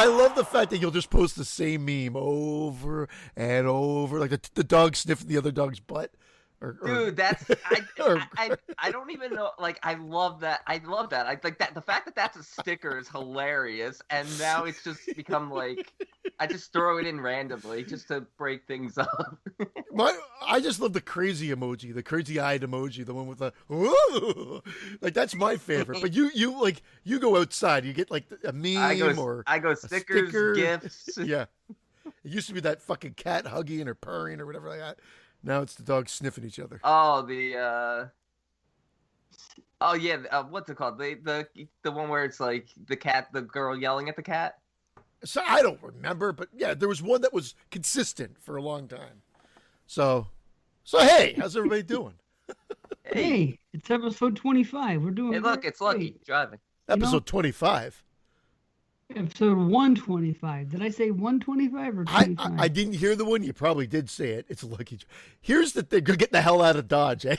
love the fact that you'll just post the same meme over and over, like the dog sniffing the other dog's butt. Dude, that's I don't even know. Like, I love that. I like that. The fact that that's a sticker is hilarious, and now it's just become like I just throw it in randomly just to break things up. I just love the crazy emoji, the crazy eyed emoji, the one with the whoa! Like that's my favorite. But you go outside, you get like a meme I go stickers, gifts. Yeah, it used to be that fucking cat hugging or purring or whatever like that. Now it's the dogs sniffing each other. Oh, what's it called? The one where it's like the girl yelling at the cat. So I don't remember, but yeah, there was one that was consistent for a long time. So hey, how's everybody doing? Hey, it's episode 25. We're doing. Hey, look, it's Lucky driving. Episode 25. Episode 125. Did I say 125 or 25? I didn't hear the one. You probably did say it. It's Lucky. Here's the thing. Get the hell out of Dodge, eh?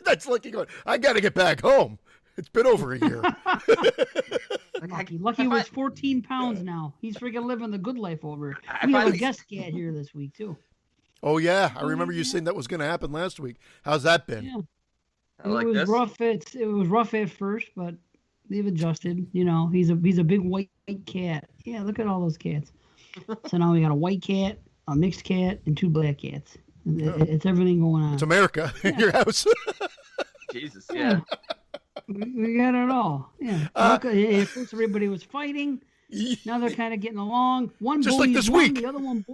That's Lucky going, I got to get back home. It's been over a year. Lucky was 14 pounds now. He's freaking living the good life over. We have a guest cat here this week, too. Oh, yeah. I remember you saying that was going to happen last week. How's that been? Yeah. It was rough. It was rough at first, but they've adjusted. You know, he's a big white cat. Yeah, look at all those cats. So now we got a white cat, a mixed cat, and 2 black cats. It's everything going on. It's America in your house. Jesus, yeah. We got it all. Yeah. At first everybody was fighting. Now they're kind of getting along. One just bullies like this one, week. The other one.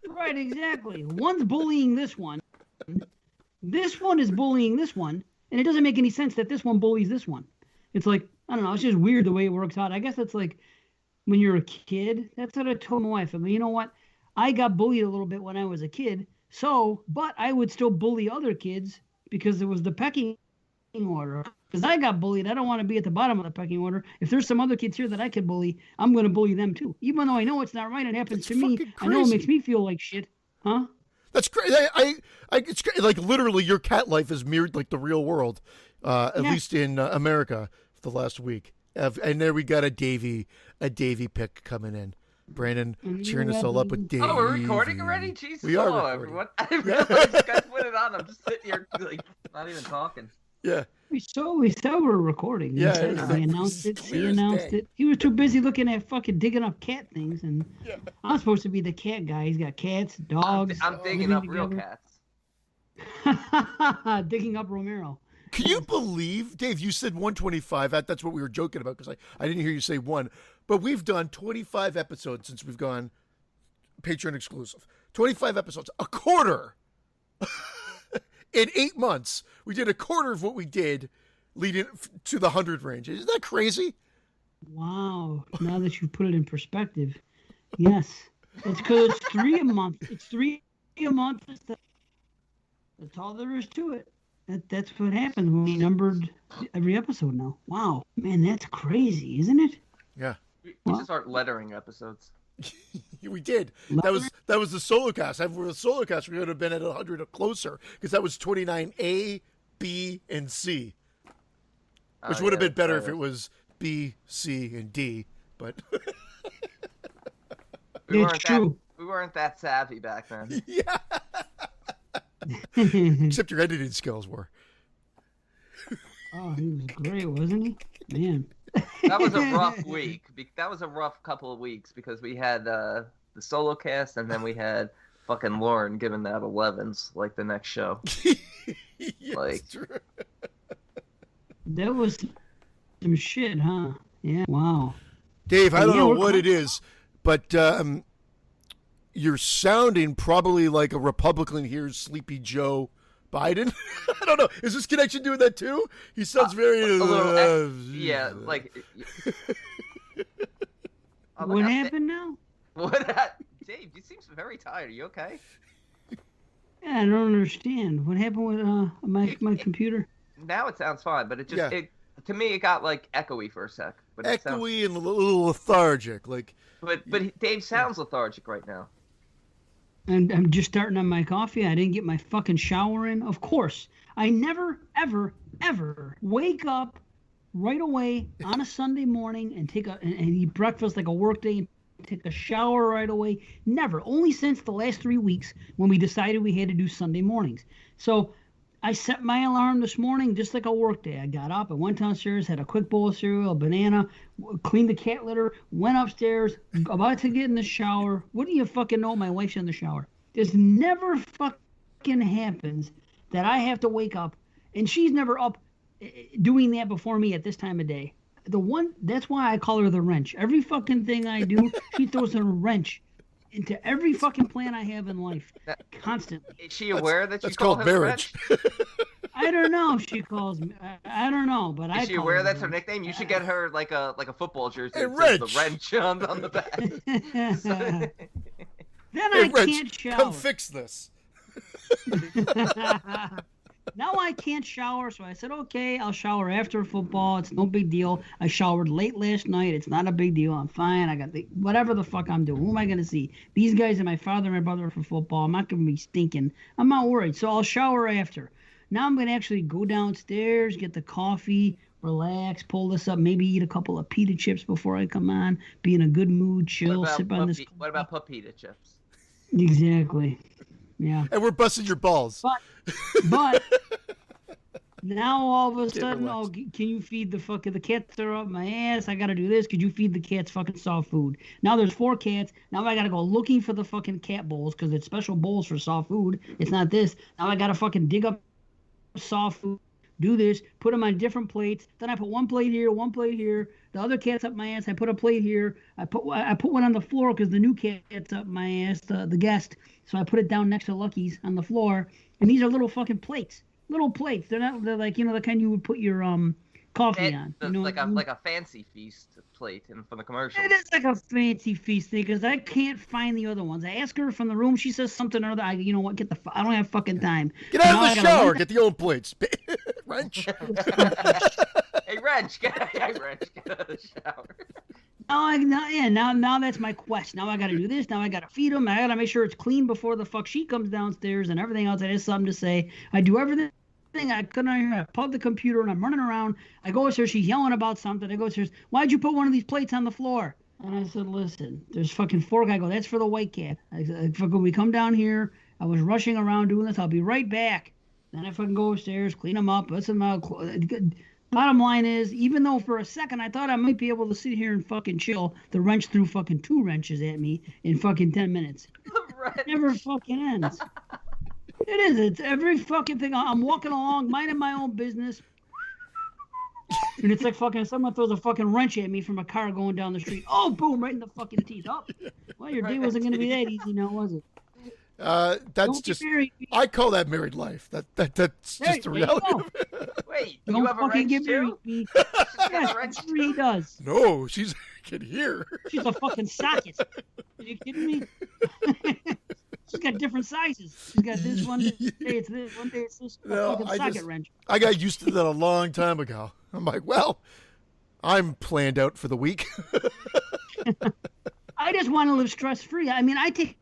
Right, exactly. One's bullying this one. This one is bullying this one, and it doesn't make any sense that this one bullies this one. It's like, I don't know. It's just weird the way it works out. I guess it's like when you're a kid. That's what I told my wife. I mean, you know what? I got bullied a little bit when I was a kid. But I would still bully other kids because it was the pecking order. Because I got bullied. I don't want to be at the bottom of the pecking order. If there's some other kids here that I could bully, I'm going to bully them too. Even though I know it's not right, it happens to me. Crazy. I know it makes me feel like shit. Huh? That's great. It's great. Like literally, your cat life is mirrored like the real world, at least in America for the last week. And there we got a Davy pick coming in. Brandon cheering us all up with Davy. Oh, we're recording already? Jesus. We are recording. Everyone. I didn't realize you guys put it on. I'm just sitting here like not even talking. Yeah. We saw we were recording. Yeah. He announced it. He was too busy looking at fucking digging up cat things, and I'm supposed to be the cat guy. He's got cats, dogs. I'm digging up real cats. Digging up Romero. Can you believe, Dave, you said 125. That's what we were joking about because I didn't hear you say 1. But we've done 25 episodes since we've gone Patreon exclusive. 25 episodes. A quarter. In 8 months, we did a quarter of what we did leading to the 100 range. Isn't that crazy? Wow. Now that you put it in perspective. Yes. It's because it's 3 a month. It's 3 a month. That's all there is to it. That's what happens when we numbered every episode now. Wow. Man, that's crazy, isn't it? Yeah. We should start lettering episodes. We did. That was the solo cast. If we were the solo cast, we would have been at 100 or closer because that was 29A, B, and C, which would have been better if it was B, C, and D. But we weren't that savvy back then. Yeah. Except your editing skills were. Oh, he was great, wasn't he? Man. That was a rough week. That was a rough couple of weeks because we had the solo cast and then we had fucking Lauren giving that 11s like the next show. Yes, like, true. That was some shit, huh? Yeah. Wow. Dave, I don't know what it is, but you're sounding probably like a Republican here, Sleepy Joe Biden. I don't know. Is this connection doing that too? He sounds very yeah, like what happened now? Dave, you seem very tired. Are you okay? Yeah, I don't understand. What happened with my computer? Now it sounds fine, but it just to me it got like echoey for a sec. But echoey and a little lethargic, like. But Dave sounds lethargic right now. And I'm just starting on my coffee. I didn't get my fucking shower in. Of course, I never, ever, ever wake up right away on a Sunday morning and and eat breakfast like a work day and take a shower right away. Never. Only since the last 3 weeks when we decided we had to do Sunday mornings. So I set my alarm this morning just like a work day. I got up, I went downstairs, had a quick bowl of cereal, a banana, cleaned the cat litter, went upstairs, about to get in the shower. What do you fucking know? My wife's in the shower. This never fucking happens that I have to wake up, and she's never up doing that before me at this time of day. That's why I call her the wrench. Every fucking thing I do, she throws a wrench into every fucking plan I have in life, constantly. Is she aware that you That's call called her the marriage. wrench? I don't know if she calls me. I don't know, but Is she aware that's her nickname? You should get her like a football jersey. Hey, that says Wrench. The wrench on the back. Then Hey, I Wrench, can't shower. come fix this. Now I can't shower, so I said, okay, I'll shower after football. It's no big deal. I showered late last night. It's not a big deal. I'm fine. I got whatever the fuck I'm doing. Who am I going to see? These guys and my father and my brother for football. I'm not going to be stinking. I'm not worried. So I'll shower after. Now I'm going to actually go downstairs, get the coffee, relax, pull this up, maybe eat a couple of pita chips before I come on, be in a good mood, chill, sip on this. What about pita chips? Exactly. Yeah. And we're busting your balls. But now all of a sudden, relax. can you feed the cats are up my ass? I got to do this. Could you feed the cats fucking soft food? Now there's 4 cats. Now I got to go looking for the fucking cat bowls because it's special bowls for soft food. It's not this. Now I got to fucking dig up soft food, do this, put them on different plates. Then I put one plate here, one plate here. The other cat's up my ass. I put a plate here. I put one on the floor because the new cat's up my ass, the guest. So I put it down next to Lucky's on the floor. And these are little fucking plates. Little plates. They're like, the kind you would put your coffee on. It's like a fancy feast plate from the commercial. It is like a fancy feast thing because I can't find the other ones. I ask her from the room. She says something or other. You know what? I don't have fucking time. Get out Now of I the gotta shower. run- Get the old plates. Wrench. Hey, Wrench, get out of the shower. Now that's my quest. Now I got to do this. Now I got to feed them. I got to make sure it's clean before the fuck she comes downstairs and everything else. I have something to say. I do everything I couldn't hear. I plug the computer and I'm running around. I go upstairs. She's yelling about something. I go upstairs. Why'd you put one of these plates on the floor? And I said, listen, there's fucking 4. I go, that's for the white cat. I said, fucking, we come down here. I was rushing around doing this. I'll be right back. Then I fucking go upstairs, clean them up, put them out. Bottom line is, even though for a second I thought I might be able to sit here and fucking chill, the wrench threw fucking 2 wrenches at me in fucking 10 minutes. It never fucking ends. It is. It's every fucking thing. I'm walking along, minding my own business. And it's like fucking someone throws a fucking wrench at me from a car going down the street. Oh, boom, right in the fucking teeth. Oh, well, your day wasn't going to be that easy now, was it? That's Don't just. get married. I call that married life. That's just the There you reality. go. Of it. Wait, Don't you have a fucking wrench get married. too? Me. She's got Yes, a wrench I'm sure he does. No, she's I can hear. She's a fucking socket. Are you kidding me? She's got different sizes. She's got this one day it's this, one day it's this fucking socket wrench. I got used to that a long time ago. I'm like, well, I'm planned out for the week. I just want to live stress free. I mean, I take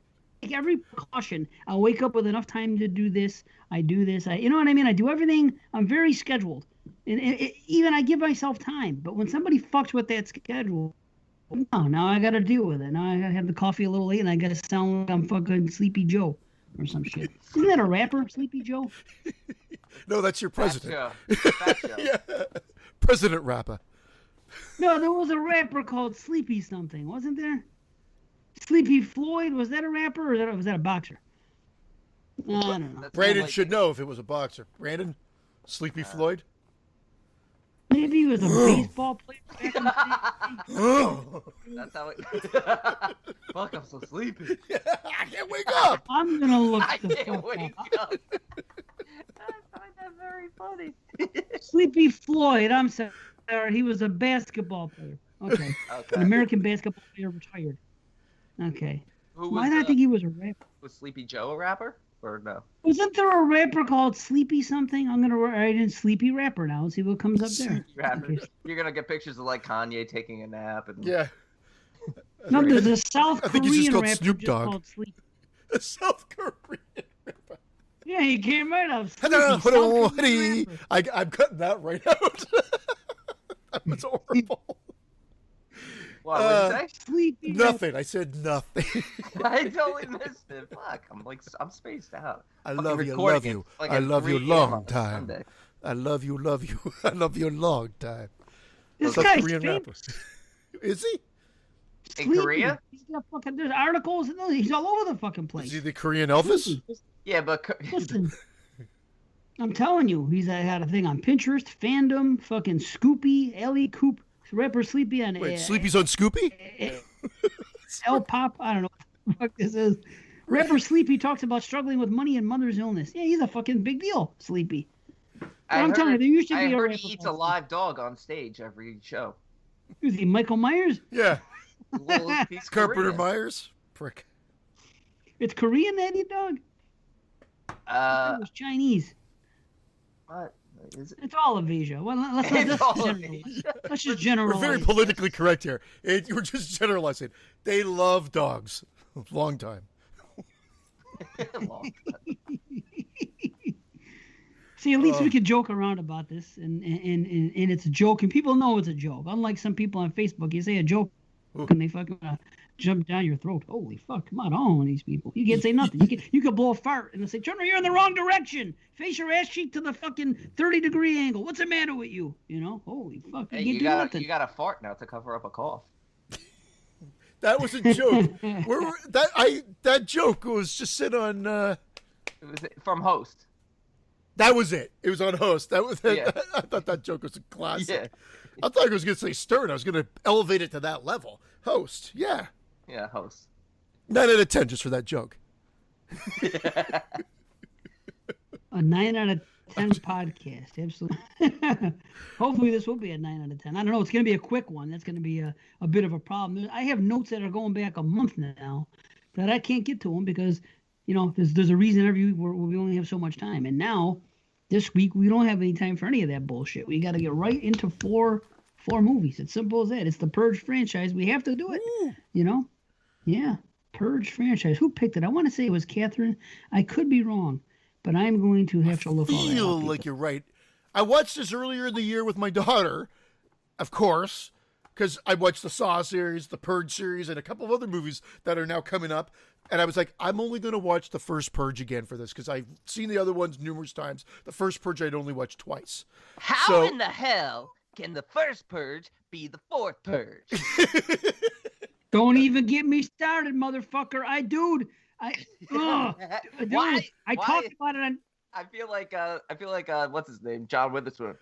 every precaution. I wake up with enough time to do this. I do this. You know what I mean? I do everything. I'm very scheduled. And even I give myself time. But when somebody fucks with that schedule, now I got to deal with it. Now I got to have the coffee a little late and I got to sound like I'm fucking Sleepy Joe or some shit. Isn't that a rapper, Sleepy Joe? No, that's your president. Fat Joe. Yeah, President Rapper. No, there was a rapper called Sleepy something, wasn't there? Sleepy Floyd, was that a rapper or was that a boxer? I don't know. That's Brandon like- should know if it was a boxer. Brandon, Sleepy Floyd. Maybe he was a baseball player back in the day. Oh, That's how it. Fuck, I'm so sleepy. I can't wake up. I'm gonna look I the can't fuck wait. up. I find that very funny. Sleepy Floyd, I'm sorry, he was a basketball player. Okay. Okay. An American basketball player retired. Okay. Who Why was, did I think he was a rapper? was Sleepy Joe a rapper or no? Wasn't there a rapper called Sleepy something? I'm gonna write in Sleepy Rapper now and see what comes up there. Rapper. Okay. You're gonna get pictures of like Kanye taking a nap and Yeah. No, there's a South I think he's just Korean called rapper Snoop just Dogg. called Sleepy. South Korean rapper. Yeah, he came right up. Sleepy, Hello, South hello, Korean honey. rapper. I'm cutting that right out. That was horrible. What did you say? Sleepy. Nothing. I said nothing. I totally missed it. Fuck. I'm spaced out. I Fucking love you. recording Love it you. like I at love you 3 a.m. long on a time. Sunday. I love you. Love you. I love you long time. This South guy's Korean famous. rapper. Is he? In Korea? He's got fucking. There's articles. He's all over the fucking place. Is he the Korean Elvis? Sleepy. Yeah, but Listen, I'm telling you, he's had a thing on Pinterest, Fandom, fucking Scoopy, Ellie Coop, rapper Sleepy on. Wait, Sleepy's on Scoopy? L Pop. I don't know what the fuck this is. Rapper Sleepy talks about struggling with money and mother's illness. Yeah, he's a fucking big deal, Sleepy. I'm telling you, there used to I be a heard rapper he eats a called live dog on stage every show. Sleepy. Who's he, Michael Myers? Yeah. Well, he's Carpenter Korean. Myers? Prick. It's Korean that eat dog? It was Chinese. What is it? It's all of Asia. Well, let's It's all of generalize. Asia. Let's just We're generalize. very politically correct here. We're just generalizing. They love dogs. Long time. Long time. See, at least we could joke around about this, and it's a joke, and people know it's a joke. Unlike some people on Facebook, you say a joke, and they fucking jump down your throat. Holy fuck, come on, these people. You can't say nothing. You could blow a fart, and they'll say, Turner, you're in the wrong direction. Face your ass cheek to the fucking 30-degree angle. What's the matter with you? You know, holy fuck, Hey, you you can't do got nothing. you got a fart now to cover up a cough. That was a joke. That joke was just sit on. It was from host. That was it. It was on host. That was. Yeah. I thought that joke was a classic. Yeah. I thought I was going to say Stern. I was going to elevate it to that level. Host. Yeah. Yeah, host. 9 out of 10 just for that joke. A 9 out of 10 podcast, absolutely. Hopefully this will be a 9 out of 10. I don't know. It's going to be a quick one. That's going to be a bit of a problem. I have notes that are going back a month now that I can't get to them because, there's a reason every week we only have so much time. And now, this week, we don't have any time for any of that bullshit. We got to get right into four movies. It's simple as that. It's the Purge franchise. We have to do it. Ooh. Yeah. Purge franchise. Who picked it? I want to say it was Catherine. I could be wrong, but I'm going to have to look all that Feel up. like you're right. I watched this earlier in the year with my daughter, of course, because I watched the Saw series, the Purge series, and a couple of other movies that are now coming up. And I was like, I'm only going to watch the First Purge again for this because I've seen the other ones numerous times. The First Purge I'd only watched twice. How in the hell can the first purge be the fourth purge? Don't even get me started, motherfucker. Dude, Why? I talked about it on. I feel like what's his name? John Witherspoon.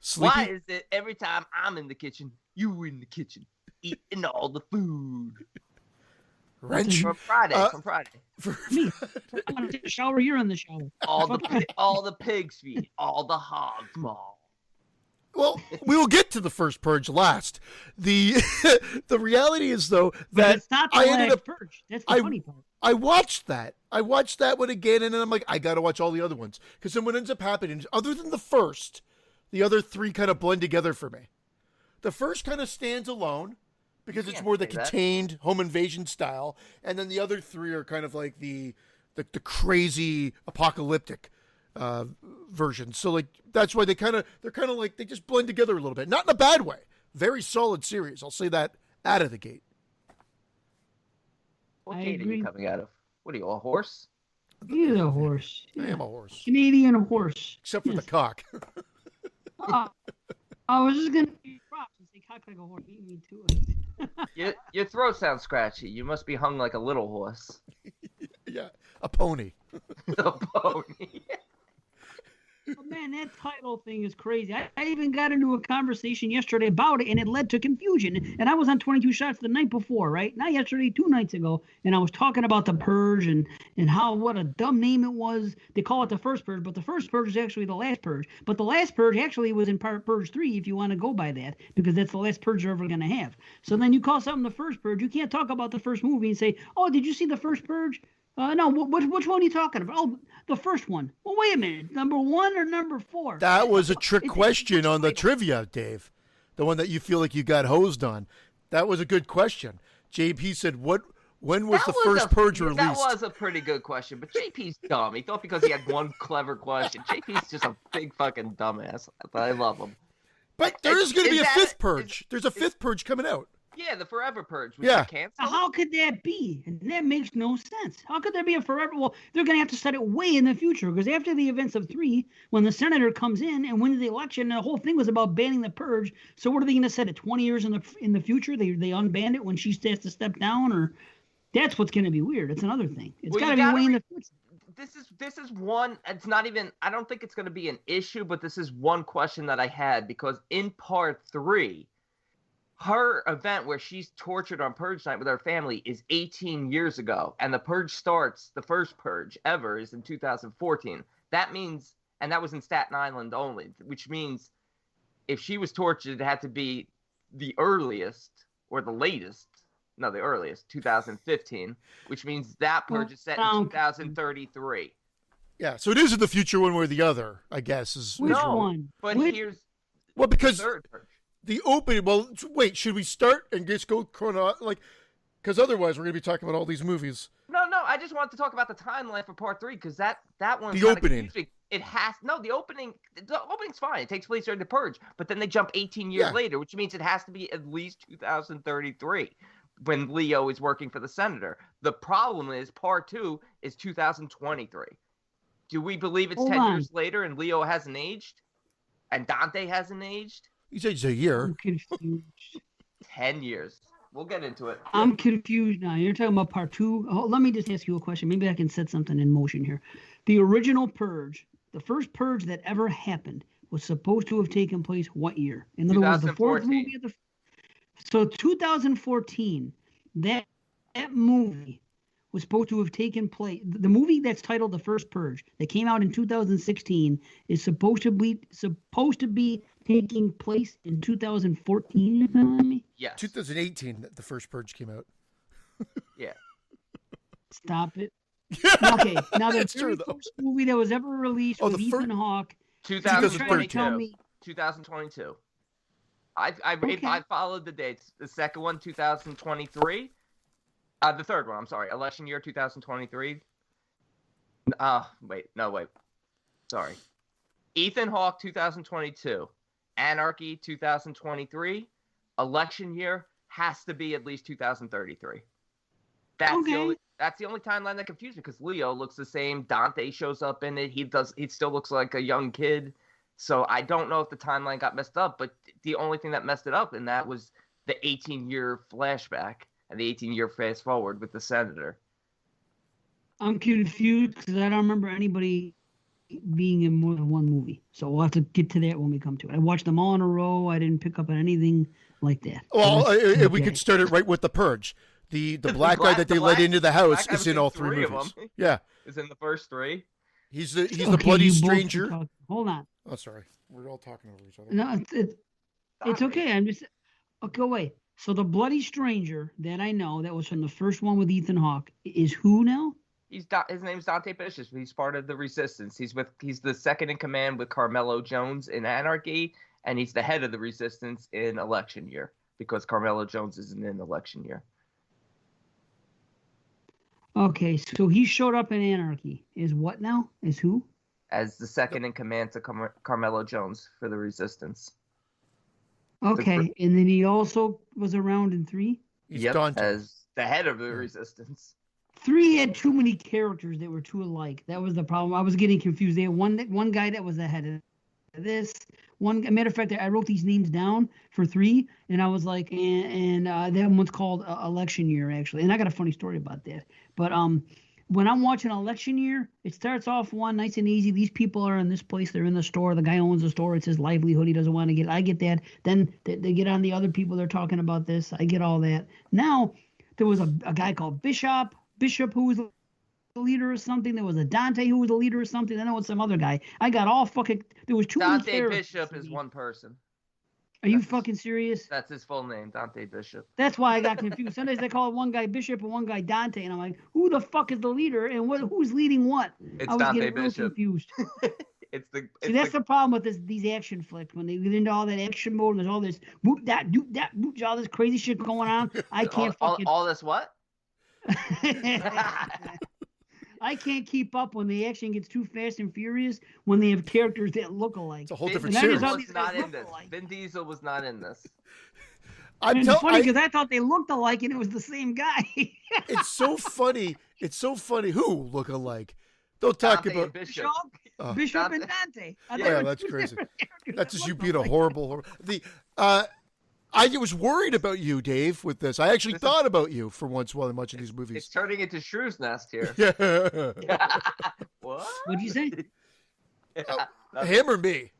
Sleepy? Why is it every time I'm in the kitchen, you in the kitchen eating all the food? Wrench? From Friday. Me. I'm gonna take a shower. You're in the shower. All the pigs feet, all the hogs maul. Well, we will get to the First Purge last. The reality is, though, But that it's not the I last ended up. purge. That's the funny part. I watched that. I watched that one again, and then I'm like, I got to watch all the other ones. Because then what ends up happening is, other than the first, the other three kind of blend together for me. The first kind of stands alone because it's more the contained home invasion style, and then the other three are kind of like the crazy apocalyptic version. So like that's why they're kind of like they just blend together a little bit, not in a bad way. Very solid series. I'll say that out of the gate. What I gate are agree. you coming out of? What are you, a horse? He's a horse. I am a horse, Canadian horse. except for the cock. I was just gonna give you props and say cock like a horse. Beat me to it. Your throat sounds scratchy. You must be hung like a little horse. Yeah, a pony. The pony. But man, that title thing is crazy. I even got into a conversation yesterday about it, and it led to confusion. And I was on 22 Shots the night before, right? Not yesterday, 2 nights ago. And I was talking about the Purge and what a dumb name it was. They call it the First Purge, but the First Purge is actually the last Purge. But the last Purge actually was in part Purge 3, if you want to go by that, because that's the last Purge you're ever going to have. So then you call something the First Purge. You can't talk about the first movie and say, oh, did you see the First Purge? No, which one are you talking about? Oh, the first one. Well, wait a minute. Number 1 or number 4? That was a trick question on the trivia, Dave. The one that you feel like you got hosed on. That was a good question. JP said, when was the first Purge released? That was a pretty good question, but JP's dumb. He thought because he had one clever question. JP's just a big fucking dumbass, but I love him. But there is going to be a that fifth Purge. There's a fifth Purge coming out. Yeah, the Forever Purge. Was Yeah. it canceled? How could that be? That makes no sense. How could there be a forever? Well, they're going to have to set it way in the future because after the events of 3, when the senator comes in and wins the election, the whole thing was about banning the purge. So what are they going to set it 20 years in the future? They unban it when she has to step down, or that's what's going to be weird. It's another thing. It's Well, got to be way in the future. This is one. It's not even. I don't think it's going to be an issue, but this is one question that I had because in part 3. Her event where she's tortured on Purge Night with her family is 18 years ago. And the Purge starts, the first Purge ever is in 2014. That means, and that was in Staten Island only, which means if she was tortured, it had to be the earliest or the latest, no, the earliest, 2015, which means that Purge is set in 2033. Yeah, so it is in the future one way or the other, I guess. Which one? But here's well, because the third Purge. The opening. Well, wait. Should we start and just go because otherwise we're going to be talking about all these movies. No. I just wanted to talk about the timeline for part 3 because that one's the opening. Confusing. It has the opening. The opening's fine. It takes place during the Purge, but then they jump 18 years later, which means it has to be at least 2033 when Leo is working for the senator. The problem is part 2 is 2023. Do we believe it's 10 years later and Leo hasn't aged, and Dante hasn't aged? He's aged a year. I'm confused. 10 years. We'll get into it. I'm confused now. You're talking about part 2. Oh, let me just ask you a question. Maybe I can set something in motion here. The original Purge, the first Purge that ever happened, was supposed to have taken place what year? In other words, the fourth movie of the. So 2014, that movie was supposed to have taken place. The movie that's titled The First Purge that came out in 2016 is supposed to be taking place in 2014. You're telling me? Yes. 2018, the first Purge came out. Yeah. Stop it. Okay, now the very first movie that was ever released with Ethan Hawke. 2022. 2022. I followed the dates. The second one, 2023. The third one, I'm sorry. Election year 2023. Wait. Sorry. Ethan Hawke 2022. Anarchy 2023. Election year has to be at least 2033. That's the only timeline that confused me because Leo looks the same. Dante shows up in it. He still looks like a young kid. So I don't know if the timeline got messed up, but the only thing that messed it up in that was the 18-year flashback and the 18-year fast forward with the senator. I'm confused because I don't remember anybody being in more than one movie. So we'll have to get to that when we come to it. I watched them all in a row. I didn't pick up on anything like that. Well, we could start it right with the Purge. The black guy that they let into the house is in all 3 movies. Yeah, is in the first 3. He's the bloody stranger. Hold on. Oh, sorry. We're all talking over each other. No, it's okay. I'm just okay. Wait. So the bloody stranger that I know that was from the first one with Ethan Hawke is who now? His name's Dante Bishop. He's part of the Resistance. He's the second in command with Carmelo Jones in Anarchy, and he's the head of the Resistance in Election Year because Carmelo Jones isn't in Election Year. Okay, so he showed up in Anarchy. Is what now? Is who? As the second in command to Carmelo Jones for the Resistance. Okay, and then he also was around in 3? Yep, as the head of the Resistance. 3 had too many characters that were too alike. That was the problem. I was getting confused. They had one guy that was the head of this. Matter of fact, I wrote these names down for 3, and I was like, and that one's called Election Year, actually. And I got a funny story about that. But when I'm watching Election Year, it starts off one nice and easy. These people are in this place. They're in the store. The guy owns the store. It's his livelihood. He doesn't want to get. I get that. Then they get on the other people. They're talking about this. I get all that. Now there was a guy called Bishop who was the leader or something. There was a Dante who was the leader or something. Then there was some other guy. I got all fucking. There was too many characters. Dante Bishop is one person. Are you fucking serious? That's his full name, Dante Bishop. That's why I got confused. Sometimes they call one guy Bishop and one guy Dante, and I'm like, who the fuck is the leader and who's leading what? It's Dante Bishop. Confused. That's the problem with these action flicks when they get into all that action mode and there's all this whoop that doop that whoop, all this crazy shit going on. I can't all this what? I can't keep up when the action gets too fast and furious when they have characters that look alike. It's a whole different series. Vin Diesel was not in this. It's funny because I thought they looked alike and it was the same guy. It's so funny. It's so funny. Who look alike? Don't talk Dante about and Bishop. Bishop and Dante. Yeah, that's crazy. That's just you being a horrible. I was worried about you, Dave, with this. I actually thought about you for once while I'm watching these movies. It's turning into Shrew's Nest here. Yeah. What? What'd you say? Him or me?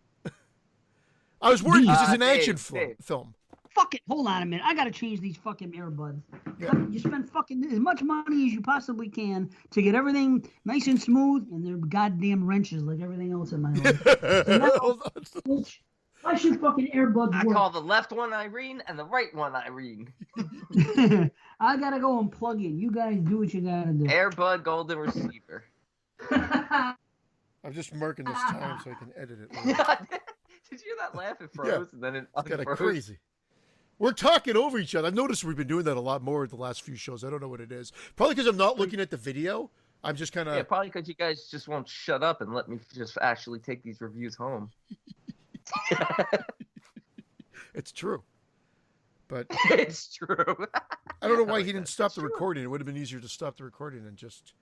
I was worried because it's an action Dave. film. Fuck it. Hold on a minute. I gotta change these fucking earbuds. Yeah. You spend fucking as much money as you possibly can to get everything nice and smooth, and they're goddamn wrenches like everything else in my life. Hold on. I should fucking earbuds I work. call the left one Irene and the right one Irene. I gotta go and plug in. You guys do what you gotta do. Airbud Golden Receiver. I'm just marking this time so I can edit it later. Did you hear that laugh? It froze Yeah. and then it Kind of unfroze. crazy. We're talking over each other. I've noticed we've been doing that a lot more the last few shows. I don't know what it is. Probably because I'm not looking at the video. I'm just kind of... Yeah, probably because you guys just won't shut up and let me just actually take these reviews home. It's true. But It's true. I don't know why he didn't stop the recording. It would have been easier to stop the recording and just...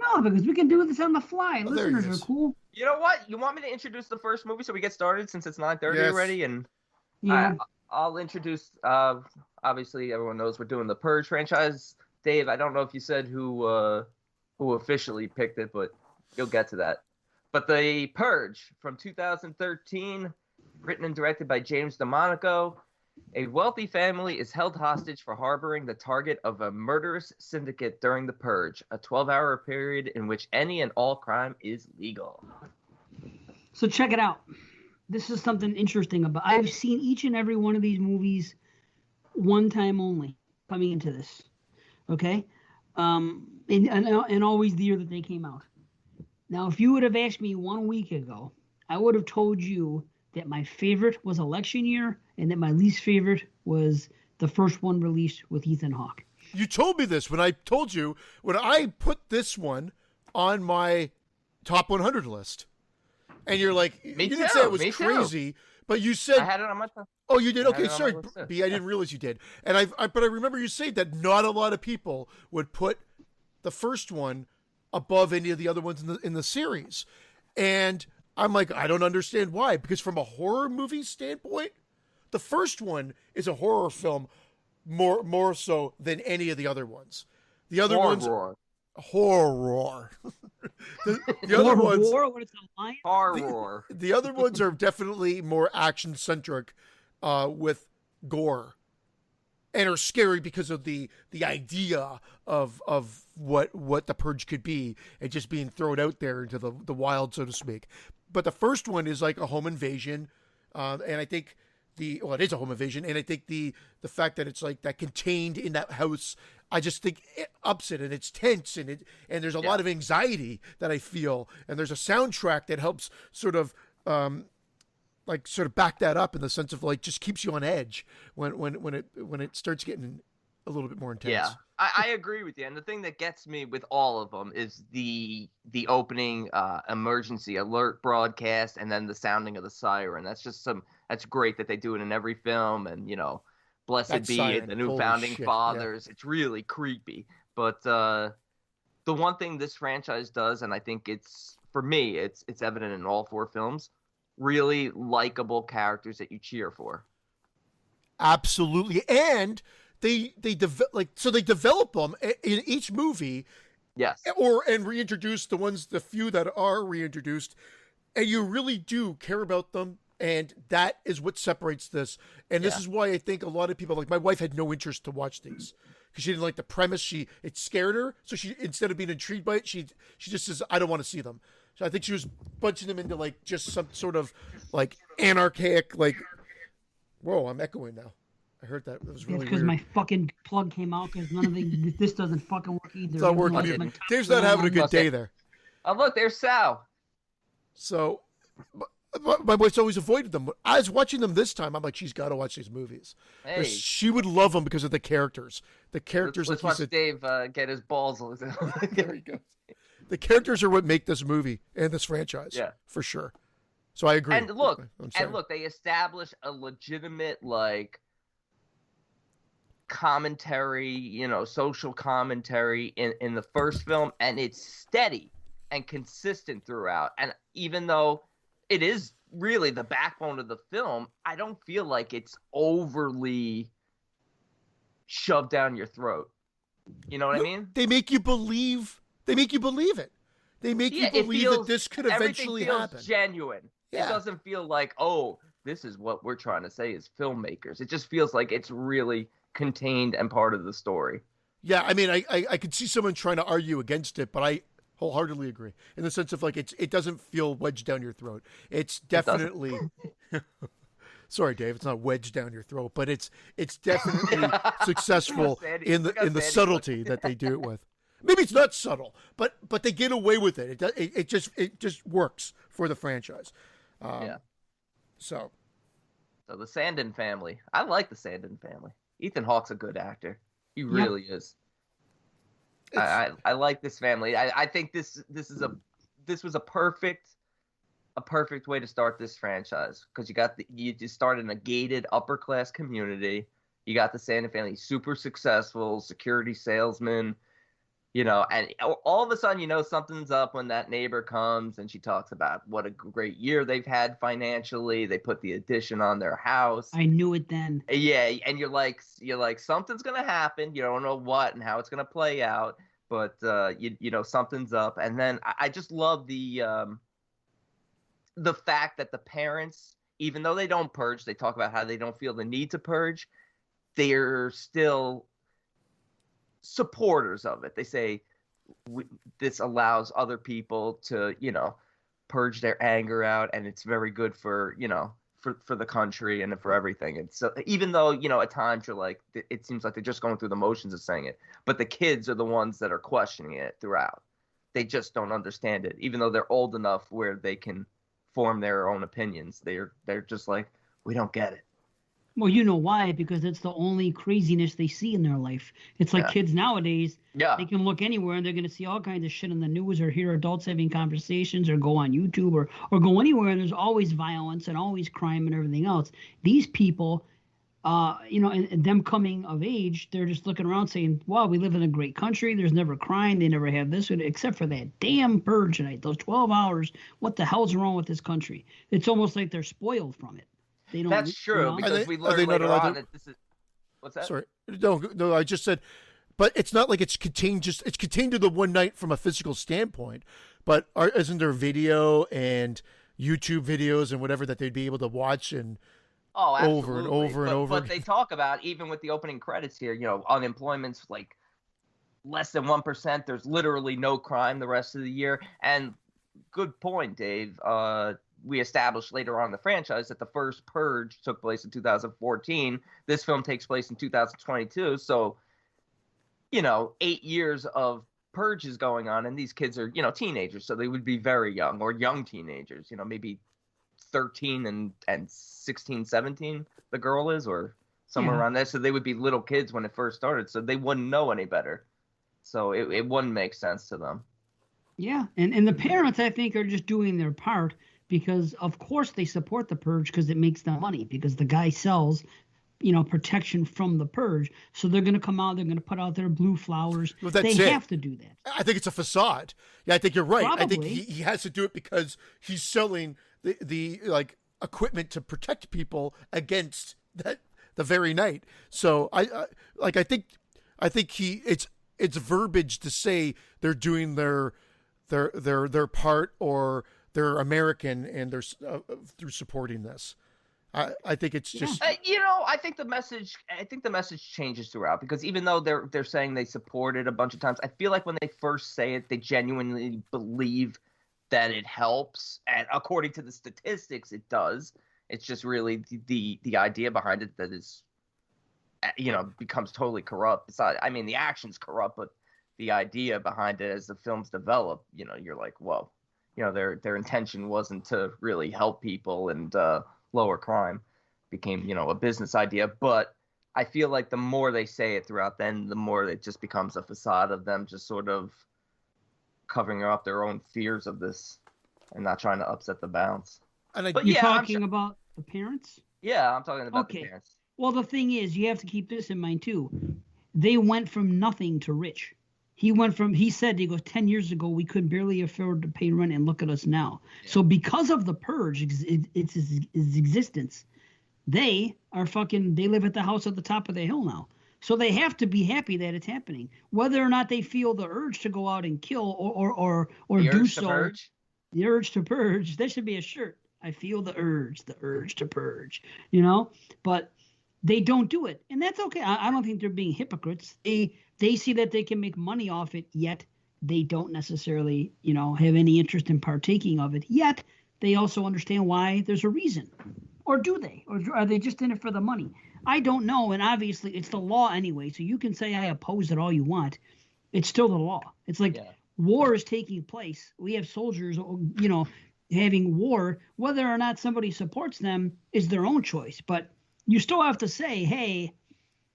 No, because we can do this on the fly. Oh, there he Listeners is. are cool. You know what? You want me to introduce the first movie so we get started since it's 9:30 Yes. already? And Yeah. I'll introduce. Obviously, everyone knows we're doing the Purge franchise. Dave, I don't know if you said who officially picked it, but you'll get to that. But the Purge from 2013, written and directed by James DeMonico. A wealthy family is held hostage for harboring the target of a murderous syndicate during the Purge, a 12-hour period in which any and all crime is legal. So check it out. This is something interesting about. I've seen each and every one of these movies one time only coming into this. Okay, and always the year that they came out. Now, if you would have asked me 1 week ago, I would have told you that my favorite was election year and that my least favorite was the first one released with Ethan Hawke. You told me this when I told you, when I put this one on my top 100 list. And you're like, you didn't say it was crazy, but you said... I had it on my phone. Oh, you did? Okay, sorry, list, B, I didn't realize you did. And but I remember you saying that not a lot of people would put the first one above any of the other ones in the series. And I'm like, I don't understand why. Because from a horror movie standpoint, the first one is a horror film more so than any of the other ones. The other ones... Horror. the other ones... Horror. The other ones are definitely more action-centric with gore. And are scary because of the idea of what the Purge could be and just being thrown out there into the wild, so to speak. But the first one is like a home invasion, and I think it is a home invasion, and I think the fact that it's like that contained in that house, I just think it ups it, and it's tense, and there's a lot of anxiety that I feel, and there's a soundtrack that helps sort of back that up in the sense of like just keeps you on edge when it starts getting a little bit more intense. Yeah, I agree with you. And the thing that gets me with all of them is the opening emergency alert broadcast and then the sounding of the siren. That's great that they do it in every film. And, blessed That be siren, it, the new holy founding shit, fathers. Yeah. It's really creepy. But the one thing this franchise does, and I think for me, it's evident in all four films, really likable characters that you cheer for. Absolutely. And they develop them in each movie. Yes. And reintroduce the few that are reintroduced, and you really do care about them, and that is what separates this. And this is why I think a lot of people, like my wife, had no interest to watch these because she didn't like the premise. It scared her, so she, instead of being intrigued by it, she just says, I don't want to see them. So I think she was bunching them into like just some sort of like anarchic, like, whoa, I'm echoing now. I heard that. It was really weird. It's because my fucking plug came out because this doesn't fucking work either. It's not working. Dave's not having a good day there. Oh, look, there's Sal. So my wife's always avoided them. I was watching them this time. I'm like, she's got to watch these movies. Hey. She would love them because of the characters. The characters. Let's watch Dave get his balls. There he goes. The characters are what make this movie and this franchise. Yeah, for sure. So I agree. And look, they establish a legitimate commentary, social commentary in the first film, and it's steady and consistent throughout. And even though it is really the backbone of the film, I don't feel like it's overly shoved down your throat. You know what I mean? They make you believe. They make you believe it. They make you believe that this could eventually happen. Everything feels genuine. Yeah. It doesn't feel like, oh, this is what we're trying to say as filmmakers. It just feels like it's really contained and part of the story. Yeah, I mean, I could see someone trying to argue against it, but I wholeheartedly agree in the sense of like it doesn't feel wedged down your throat. It's definitely. Sorry, Dave. It's not wedged down your throat, but it's definitely successful in the subtlety that they do it with. Maybe it's not subtle, but they get away with it. It just works for the franchise. Yeah. So the Sandin family. I like the Sandin family. Ethan Hawke's a good actor. He really is. I like this family. I think this was a perfect way to start this franchise, because you just start in a gated upper class community. You got the Sandin family, super successful security salesman. And all of a sudden, something's up when that neighbor comes and she talks about what a great year they've had financially. They put the addition on their house. I knew it then. Yeah, and you're like, something's gonna happen. You don't know what and how it's gonna play out, but something's up. And then I just love the fact that the parents, even though they don't purge, they talk about how they don't feel the need to purge. They're still supporters of it. They say this allows other people to, purge their anger out, and it's very good for, for the country and for everything. And so even though, at times you're like, it seems like they're just going through the motions of saying it, but the kids are the ones that are questioning it throughout. They just don't understand it, even though they're old enough where they can form their own opinions. They're just like, we don't get it. Well, you know why? Because it's the only craziness they see in their life. It's like kids nowadays. Yeah. They can look anywhere and they're going to see all kinds of shit in the news, or hear adults having conversations, or go on YouTube, or go anywhere, and there's always violence and always crime and everything else. These people, and them coming of age, they're just looking around saying, wow, we live in a great country. There's never crime. They never have this, except for that damn purge night, those 12 hours. What the hell's wrong with this country? It's almost like they're spoiled from it. That's true, because we learned later on that this is. What's that? Sorry, no. I just said, but it's not like it's contained. It's contained to the one night from a physical standpoint. But isn't there video and YouTube videos and whatever that they'd be able to watch and over and over and over? But they talk about, even with the opening credits here, unemployment's like less than 1%. There's literally no crime the rest of the year. And good point, Dave. We established later on in the franchise that the first Purge took place in 2014. This film takes place in 2022. So, 8 years of purges going on, and these kids are, teenagers. So they would be very young, or young teenagers, maybe 13 and 16, 17, the girl is, or somewhere around there. So they would be little kids when it first started. So they wouldn't know any better. So it wouldn't make sense to them. Yeah. And the parents, I think, are just doing their part. Because, of course, they support the purge because it makes them money, because the guy sells, protection from the purge. So they're going to come out, they're going to put out their blue flowers. Well, they have to do that. I think it's a facade. Yeah, I think you're right. Probably. I think he has to do it because he's selling the equipment to protect people against that the very night. So I think it's verbiage to say they're doing their part, or they're American and they're through supporting this. I think it's just I think the message changes throughout, because even though they're saying they support it a bunch of times, I feel like when they first say it, they genuinely believe that it helps, and according to the statistics, it does. It's just really the idea behind it that is, becomes totally corrupt. The action's corrupt, but the idea behind it as the films develop, you're like, whoa. Their intention wasn't to really help people and lower crime. Became, a business idea. But I feel like the more they say it throughout, then the more it just becomes a facade of them just sort of covering up their own fears of this and not trying to upset the balance. And you're talking about the parents? Yeah, I'm talking about the parents. Well, the thing is, you have to keep this in mind too. They went from nothing to rich. He said, he goes, 10 years ago, we could barely afford to pay rent, and look at us now. Yeah. So because of the purge, its existence, they live at the house at the top of the hill now. So they have to be happy that it's happening. Whether or not they feel the urge to go out and kill or The do urge to so. purge? The urge to purge. That should be a shirt. I feel the urge to purge, but they don't do it. And that's okay. I don't think they're being hypocrites. They see that they can make money off it, yet they don't necessarily, have any interest in partaking of it. Yet they also understand why there's a reason. Or do they? Or are they just in it for the money? I don't know. And obviously it's the law anyway. So you can say I oppose it all you want. It's still the law. It's like war is taking place. We have soldiers, having war. Whether or not somebody supports them is their own choice. But you still have to say, hey,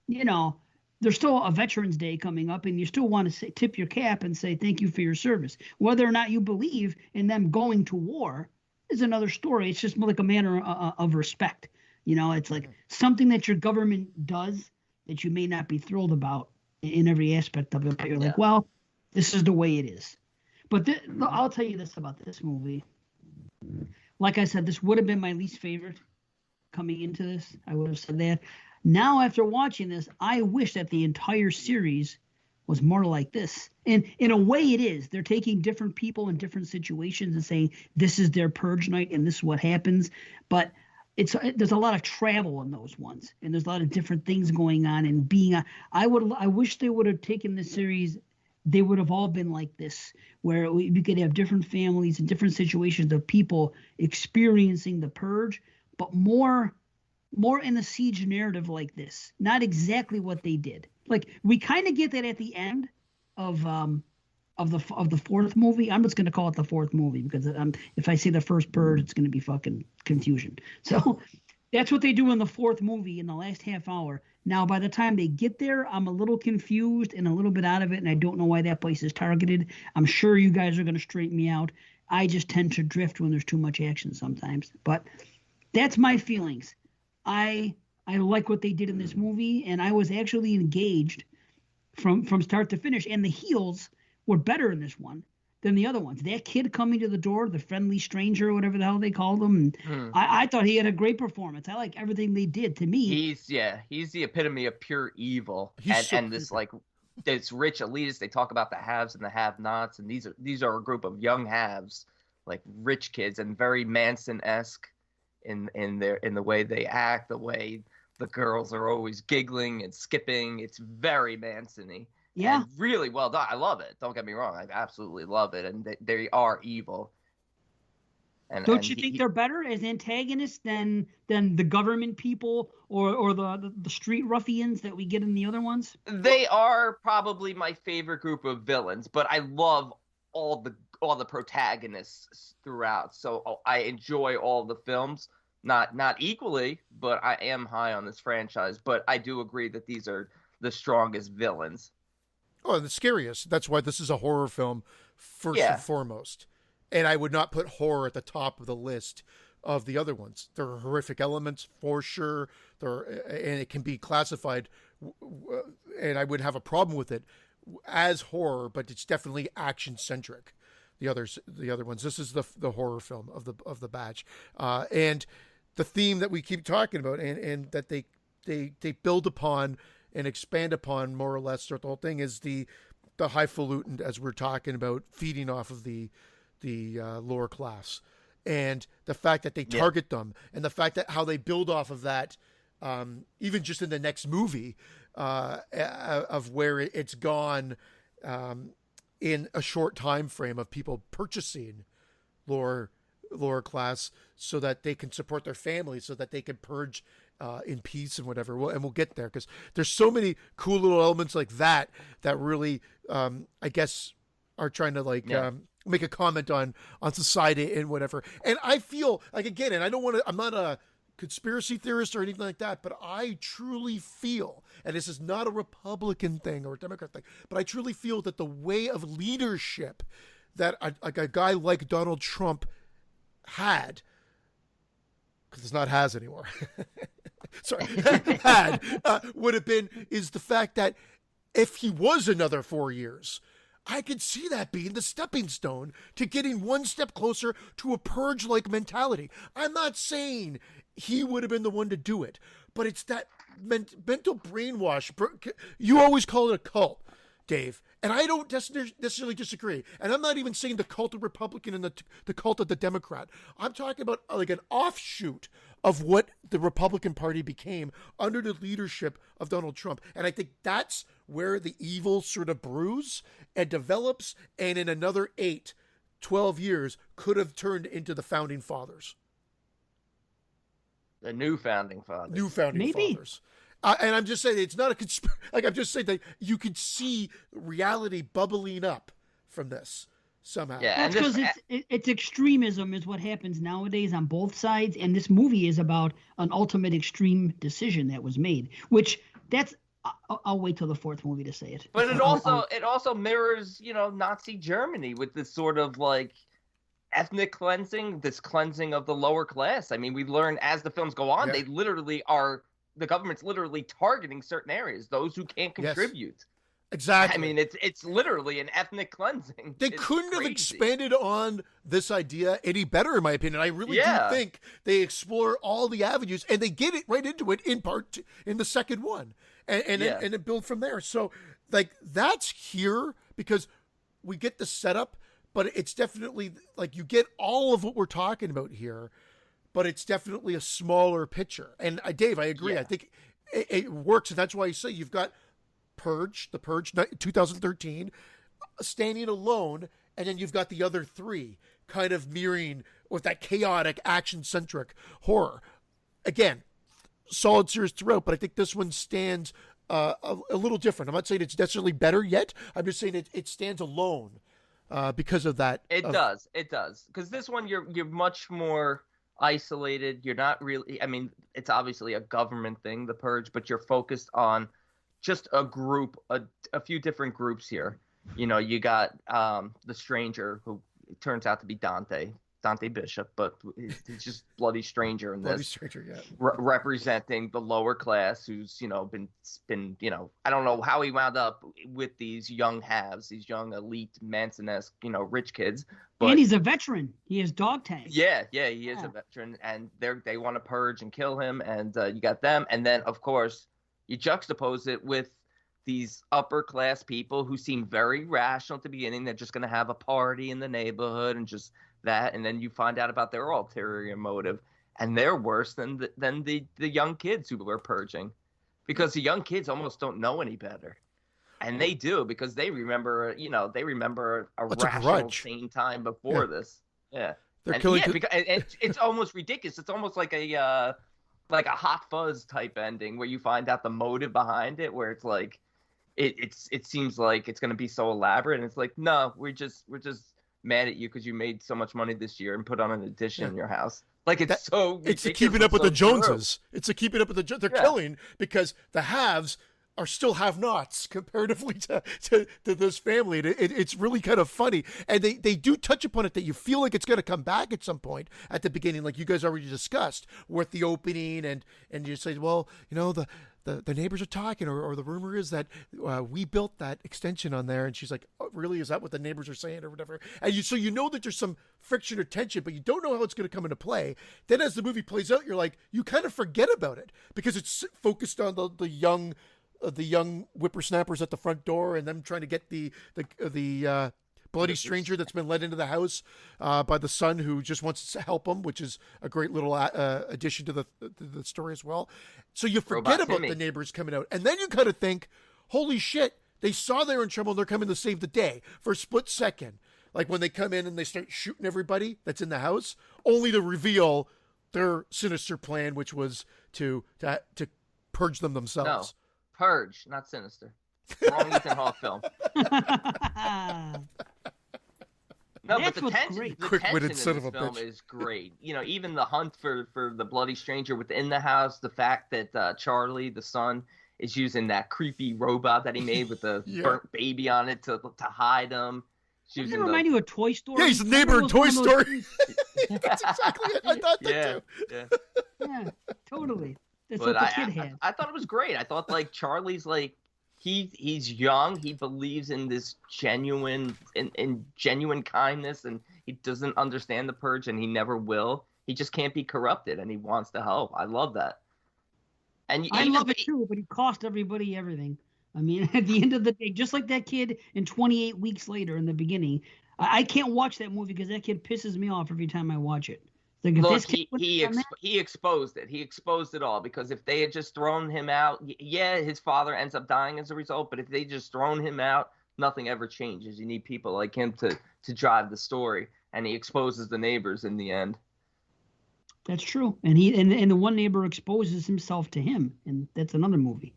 there's still a Veterans Day coming up, and you still want to tip your cap and say thank you for your service. Whether or not you believe in them going to war is another story. It's just like a matter of respect. It's like something that your government does that you may not be thrilled about in every aspect of it. But you're like, well, this is the way it is. But I'll tell you this about this movie. Like I said, this would have been my least favorite coming into this. I would have said that. Now, after watching this, I wish that the entire series was more like this. And in a way it is. They're taking different people in different situations and saying this is their purge night and this is what happens. But there's a lot of travel in those ones. And there's a lot of different things going on. And I wish they would have taken this series. They would have all been like this, where we could have different families and different situations of people experiencing the purge, but more in the siege narrative like this. Not exactly what they did. Like we kind of get that at the end of the fourth movie. I'm just going to call it the fourth movie because if I say the first purge, it's going to be fucking confusion. So that's what they do in the fourth movie in the last half hour. Now, by the time they get there, I'm a little confused and a little bit out of it, and I don't know why that place is targeted. I'm sure you guys are going to straighten me out. I just tend to drift when there's too much action sometimes. But that's my feelings. I like what they did in this movie, and I was actually engaged from start to finish. And the heels were better in this one than the other ones. That kid coming to the door, the friendly stranger, or whatever the hell they called him, and I thought he had a great performance. I like everything they did. To me, he's the epitome of pure evil. And this like this rich elitist. They talk about the haves and the have-nots, and these are a group of young haves, like rich kids, and very Manson-esque in the way they act, the way the girls are always giggling and skipping. It's very Manson-y. Yeah. And really well done. I love it. Don't get me wrong. I absolutely love it. And they are evil. And don't you think they're better as antagonists than the government people or the street ruffians that we get in the other ones? They are probably my favorite group of villains, but I love all the protagonists throughout. So I enjoy all the films. Not equally, but I am high on this franchise. But I do agree that these are the strongest villains. Oh, and the scariest. That's why this is a horror film first and foremost. And I would not put horror at the top of the list of the other ones. There are horrific elements for sure. And it can be classified, and I wouldn't have a problem with it as horror, but it's definitely action centric. The other ones. This is the horror film of the batch, and the theme that we keep talking about, and that they build upon and expand upon more or less throughout the whole thing is the highfalutin, as we're talking about, feeding off of the lower class, and the fact that they target them, and the fact that how they build off of that, even just in the next movie, of where it's gone, in a short time frame of people purchasing lower class so that they can support their families, so that they can purge in peace and whatever. And we'll get there because there's so many cool little elements like that really, I guess, are trying to make a comment on society and whatever. And I feel like, again, and I'm not a conspiracy theorist or anything like that, but I truly feel, and this is not a Republican thing or a Democrat thing, but I truly feel that the way of leadership that a guy like Donald Trump had, because it's not has anymore, sorry, would have been is the fact that if he was another 4 years, I could see that being the stepping stone to getting one step closer to a purge-like mentality. I'm not saying he would have been the one to do it, but it's that mental brainwash. You always call it a cult, Dave, and I don't necessarily disagree. And I'm not even saying the cult of Republican and the cult of the Democrat. I'm talking about like an offshoot of what the Republican Party became under the leadership of Donald Trump. And I think that's where the evil sort of brews and develops, and in another 12 years could have turned into the founding fathers. The new founding fathers. Fathers. And I'm just saying it's not a conspiracy. Like, I'm just saying that you could see reality bubbling up from this somehow. Yeah, that's because it's extremism is what happens nowadays on both sides, and this movie is about an ultimate extreme decision that was made. I'll wait till the fourth movie to say it. But it also mirrors, Nazi Germany with this sort of like ethnic cleansing, this cleansing of the lower class. I mean, we learn as the films go on, they literally are. The government's literally targeting certain areas, those who can't contribute. Yes. Exactly. I mean, it's literally an ethnic cleansing. They couldn't have expanded on this idea any better, in my opinion. I really do think they explore all the avenues, and they get it right into it in the second one, and it build from there. So, like, that's here because we get the setup, but it's definitely like you get all of what we're talking about here. But it's definitely a smaller picture. And Dave, I agree. Yeah. I think it works. And that's why you say you've got the Purge 2013, standing alone. And then you've got the other three kind of mirroring with that chaotic, action-centric horror. Again, solid series throughout, but I think this one stands a little different. I'm not saying it's necessarily better yet. I'm just saying it stands alone because of that. It does. Because this one, you're much more isolated. You're not really, I mean, it's obviously a government thing, the Purge, but you're focused on just a group, a few different groups here. You got the stranger, who turns out to be Dante Bishop, but he's just bloody stranger in this. Bloody stranger, yeah. Representing the lower class, who's been I don't know how he wound up with these young haves, these young elite Manson-esque rich kids. But, and he's a veteran. He has dog tags. Yeah, he is a veteran, and they want to purge and kill him, and you got them, and then of course you juxtapose it with these upper class people who seem very rational at the beginning. They're just going to have a party in the neighborhood and just that, and then you find out about their ulterior motive, and they're worse than the young kids who were purging, because the young kids almost don't know any better, and they do, because they remember a rational, sane time before this. Yeah, they're killing. Yeah, because it's almost ridiculous. It's almost like a Hot Fuzz type ending where you find out the motive behind it, where it's like it seems like it's going to be so elaborate, and it's like, no, we're just mad at you because you made so much money this year and put on an addition in your house. Like, it's a keeping up with the Joneses. It's a keeping up with the Joneses. They're killing because the haves are still have-nots comparatively to this family. It's really kind of funny. And they do touch upon it that you feel like it's going to come back at some point at the beginning, like you guys already discussed, with the opening, and you say, well, the neighbors are talking, or the rumor is that we built that extension on there. And she's like, oh, really? Is that what the neighbors are saying or whatever? And so you know that there's some friction or tension, but you don't know how it's going to come into play. Then as the movie plays out, you're like, you kind of forget about it because it's focused on the young whippersnappers at the front door and them trying to get the bloody stranger that's been let into the house by the son who just wants to help him, which is a great little addition to the story as well. So you forget about the neighbors coming out, and then you kind of think, holy shit, they saw they were in trouble and they're coming to save the day for a split second. Like when they come in and they start shooting everybody that's in the house, only to reveal their sinister plan, which was to purge them themselves. No, Purge, not Sinister. Wrong Ethan Hawke film. No, but the tension in this film is great. Even the hunt for the bloody stranger within the house, the fact that Charlie, the son, is using that creepy robot that he made with the burnt baby on it to hide him. Doesn't it remind you of Toy Story? Yeah, he's the neighbor in Toy Story. That's exactly it. I thought that too. Yeah, totally. That's But what the kid had. I thought it was great. I thought like Charlie's like he's young. He believes in this in genuine kindness, and he doesn't understand the purge, and he never will. He just can't be corrupted, and he wants to help. I love that. And I love it too, but he cost everybody everything. I mean, at the end of the day, just like that kid in 28 Weeks Later in the beginning, I can't watch that movie because that kid pisses me off every time I watch it. Like, if look, this kid he exposed it. He exposed it all, because if they had just thrown him out, yeah, his father ends up dying as a result. But if they just thrown him out, nothing ever changes. You need people like him to drive the story, and he exposes the neighbors in the end. That's true, and the one neighbor exposes himself to him, and that's another movie.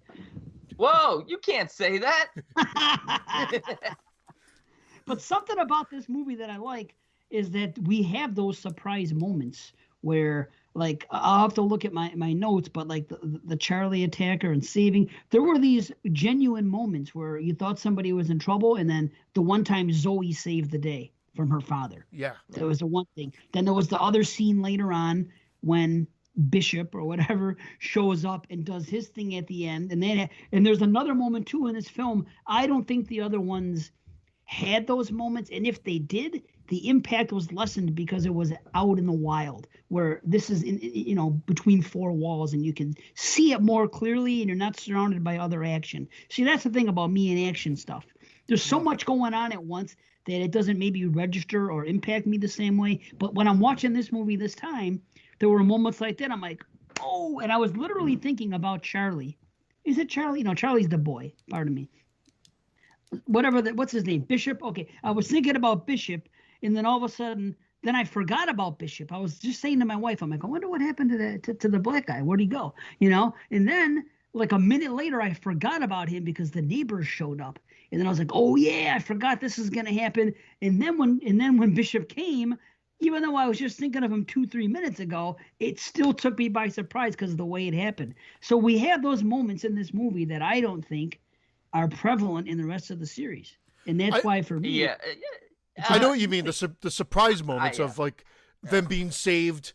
Whoa, you can't say that. But something about this movie that I like is that we have those surprise moments where, like, I'll have to look at my notes, but like the Charlie attacker and saving, there were these genuine moments where you thought somebody was in trouble, and then the one time Zoe saved the day from her father. Yeah. That was the one thing. Then there was the other scene later on when Bishop or whatever shows up and does his thing at the end. And there's another moment too in this film. I don't think the other ones had those moments, and if they did, the impact was lessened because it was out in the wild, where this is between four walls, and you can see it more clearly, and you're not surrounded by other action. See, that's the thing about me and action stuff. There's so much going on at once that it doesn't maybe register or impact me the same way. But when I'm watching this movie this time, there were moments like that. I'm like, oh, and I was literally thinking about Charlie. Is it Charlie? No, Charlie's the boy. Pardon me. What's his name? Bishop? Okay. I was thinking about Bishop, and then all of a sudden, then I forgot about Bishop. I was just saying to my wife, I'm like, I wonder what happened to the black guy. Where'd he go? And then like a minute later, I forgot about him because the neighbors showed up. And then I was like, oh yeah, I forgot this is gonna happen. And then when Bishop came, even though I was just thinking of him 2-3 minutes ago, it still took me by surprise because of the way it happened. So we have those moments in this movie that I don't think are prevalent in the rest of the series, and that's why for me, yeah, I know what you mean. The surprise moments of like them being saved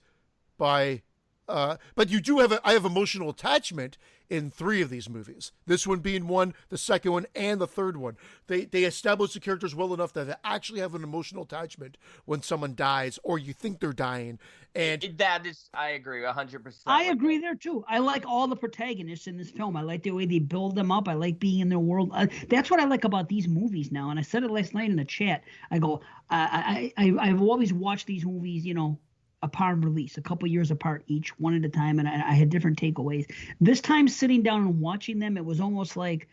by, but you do have I have emotional attachment in 3 of these movies. This one being one, the second one, and the third one. They establish the characters well enough that they actually have an emotional attachment when someone dies or you think they're dying. And that is, I agree 100%. I agree there too. I like all the protagonists in this film. I like the way they build them up. I like being in their world. That's what I like about these movies now. And I said it last night in the chat. I go, I've always watched these movies, upon release, a couple years apart each, one at a time, and I had different takeaways. This time, sitting down and watching them, it was almost like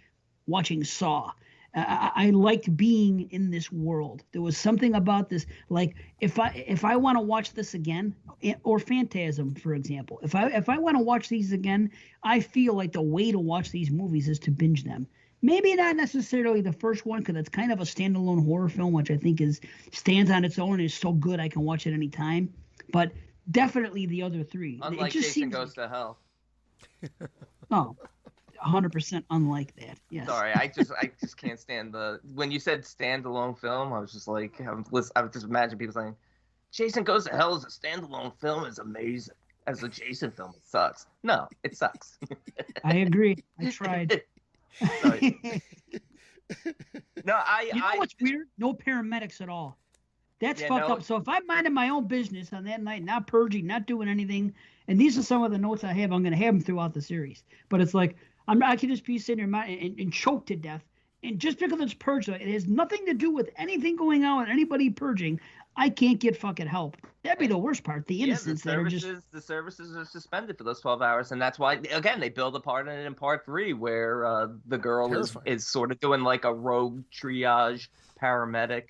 watching Saw. I liked being in this world. There was something about this, like if I want to watch this again, or Phantasm, for example, if I want to watch these again, I feel like the way to watch these movies is to binge them. Maybe not necessarily the first one, because it's kind of a standalone horror film, which I think stands on its own and is so good I can watch it any time. But definitely the other 3. Unlike Jason Goes to Hell. Oh, 100% unlike that. Yes. Sorry, I just can't stand when you said standalone film. I was just like, I would just imagine people saying, Jason Goes to Hell is a standalone film. It's amazing. As a Jason film, it sucks. No, it sucks. I agree. I tried. No, what's weird? No paramedics at all. That's fucked up. So if I'm minding my own business on that night, not purging, not doing anything, and these are some of the notes I have, I'm going to have them throughout the series. But it's like I can just be sitting there and choke to death. And just because it's purged, it has nothing to do with anything going on with anybody purging. I can't get fucking help. That'd be the worst part. The innocents that are just the services are suspended for those 12 hours, and that's why again they build a part in it in part 3 where the girl is sort of doing like a rogue triage paramedic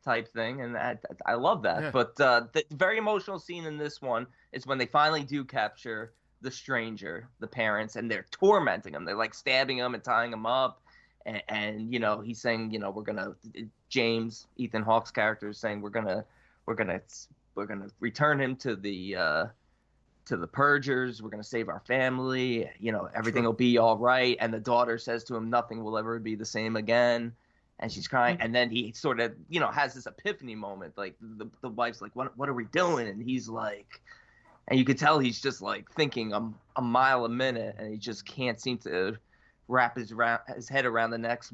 type thing, and I love that. Yeah. But the very emotional scene in this one is when they finally do capture the stranger, the parents, and they're tormenting him. They're like stabbing him and tying him up, and he's saying, we're gonna James, Ethan Hawke's character, is saying we're gonna return him to the purgers. We're gonna save our family. Everything will be all right. And the daughter says to him, nothing will ever be the same again. And she's crying, and then he sort of, has this epiphany moment. Like the wife's like, "What are we doing?" And he's like, and you could tell he's just like thinking a mile a minute, and he just can't seem to wrap his head around the next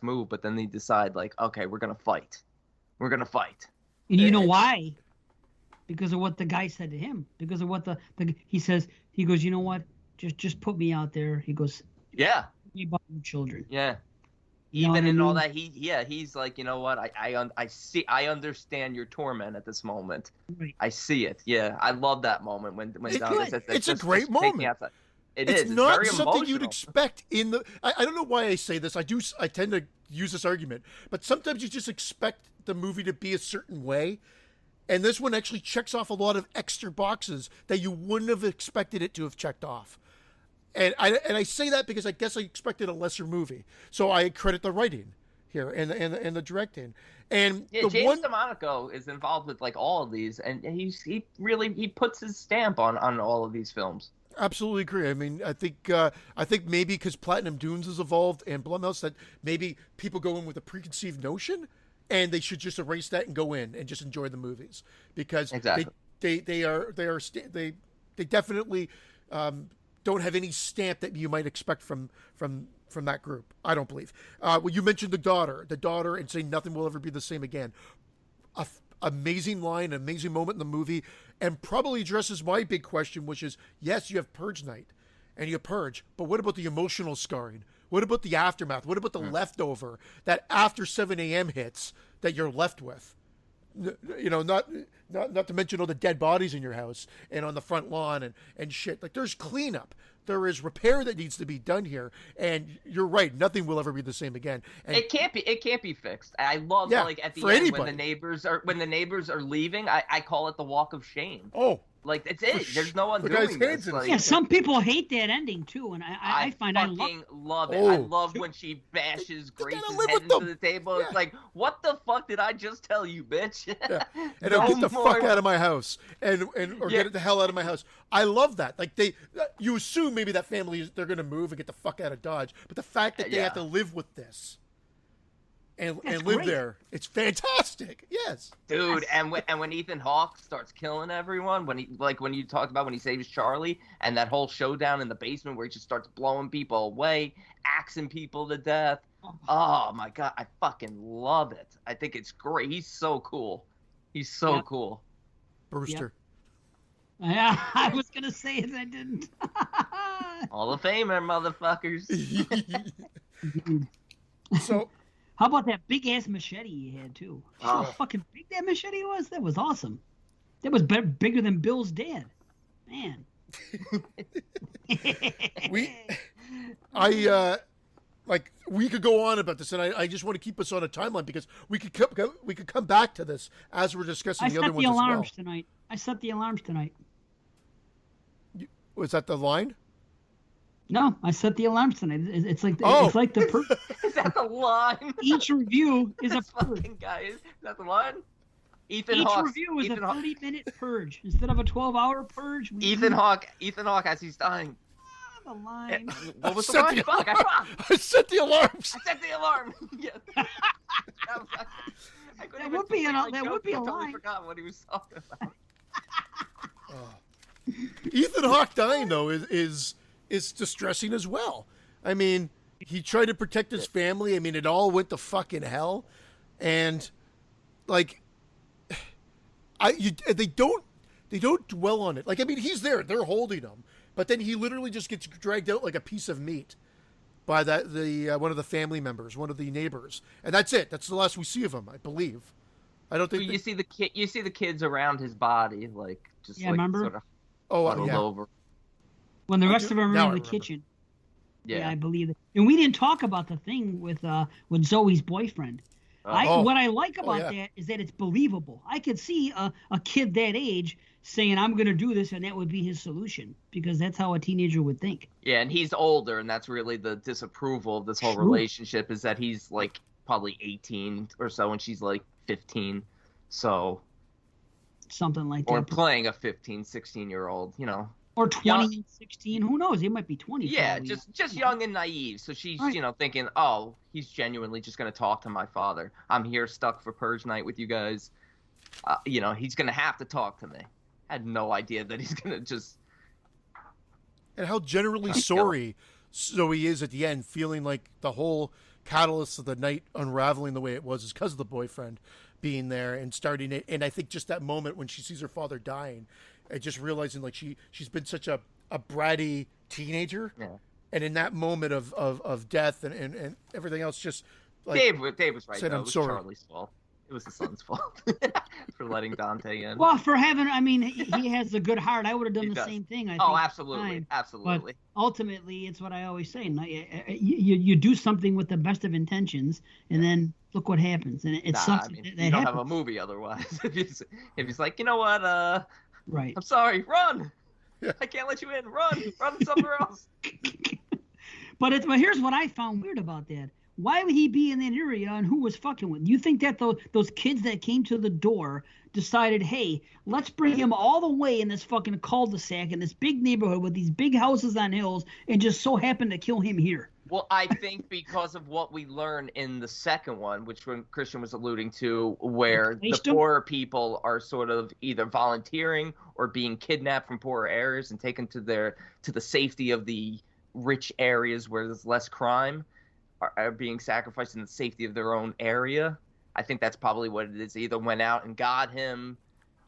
move. But then they decide like, okay, we're gonna fight. And you know why? Because of what the guy said to him. Because of what he says. He goes, you know what? Just put me out there. He goes, yeah, about your children. Yeah. You know Even what I in mean? all that, he's like, you know what? I understand your torment at this moment. Right. I see it. Yeah, I love that moment when Donna says, it's a great just take me moment. outside. It's It's not very something emotional. you'd expect in the. I don't know why I say this. I tend to use this argument, but sometimes you just expect the movie to be a certain way, and this one actually checks off a lot of extra boxes that you wouldn't have expected it to have checked off. And I say that because I guess I expected a lesser movie, so I credit the writing here and the directing. And Yeah, the James DeMonaco is involved with like all of these, and he really puts his stamp on all of these films. Absolutely agree. I mean, I think maybe because Platinum Dunes has evolved and Blumhouse, that maybe people go in with a preconceived notion, and they should just erase that and go in and just enjoy the movies, because Exactly. they definitely don't have any stamp that you might expect from that group. I don't believe. Well, you mentioned the daughter, and saying nothing will ever be the same again. Amazing line, amazing moment in the movie, and probably addresses my big question, which is, yes, you have Purge Night and you have Purge, but what about the emotional scarring? What about the aftermath? What about the leftover that after 7 a.m. hits that you're left with? You know, not to mention all the dead bodies in your house and on the front lawn and shit. Like, there's cleanup. There is repair that needs to be done here, and you're right. Nothing will ever be the same again. And It can't be fixed. I love like at the for end anybody. when the neighbors are leaving. I call it the walk of shame. Oh, Like that's it. There's no one the guy's doing hands this. in Like, Yeah, some people hate that ending too, and I find I fucking love it. Oh. I love when she bashes You gotta Grace's live head with into them. the table. Yeah. It's like, what the fuck did I just tell you, bitch? Yeah. And No get the more. fuck out of my house, or Yeah. get the hell out of my house. I love that. Like, you assume maybe that family they're going to move and get the fuck out of Dodge, but the fact that they have to live with this and That's live great. there, it's fantastic. Yes, Dude, and when Ethan Hawke starts killing everyone, when you talked about when he saves Charlie, and that whole showdown in the basement where he just starts blowing people away, axing people to death. Oh my god, I fucking love it. I think it's great. He's so cool. He's so Yep. cool. Brewster. Yeah, I was gonna say it, I didn't. Hall of Famer, motherfuckers. So How about that big ass machete you had too? See how Oh. fucking big that machete was? That was awesome. That was bigger than Bill's dad. Man. we could go on about this, and I just want to keep us on a timeline because we could come back to this as we're discussing I the set other the ones as well. alarms tonight. I set the alarms tonight. Was that the line? No, I set the alarms tonight. It's like Oh. it's like the Is that the line? each review is a This purge. fucking guy. Is that the line? Ethan Each Hawke. review is Ethan a Hawke. 30-minute purge instead of a 12-hour purge. We Ethan do Hawke as he's dying. the line. What was the Set line? the Fuck, I set the alarms. I set the alarm. Yeah. I couldn't That even would be complete an- my that joke. would be a I totally line. forgot what he was talking about. Ethan Hawke dying though is distressing as well. I mean, he tried to protect his family. I mean, it all went to fucking hell, and like, they don't dwell on it. Like, I mean, he's there; they're holding him, but then he literally just gets dragged out like a piece of meat by one of the family members, one of the neighbors, and that's it. That's the last we see of him, I believe. I don't think You see the kids around his body, like just Yeah, like remember? sort of Oh huddled yeah. over. When the rest of them are now in I the remember. kitchen. Yeah. I believe it. And we didn't talk about the thing with Zoe's boyfriend. Oh. What I like about yeah. that is that it's believable. I could see a kid that age saying, "I'm going to do this," and that would be his solution because that's how a teenager would think. Yeah, and he's older, and that's really the disapproval of this whole True. relationship is that he's like probably 18 or so, and she's like 15. So, Something like or that. playing a 15, 16-year-old, you know. Or 20 and 16. Who knows? He might be 20. Yeah, probably. just young and naive. So she's, Right. you know, thinking, oh, he's genuinely just going to talk to my father. I'm here stuck for Purge night with you guys. You know, he's going to have to talk to me. had no idea that he's gonna just. And how generally sorry so he is at the end, feeling like the whole catalyst of the night unraveling the way it was is because of the boyfriend being there and starting it. And I think just that moment when she sees her father dying, and just realizing like she's been such a bratty teenager. Yeah. And in that moment of death and everything else, just like Dave was right. Said, though. I'm it was sorry. Charlie's fault. It was the son's fault for letting Dante in. Well, for having, I mean, he has a good heart. I would have done the same thing. I think. Oh, absolutely, absolutely. But ultimately, it's what I always say. You do something with the best of intentions, and then look what happens. And it sucks. I mean, you don't have a movie otherwise. if he's like, you know what, right. I'm sorry, run. I can't let you in. Run somewhere else. But here's what I found weird about that. Why would he be in that area and who was fucking with? You think that those kids that came to the door decided, hey, let's bring him all the way in this fucking cul-de-sac in this big neighborhood with these big houses on hills and just so happened to kill him here? Well, I think because of what we learned in the second one, which when Christian was alluding to, where the poorer people are sort of either volunteering or being kidnapped from poorer areas and taken to the safety of the rich areas where there's less crime, are being sacrificed in the safety of their own area. I think that's probably what it is. They either went out and got him,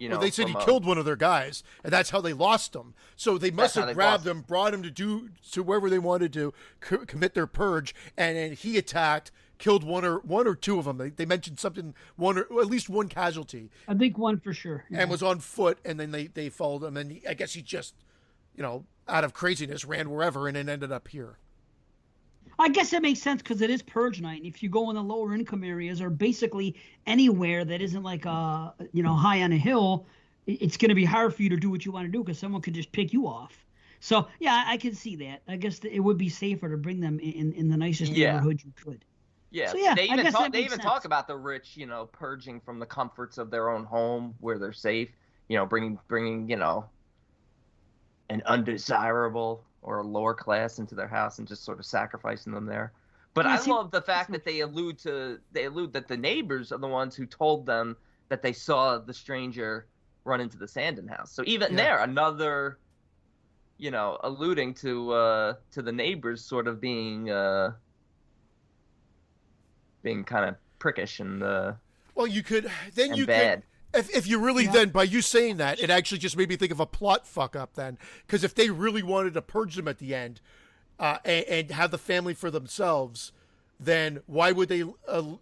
Well, they said he killed one of their guys, and that's how they lost him. So they must have grabbed him, brought him to wherever they wanted to commit their purge, and then he attacked, killed one or two of them. They mentioned something, one or at least one casualty. I think one for sure. Yeah. And was on foot, and then they followed him, and I guess he just, out of craziness, ran wherever, and then ended up here. I guess that makes sense because it is purge night. And if you go in the lower income areas or basically anywhere that isn't like high on a hill, it's going to be hard for you to do what you want to do because someone could just pick you off. So yeah, I can see that. I guess it would be safer to bring them in the nicest neighborhood you could. Yeah, so, yeah, they even talk about the rich, purging from the comforts of their own home where they're safe. Bringing an undesirable or a lower class into their house and just sort of sacrificing them there. But I love the fact that they allude that the neighbors are the ones who told them that they saw the stranger run into the Sandin house. So even there, another, alluding to the neighbors sort of being kind of prickish and bad. If you really then, by you saying that, it actually just made me think of a plot fuck up then. Because if they really wanted to purge them at the end and have the family for themselves, then why would they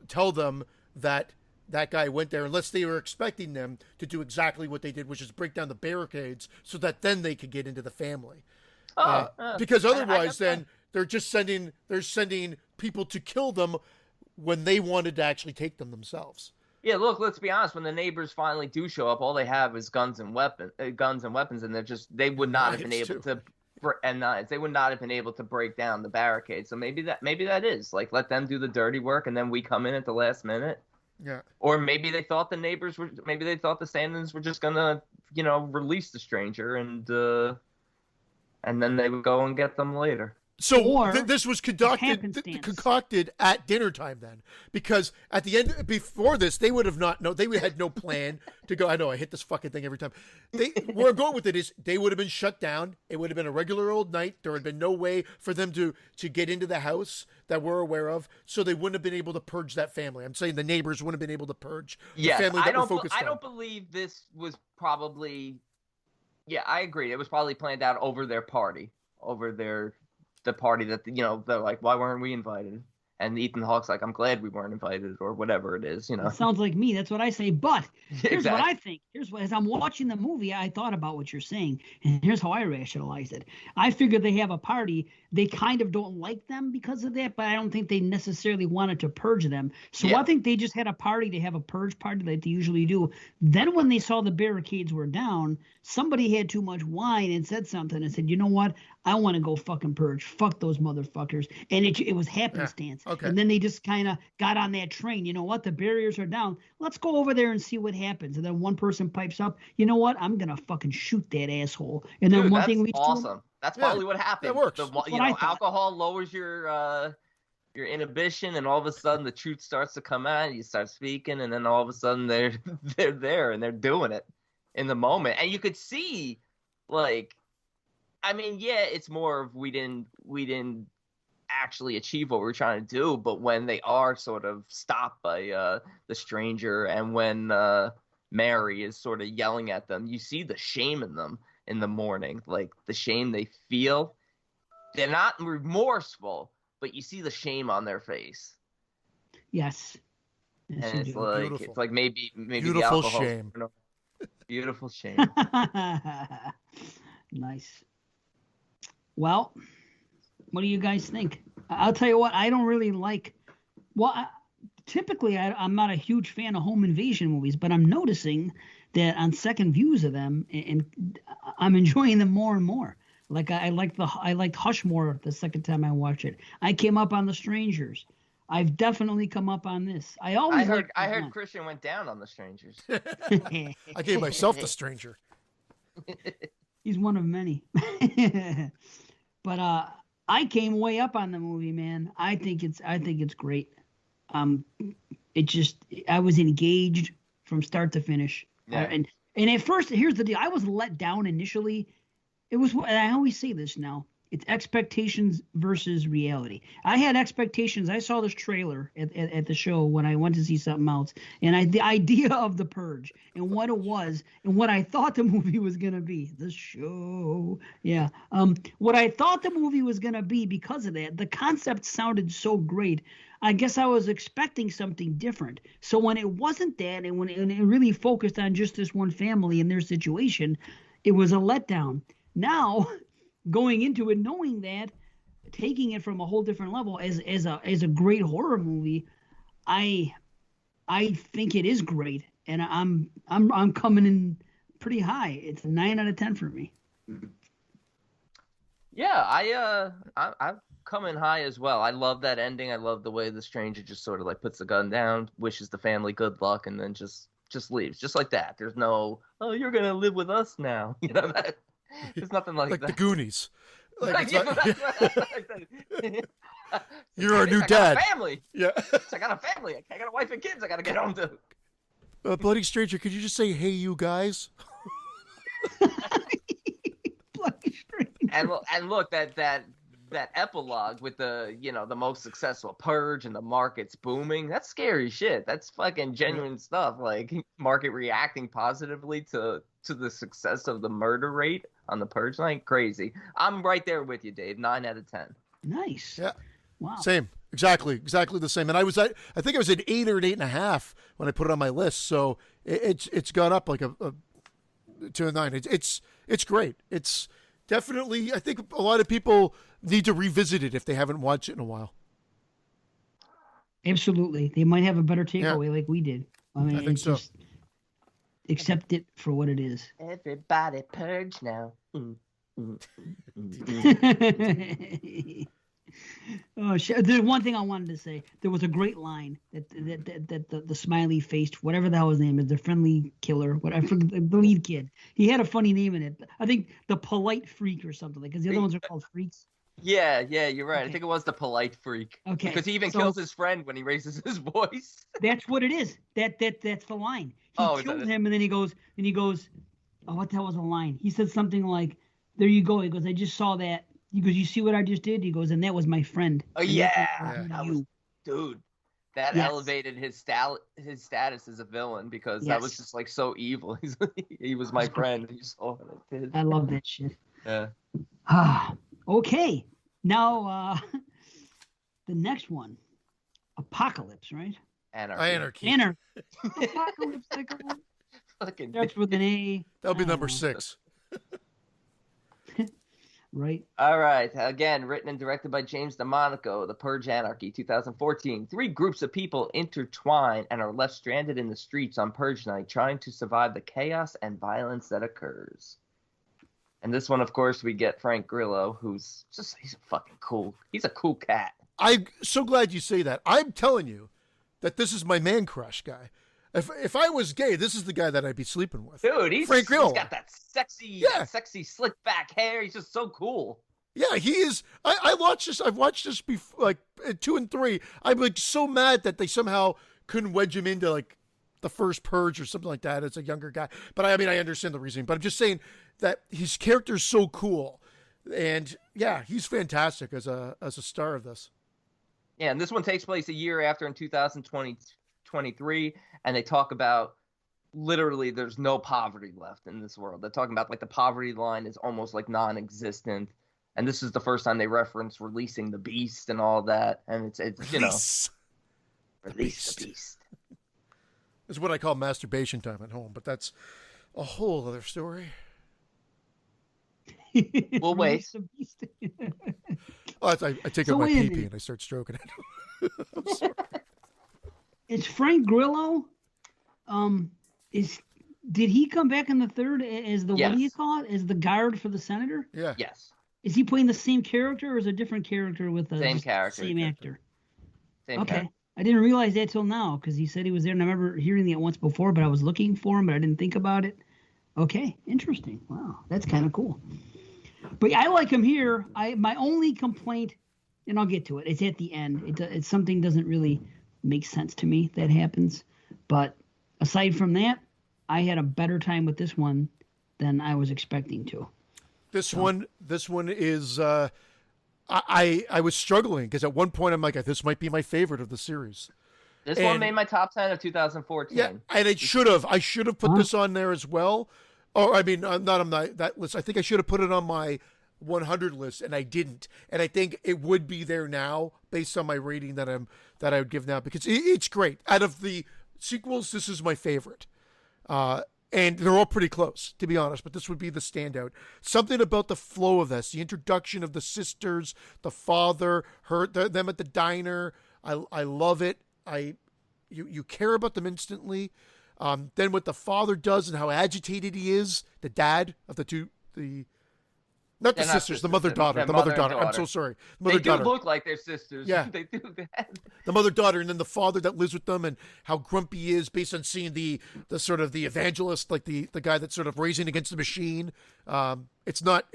tell them that that guy went there unless they were expecting them to do exactly what they did, which is break down the barricades so that then they could get into the family. Because otherwise then they're just sending people to kill them when they wanted to actually take them themselves. Yeah, look, let's be honest. When the neighbors finally do show up, all they have is guns and weapons, and they would not have been able to, and knives. They would not have been able to break down the barricades. So maybe that is like let them do the dirty work, and then we come in at the last minute. Yeah. Or maybe they thought the Sandins were just gonna, release the stranger, and then they would go and get them later. So this was concocted at dinner time then, because at the end, before this, they would have they had no plan to go. I know I hit this fucking thing every time. Where I'm going with it is they would have been shut down. It would have been a regular old night. There had been no way for them to get into the house that we're aware of. So they wouldn't have been able to purge that family. I'm saying the neighbors wouldn't have been able to purge the family that we're focused on. I don't believe this was probably, I agree. It was probably planned out over their party, the party that, they're like, why weren't we invited? And Ethan Hawke's like, I'm glad we weren't invited, or whatever it is, It sounds like me. That's what I say. But here's exactly. what I think. As I'm watching the movie, I thought about what you're saying, and here's how I rationalized it. I figured they have a party. They kind of don't like them because of that, but I don't think they necessarily wanted to purge them. So I think they just had a party to have a purge party like they usually do. Then when they saw the barricades were down, somebody had too much wine and said something and said, you know what? I want to go fucking purge. Fuck those motherfuckers. And it was happenstance. Yeah. Okay. And then they just kind of got on that train. You know what? The barriers are down. Let's go over there and see what happens. And then one person pipes up, you know what? I'm going to fucking shoot that asshole. And then one thing leads to awesome. That's probably what happened. That works. Alcohol lowers your inhibition, and all of a sudden the truth starts to come out, and you start speaking, and then all of a sudden they're there and they're doing it. in the moment, and you could see, like, I mean, yeah, it's more of we didn't actually achieve what we were trying to do, but when they are sort of stopped by the stranger, and when Mary is sort of yelling at them, you see the shame in them in the morning, like the shame they feel. They're not remorseful, but you see the shame on their face. Yes. Yes, And you it's do. like Beautiful. it's like maybe Beautiful the alcohol's shame. Beautiful shame. Nice. Well, what do you guys think? I'll tell you what, I don't really like. Well, typically, I'm not a huge fan of home invasion movies, but I'm noticing that on second views of them, and I'm enjoying them more and more. Like I liked Hush more the second time I watched it. I came up on The Strangers. I've definitely come up on this. I heard Christian went down on The Strangers. I gave myself the stranger. He's one of many. But I came way up on the movie, man. I think it's great. I was engaged from start to finish. Yeah. And at first, here's the deal. I was let down initially. It was, and I always say this now, it's expectations versus reality. I had expectations. I saw this trailer at the show when I went to see something else, and the idea of the Purge and what it was and what I thought the movie was gonna be. The show, yeah. What I thought the movie was gonna be, because of that, the concept sounded so great. I guess I was expecting something different. So when it wasn't that, and when it really focused on just this one family and their situation, it was a letdown. Now, going into it, knowing that, taking it from a whole different level as a great horror movie, I think it is great, and I'm coming in pretty high. It's a 9 out of 10 for me. Yeah, I'm coming high as well. I love that ending. I love the way the stranger just sort of like puts the gun down, wishes the family good luck, and then just leaves, just like that. There's no, oh, you're gonna live with us now. You know that. There's nothing like that. The Goonies. Like, Yeah, you're our new I dad. got a family. Yeah. I got a family. I got a wife and kids. I got to get home to. Bloody stranger, could you just say, "Hey, you guys"? Bloody Stranger. And look, that epilogue with the most successful Purge and the market's booming. That's scary shit. That's fucking genuine stuff. Like market reacting positively to the success of the murder rate on the Purge night. Crazy. I'm right there with you, Dave. 9 out of 10. Nice. Yeah. Wow. Same. Exactly the same. And I think I was at 8 or an 8.5 when I put it on my list. So it's gone up like to a 9. It's great. It's definitely, I think a lot of people need to revisit it if they haven't watched it in a while. Absolutely. They might have a better takeaway like we did. I mean, I think so. Just accept it for what it is. Everybody purge now. Oh shit! There's one thing I wanted to say. There was a great line that the smiley faced, whatever the hell his name is, the friendly killer, whatever, the lead kid. He had a funny name in it. I think the polite freak or something, because the other ones are called freaks. Yeah, you're right. Okay. I think it was the polite freak. Okay. Because he even kills his friend when he raises his voice. That's what it is. That's the line. He killed him, and then he goes, oh, what the hell was the line? He said something like, "There you go." He goes, "I just saw that." He goes, "You see what I just did?" He goes, "And that was my friend." Oh, and yeah. Dude. That Yes. elevated his status as a villain, because that was Yes. just like so evil. He was my friend. You saw what I did. I love that shit. Yeah. Okay. Now, the next one, Apocalypse, right? Anarchy. Apocalypse. Fucking Starts with an A. That'll be number 6. Right. All right. Again, written and directed by James DeMonico, The Purge Anarchy, 2014. 3 groups of people intertwine and are left stranded in the streets on Purge night, trying to survive the chaos and violence that occurs. And this one, of course, we get Frank Grillo, he's a cool cat. I'm so glad you say that. I'm telling you that this is my man crush guy. If I was gay, this is the guy that I'd be sleeping with. Dude, he's got that sexy slick back hair. He's just so cool. Yeah, he is. I've watched this before, like 2 and 3. I'm like so mad that they somehow couldn't wedge him into like the First Purge or something like that as a younger guy. But I mean, I understand the reasoning. But I'm just saying that his character's so cool, and yeah, he's fantastic as a star of this. Yeah, and this one takes place a year after in 2023, and they talk about literally there's no poverty left in this world. They're talking about like the poverty line is almost like non-existent, and this is the first time they reference releasing the beast and all that, and it's release the beast. It's what I call masturbation time at home, but that's a whole other story. We'll wait. I take out my pee-pee and I start stroking it. I'm sorry. It's Frank Grillo. Did he come back in the third as the what do you call it? As the guard for the senator? Yeah. Yes. Is he playing the same character or is it a different character with the same character? Same actor. Same okay. character. I didn't realize that till now because he said he was there, and I remember hearing it once before, but I was looking for him, but I didn't think about it. Okay, interesting. Wow, that's kind of cool. But I like him here. My only complaint, and I'll get to it, it's at the end. It's something doesn't really make sense to me that happens. But aside from that, I had a better time with this one than I was expecting to. This one is. I was struggling because at one point I'm like, this might be my favorite of the series. This one made my top 10 of 2014. Yeah, and it should have. I should have put this on there as well. Or I mean, not on that list. I think I should have put it on my 100 list, and I didn't. And I think it would be there now based on my rating that I would give now because it's great. Out of the sequels, this is my favorite. And they're all pretty close, to be honest, but this would be the standout. Something about the flow of this, the introduction of the sisters, the father, them at the diner. I love it. You care about them instantly. Then what the father does and how agitated he is, the dad of not the sisters, the mother-daughter. The mother-daughter. I'm so sorry. They do look like they're sisters. Yeah. They do that. The mother-daughter, and then the father that lives with them and how grumpy he is based on seeing the sort of the evangelist, like the guy that's sort of raising against the machine. It's not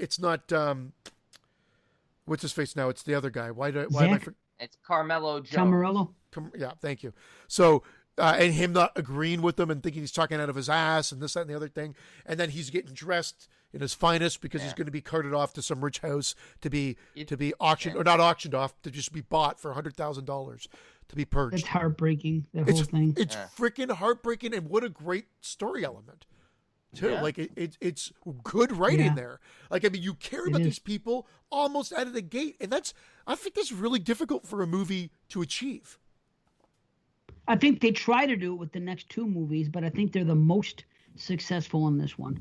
what's his face now? It's the other guy. Why am I It's Carmelo Jones. Camarello. Yeah, thank you. So, and him not agreeing with them and thinking he's talking out of his ass and this, that, and the other thing. And then he's getting dressed in his finest because he's going to be carted off to some rich house to be auctioned or not auctioned off, to just be bought for $100,000 to be purged. It's heartbreaking. Whole thing. It's freaking heartbreaking, and what a great story element too. Yeah. Like it's good writing there. Like, I mean, you care about these people almost out of the gate, and I think that's really difficult for a movie to achieve. I think they try to do it with the next two movies, but I think they're the most successful in this one.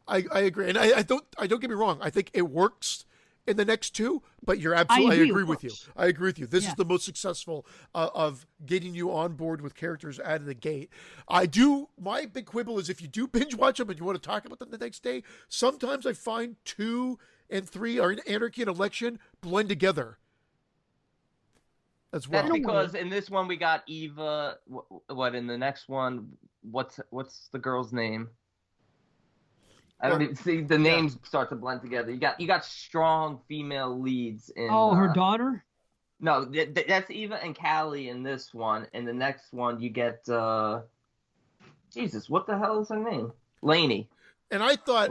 I agree, and I don't get me wrong. I think it works in the next two, but I agree with you. I agree with you. This is the most successful of getting you on board with characters out of the gate. My big quibble is if you do binge watch them and you want to talk about them the next day, sometimes I find 2 and 3 are in Anarchy and Election blend together as well. That's because in this one we got Eva. What in the next one? What's the girl's name? I don't even see the names start to blend together. You got strong female leads in. Oh, her daughter? No, that's Eva and Callie in this one. In the next one, you get Jesus. What the hell is her name? Lainey. And I thought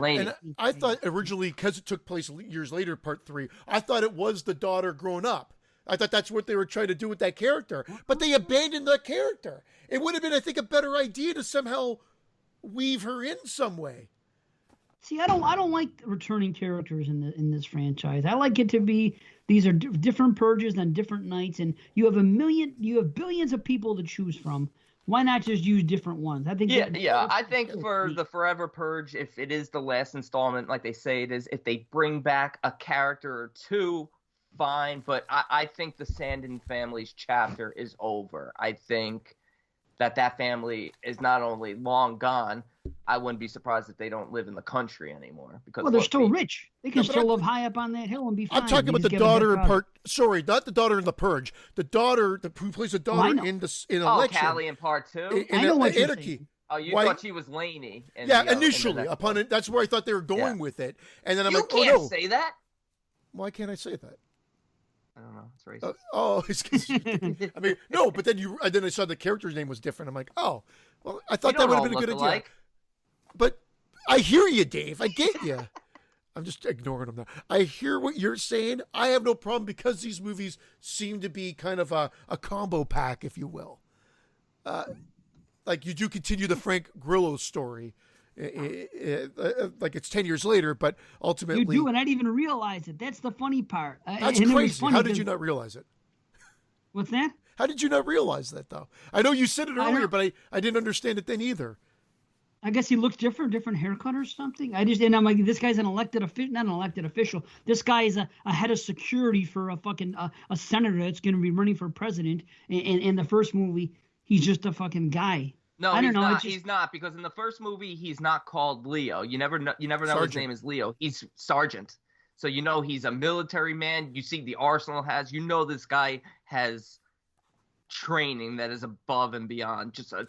originally, because it took place years later, part 3, I thought it was the daughter grown up. I thought that's what they were trying to do with that character, but they abandoned that character. It would have been, I think, a better idea to somehow weave her in some way. See, I don't like returning characters in this franchise. I like it to be these are different purges on different nights, and you have billions of people to choose from. Why not just use different ones? I think. I think for the Forever Purge, if it is the last installment, like they say it is, if they bring back a character or two, fine. But I think the Sandin family's chapter is over. I think that family is not only long gone, I wouldn't be surprised if they don't live in the country anymore. Because they're still rich. They can still live high up on that hill and be fine. I'm talking about the daughter in part. Sorry, not the daughter in the Purge. The daughter who plays the daughter in Election. Oh, Callie in part 2. I know what Anarchy. Oh, you thought she was Lainey. Initially, that's where I thought they were going with it, and then I'm like, you can't say that. Why can't I say that? I don't know. It's racist. I mean, no, but then I saw the character's name was different. I'm like, oh, well, I thought that would have been a good idea. But I hear you, Dave. I get you. I'm just ignoring them now. I hear what you're saying. I have no problem because these movies seem to be kind of a combo pack, if you will. Like you do continue the Frank Grillo story. Like it's 10 years later, but ultimately you do, and I didn't even realize it. That's the funny part. That's crazy. How did you not realize it? What's that? How did you not realize that, though? I know you said it earlier, but I didn't understand it then either. I guess he looks different haircut or something. And I'm like, this guy's an elected official, not an elected official. This guy is a head of security for a fucking a senator that's going to be running for president. In the first movie, he's just a fucking guy. No, he's not, because in the first movie he's not called Leo. You never know his name is Leo. He's Sergeant. So he's a military man. You see the arsenal has. This guy has training that is above and beyond just a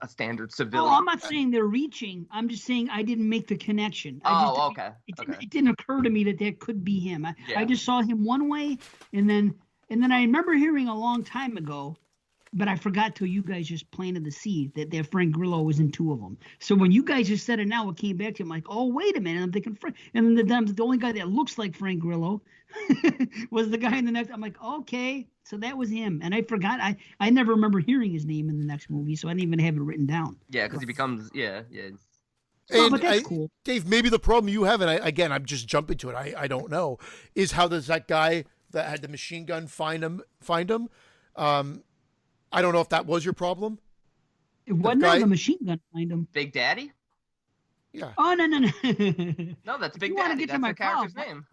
standard civilian. Oh, I'm not saying they're reaching. I'm just saying I didn't make the connection. Okay. It didn't occur to me that could be him. I just saw him one way, and then I remember hearing a long time ago, but I forgot till you guys just planted the seed that Frank Grillo was in two of them. So when you guys just said it now, it came back to me like, oh, wait a minute. I'm thinking Frank. And then the only guy that looks like Frank Grillo was the guy in the next. I'm like, okay, so that was him. And I forgot. I never remember hearing his name in the next movie, so I didn't even have it written down. Yeah, because he becomes, yeah. But that's cool. Dave, maybe the problem you have, and I'm just jumping to it, I don't know, is how does that guy that had the machine gun find him? I don't know if that was your problem. It wasn't the machine gun find him. Big Daddy? Yeah. Oh, no. No, that's Big Daddy. That's the character's name.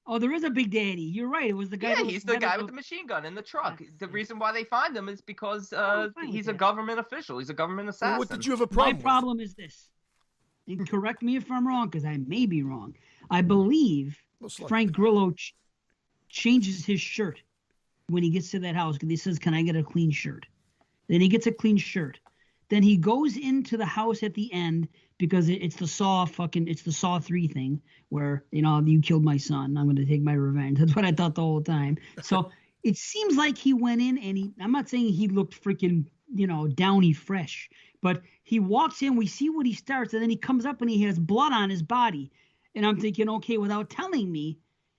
Oh, there is a Big Daddy. You're right. It was the guy. Yeah, he's the guy with the machine gun in the truck. The reason why they find him is because he's a government official. He's a government assassin. Well, what did you have a problem with? My problem is this. And correct me if I'm wrong, because I may be wrong. I believe Frank Grillo changes his shirt when he gets to that house, because he says, can I get a clean shirt? Then he gets a clean shirt. Then he goes into the house at the end because it's the Saw 3 thing where, you killed my son. I'm going to take my revenge. That's what I thought the whole time. So it seems like he went in and I'm not saying he looked freaking, downy fresh, but he walks in, we see what he starts, and then he comes up and he has blood on his body. And I'm thinking, okay, without telling me,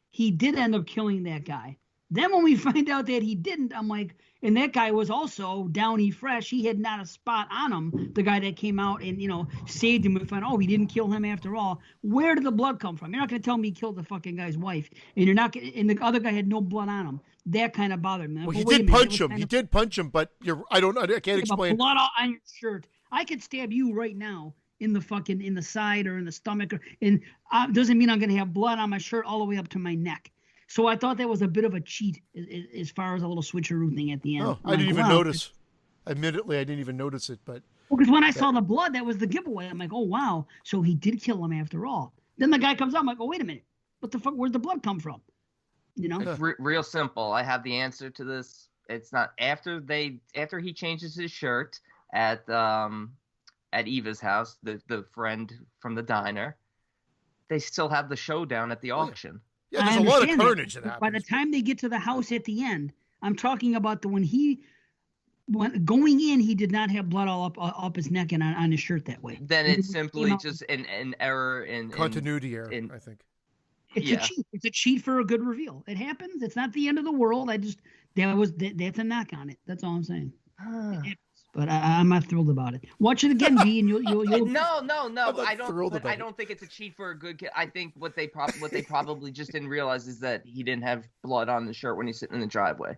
he did end up killing that guy. Then when we find out that he didn't, I'm like, and that guy was also downy fresh. He had not a spot on him. The guy that came out and, saved him. We find, he didn't kill him after all. Where did the blood come from? You're not going to tell me he killed the fucking guy's wife. And and the other guy had no blood on him. That kind of bothered me. Well, he did punch him. He did punch him, but I can't explain. Blood on your shirt. I could stab you right now in the side or in the stomach. And doesn't mean I'm going to have blood on my shirt all the way up to my neck. So I thought that was a bit of a cheat as far as a little switcheroo thing at the end. Oh, I didn't even notice. Admittedly, I didn't even notice it. But because when I saw the blood, that was the giveaway. I'm like, oh, wow. So he did kill him after all. Then the guy comes out. I'm like, oh, wait a minute. What the fuck? Where'd the blood come from? It's real simple. I have the answer to this. It's not after he changes his shirt at Eva's house, the friend from the diner. They still have the showdown at the auction. Yeah, there's a lot of carnage that happens. By the time they get to the house at the end, I'm talking about going in, he did not have blood all up his neck and on his shirt that way. Then it's simply just an error in continuity error, I think. It's a cheat. It's a cheat for a good reveal. It happens. It's not the end of the world. That's a knock on it. That's all I'm saying. But I'm not thrilled about it. Watch it again, V, and you'll. No. I don't think it's a cheat for a good kid. I think what they probably just didn't realize is that he didn't have blood on the shirt when he's sitting in the driveway,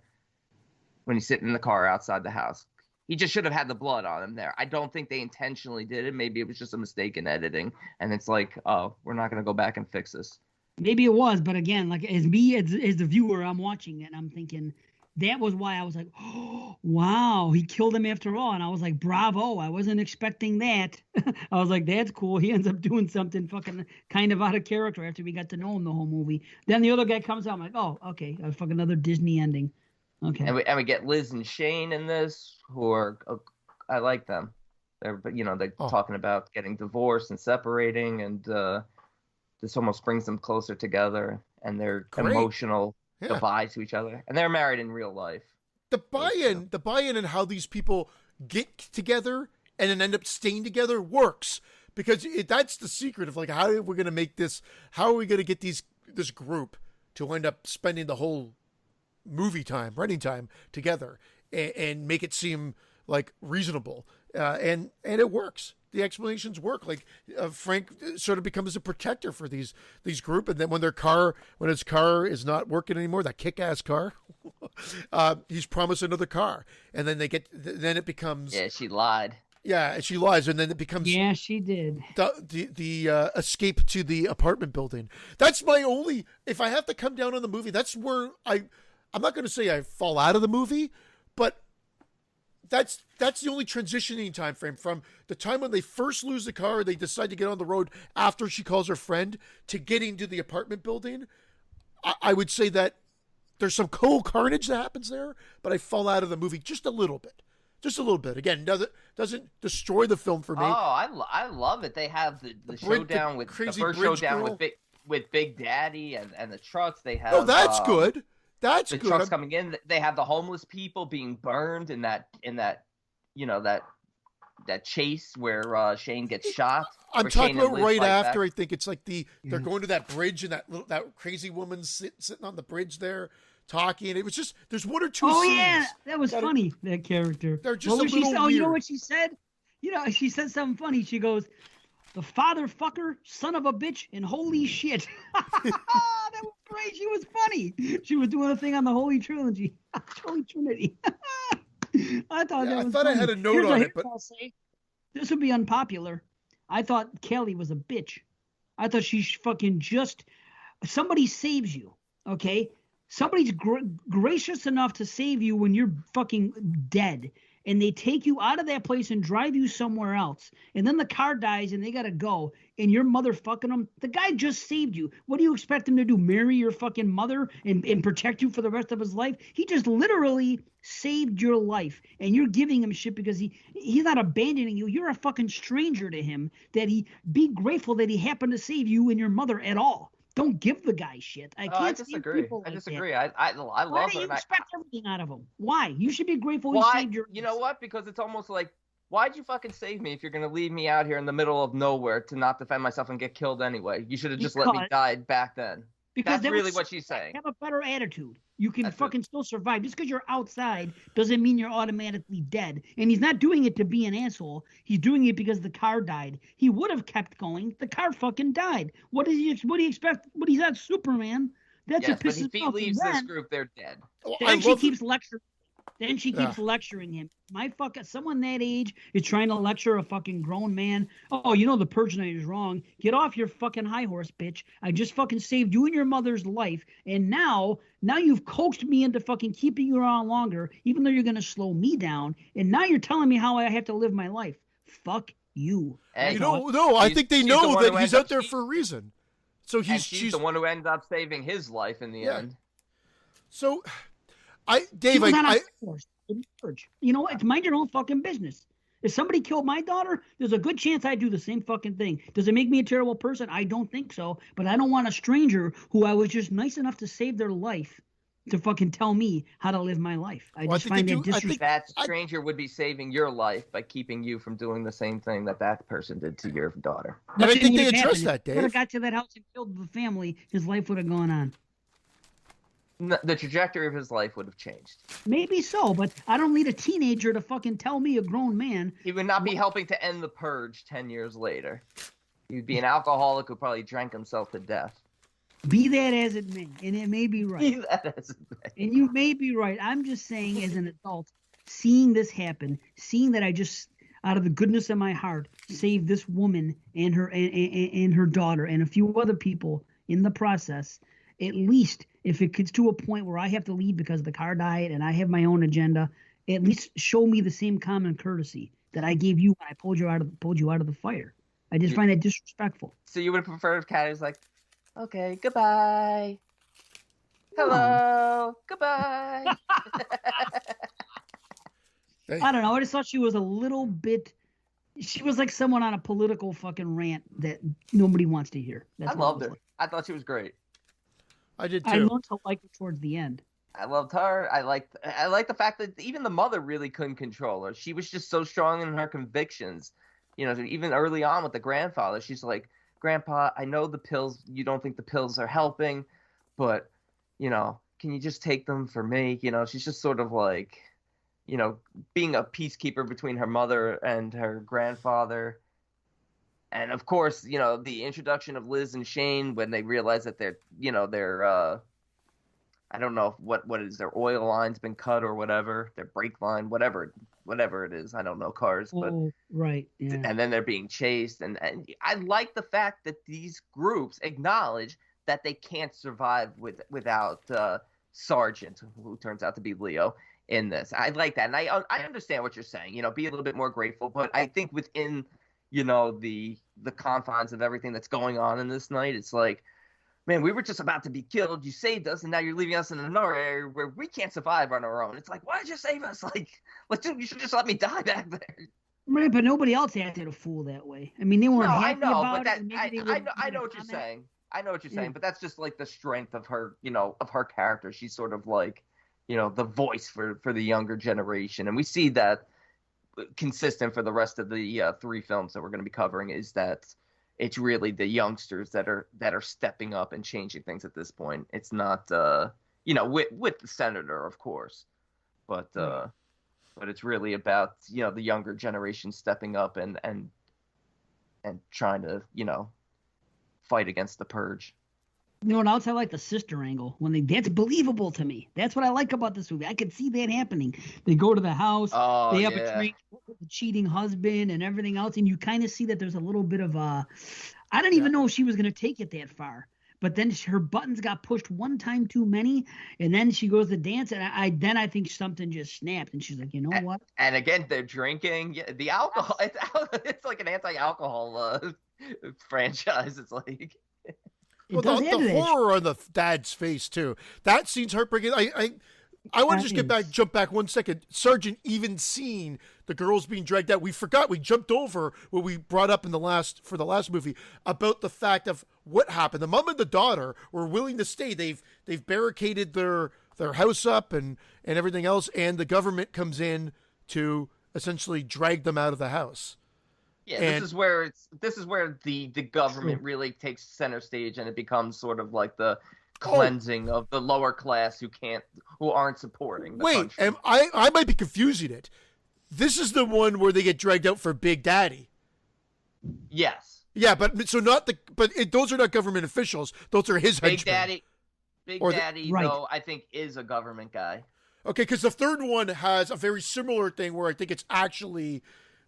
when he's sitting in the car outside the house. He just should have had the blood on him there. I don't think they intentionally did it. Maybe it was just a mistake in editing, and it's like, oh, we're not going to go back and fix this. Maybe it was, but again, like as the viewer, I'm watching it, and I'm thinking. That was why I was like, oh, wow, he killed him after all. And I was like, bravo. I wasn't expecting that. I was like, that's cool. He ends up doing something fucking kind of out of character after we got to know him the whole movie. Then the other guy comes out. I'm like, oh, okay. Fucking another Disney ending. Okay. And we get Liz and Shane in this, who are, I like them. They're talking about getting divorced and separating. And this almost brings them closer together. And they're emotional. goodbye to each other, and they're married in real life. The buy-in and how these people get together and then end up staying together works, because that's the secret of like, how are we going to make this, how are we going to get this group to end up spending the whole running time together and make it seem like reasonable, and it works. The explanations work. Like Frank sort of becomes a protector for these group, and then when his car is not working anymore, that kick-ass car, he's promised another car, and then then it becomes. Yeah, she lied. Yeah, she lies, and then it becomes. Yeah, she did. The escape to the apartment building. That's my only. If I have to come down on the movie, that's where I'm not going to say I fall out of the movie, but that's the only transitioning time frame from the time when they first lose the car, they decide to get on the road after she calls her friend, to getting to the apartment building. I would say that there's some cool carnage that happens there, but I fall out of the movie just a little bit. Just a little bit. Again, doesn't destroy the film for me. Oh, I love it. They have the showdown with the first showdown with Big Daddy and the trucks. They have. Oh, that's good. That's the good. trucks coming in. They have the homeless people being burned in that chase where Shane gets shot. I'm talking about right after. I think it's like they're going to that bridge, and that crazy woman sitting on the bridge there talking. It was just, there's one or two scenes. Oh yeah, that was funny. That character. They're just a little weird. You know what she said? She said something funny. She goes, "The father fucker, son of a bitch, and holy shit." That was great. She was funny. She was doing a thing on the Holy Trilogy. Holy Trinity. I thought that was funny. I had a note on it, but I'll say, this would be unpopular. I thought Kelly was a bitch. I thought she's fucking just. Somebody saves you, okay? Somebody's gracious enough to save you when you're fucking dead, and they take you out of that place and drive you somewhere else, and then the car dies and they gotta go, and you're motherfucking them. The guy just saved you. What do you expect him to do? Marry your fucking mother and protect you for the rest of his life? He just literally saved your life, and you're giving him shit because he's not abandoning you. You're a fucking stranger to him. Be grateful that he happened to save you and your mother at all. Don't give the guy shit. I disagree. I disagree. I love her. Why do you expect everything out of him? Why? You should be grateful he saved your. You know what? Because it's almost like, why'd you fucking save me if you're gonna leave me out here in the middle of nowhere to not defend myself and get killed anyway? You should have just let me die back then. Because that's really what she's saying. Have a better attitude. You can still survive. Just because you're outside doesn't mean you're automatically dead. And he's not doing it to be an asshole. He's doing it because the car died. He would have kept going. The car fucking died. What do you expect? But he's not Superman. That's what pisses me off. But if he leaves this group, they're dead. Then she keeps lecturing. Then she keeps lecturing him. Someone that age is trying to lecture a fucking grown man. Oh, the Purge night is wrong. Get off your fucking high horse, bitch. I just fucking saved you and your mother's life. And now you've coaxed me into fucking keeping you around longer, even though you're going to slow me down. And now you're telling me how I have to live my life. Fuck you. Hey, no, I think they know that he's out there for a reason. So she's the one who ends up saving his life in the end. So... Dave, you know what? Mind your own fucking business. If somebody killed my daughter, there's a good chance I'd do the same fucking thing. Does it make me a terrible person? I don't think so. But I don't want a stranger who I was just nice enough to save their life to fucking tell me how to live my life. I just find that disrespectful. That stranger would be saving your life by keeping you from doing the same thing that person did to your daughter. But I think they addressed that, Dave. If he would have got to that house and killed the family, his life would have gone on. The trajectory of his life would have changed. Maybe so, but I don't need a teenager to fucking tell me, a grown man. He would not be helping to end the purge 10 years later. He'd be an alcoholic who probably drank himself to death. Be that as it may, and it may be right. Be that as it may. And you may be right. I'm just saying, as an adult, seeing this happen, seeing that I just, out of the goodness of my heart, saved this woman and her daughter and a few other people in the process, at least if it gets to a point where I have to leave because the car died and I have my own agenda, at least show me the same common courtesy that I gave you when I pulled you out of the fire. I just find that disrespectful. So you would have preferred if Cat was like, okay, goodbye. Hello, goodbye. I don't know. I just thought she was a little bit. She was like someone on a political fucking rant that nobody wants to hear. I loved her. I thought she was great. I did I too. learned to like her towards the end. I loved her. I like the fact that even the mother really couldn't control her. She was just so strong in her convictions. You know, even early on with the grandfather, she's like, "Grandpa, I know the pills. You don't think the pills are helping, but you know, can you just take them for me?" You know, she's just sort of like, you know, being a peacekeeper between her mother and her grandfather. And of course, you know, the introduction of Liz and Shane when they realize that they're I don't know what is their oil line's been cut or whatever, their brake line, whatever it is. I don't know cars, but Oh, right. Yeah. and then they're being chased, and I like the fact that these groups acknowledge that they can't survive without Sergeant, who turns out to be Leo in this. I like that, and I understand what you're saying. You know, be a little bit more grateful, but I think within, you know, the confines of everything that's going on in this night, it's like, man, we were just about to be killed. You saved us, and now you're leaving us in another area where we can't survive on our own. It's like, why did you save us? Like, you should just let me die back there. Right, but nobody else acted a fool that way. I mean, they weren't No, I happy know, about but that it. I know what you're saying. I know what you're saying, Yeah. but that's just like the strength of her, you know, of her character. She's sort of like, you know, the voice for the younger generation, and we see that consistent for the rest of the 3 films that we're going to be covering, is that it's really the youngsters that are stepping up and changing things at this point. It's not you know, with the senator, of course, but it's really about, you know, the younger generation stepping up and trying to, you know, fight against the purge. You know what else I like? The sister angle. That's believable to me. That's what I like about this movie. I could see that happening. They go to the house, Oh, they have yeah. a drink with the cheating husband and everything else, and you kind of see that there's a little bit of a. I don't even know if she was going to take it that far, but then her buttons got pushed one time too many, and then she goes to dance, and I think something just snapped, and she's like, you know what? And again, they're drinking. Yeah, the alcohol. It's like an anti-alcohol franchise. It's like. It does the add to that. horror on the dad's face too. That scene's heartbreaking. I want to just jump back 1 second. Sergeant even seen the girls being dragged out. We forgot. We jumped over what we brought up in the last movie about the fact of what happened. The mom and the daughter were willing to stay. They've barricaded their house up and everything else, and the government comes in to essentially drag them out of the house. Yeah, this is where the government really takes center stage, and it becomes sort of like the cleansing of the lower class who aren't supporting the country. And I might be confusing it. This is the one where they get dragged out for Big Daddy. Yes. Yeah, but those are not government officials. Those are his henchmen. Big Daddy, right. though, I think is a government guy. Okay, because the third one has a very similar thing where I think it's actually.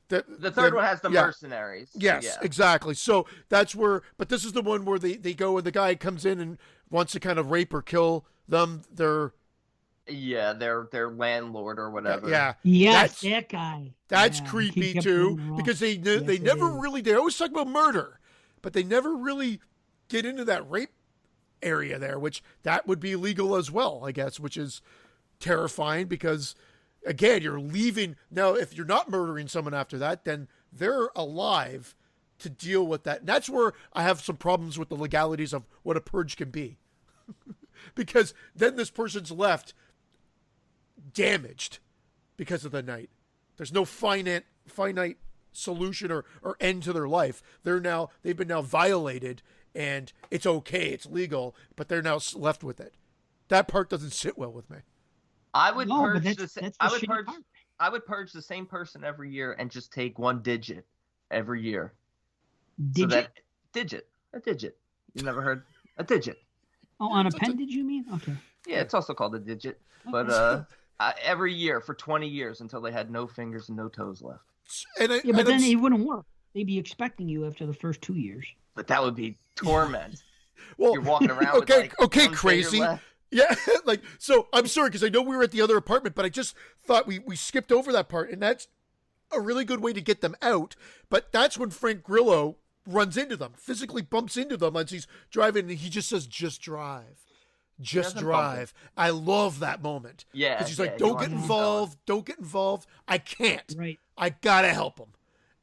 The third one has the mercenaries. Yes, yeah. Exactly. So that's where, but this is the one where they go and the guy comes in and wants to kind of rape or kill them. Their landlord or whatever. Yeah. Yes, that guy. That's creepy too, because they never really, they always talk about murder, but they never really get into that rape area there, which that would be illegal as well, I guess, which is terrifying because. Again, you're leaving. Now, if you're not murdering someone after that, then they're alive to deal with that. And that's where I have some problems with the legalities of what a purge can be. Because then this person's left damaged because of the night. There's no finite solution or end to their life. They've been now violated, and it's okay, it's legal, but they're now left with it. That part doesn't sit well with me. I would purge I would purge the same person every year and just take 1 digit every year. Digit? A digit. You never heard a digit? Oh, on appendage, you mean? Okay. Yeah, it's also called a digit. But every year for 20 years until they had no fingers and no toes left. But then it wouldn't work. They'd be expecting you after the first 2 years. But that would be torment. Well, you're walking around with okay, crazy. Yeah, so I'm sorry, because I know we were at the other apartment, but I just thought we skipped over that part, and that's a really good way to get them out. But that's when Frank Grillo runs into them, physically bumps into them as he's driving, and he just says, just drive. Just drive. I love that moment. Yeah. Because he's like, don't get involved. I can't. Right. I gotta help him.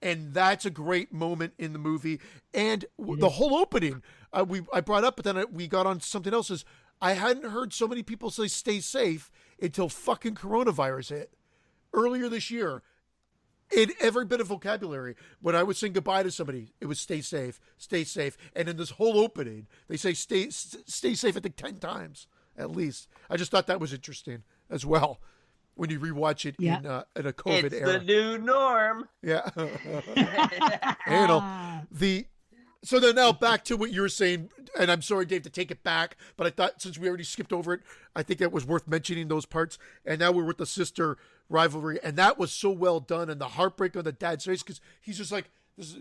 And that's a great moment in the movie. And the whole opening, I brought up, but then we got on to something else, is I hadn't heard so many people say stay safe until fucking coronavirus hit earlier this year. In every bit of vocabulary, when I was saying goodbye to somebody, it was stay safe, and in this whole opening, they say stay safe. I think 10 times at least. I just thought that was interesting as well when you rewatch it in a COVID it's era. It's the new norm. Yeah. So then now back to what you were saying, and I'm sorry, Dave, to take it back, but I thought since we already skipped over it, I think that was worth mentioning those parts. And now we're with the sister rivalry, and that was so well done, and the heartbreak on the dad's face, because he's just like, this is,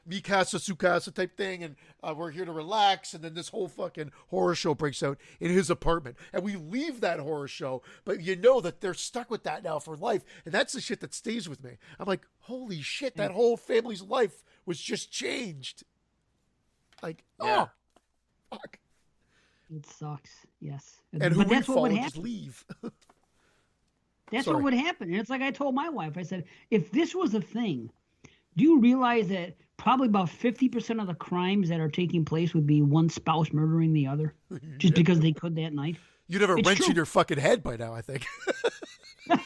mi casa, su casa type thing, and we're here to relax, and then this whole fucking horror show breaks out in his apartment. And we leave that horror show, but you know that they're stuck with that now for life, and that's the shit that stays with me. I'm like, holy shit, that whole family's life was just changed. Like, oh, fuck. It sucks, yes. And who would follow, just leave. That's what would happen. And it's like I told my wife, I said, if this was a thing, do you realize that probably about 50% of the crimes that are taking place would be one spouse murdering the other just because they could that night? You'd have a wrench in your fucking head by now, I think. The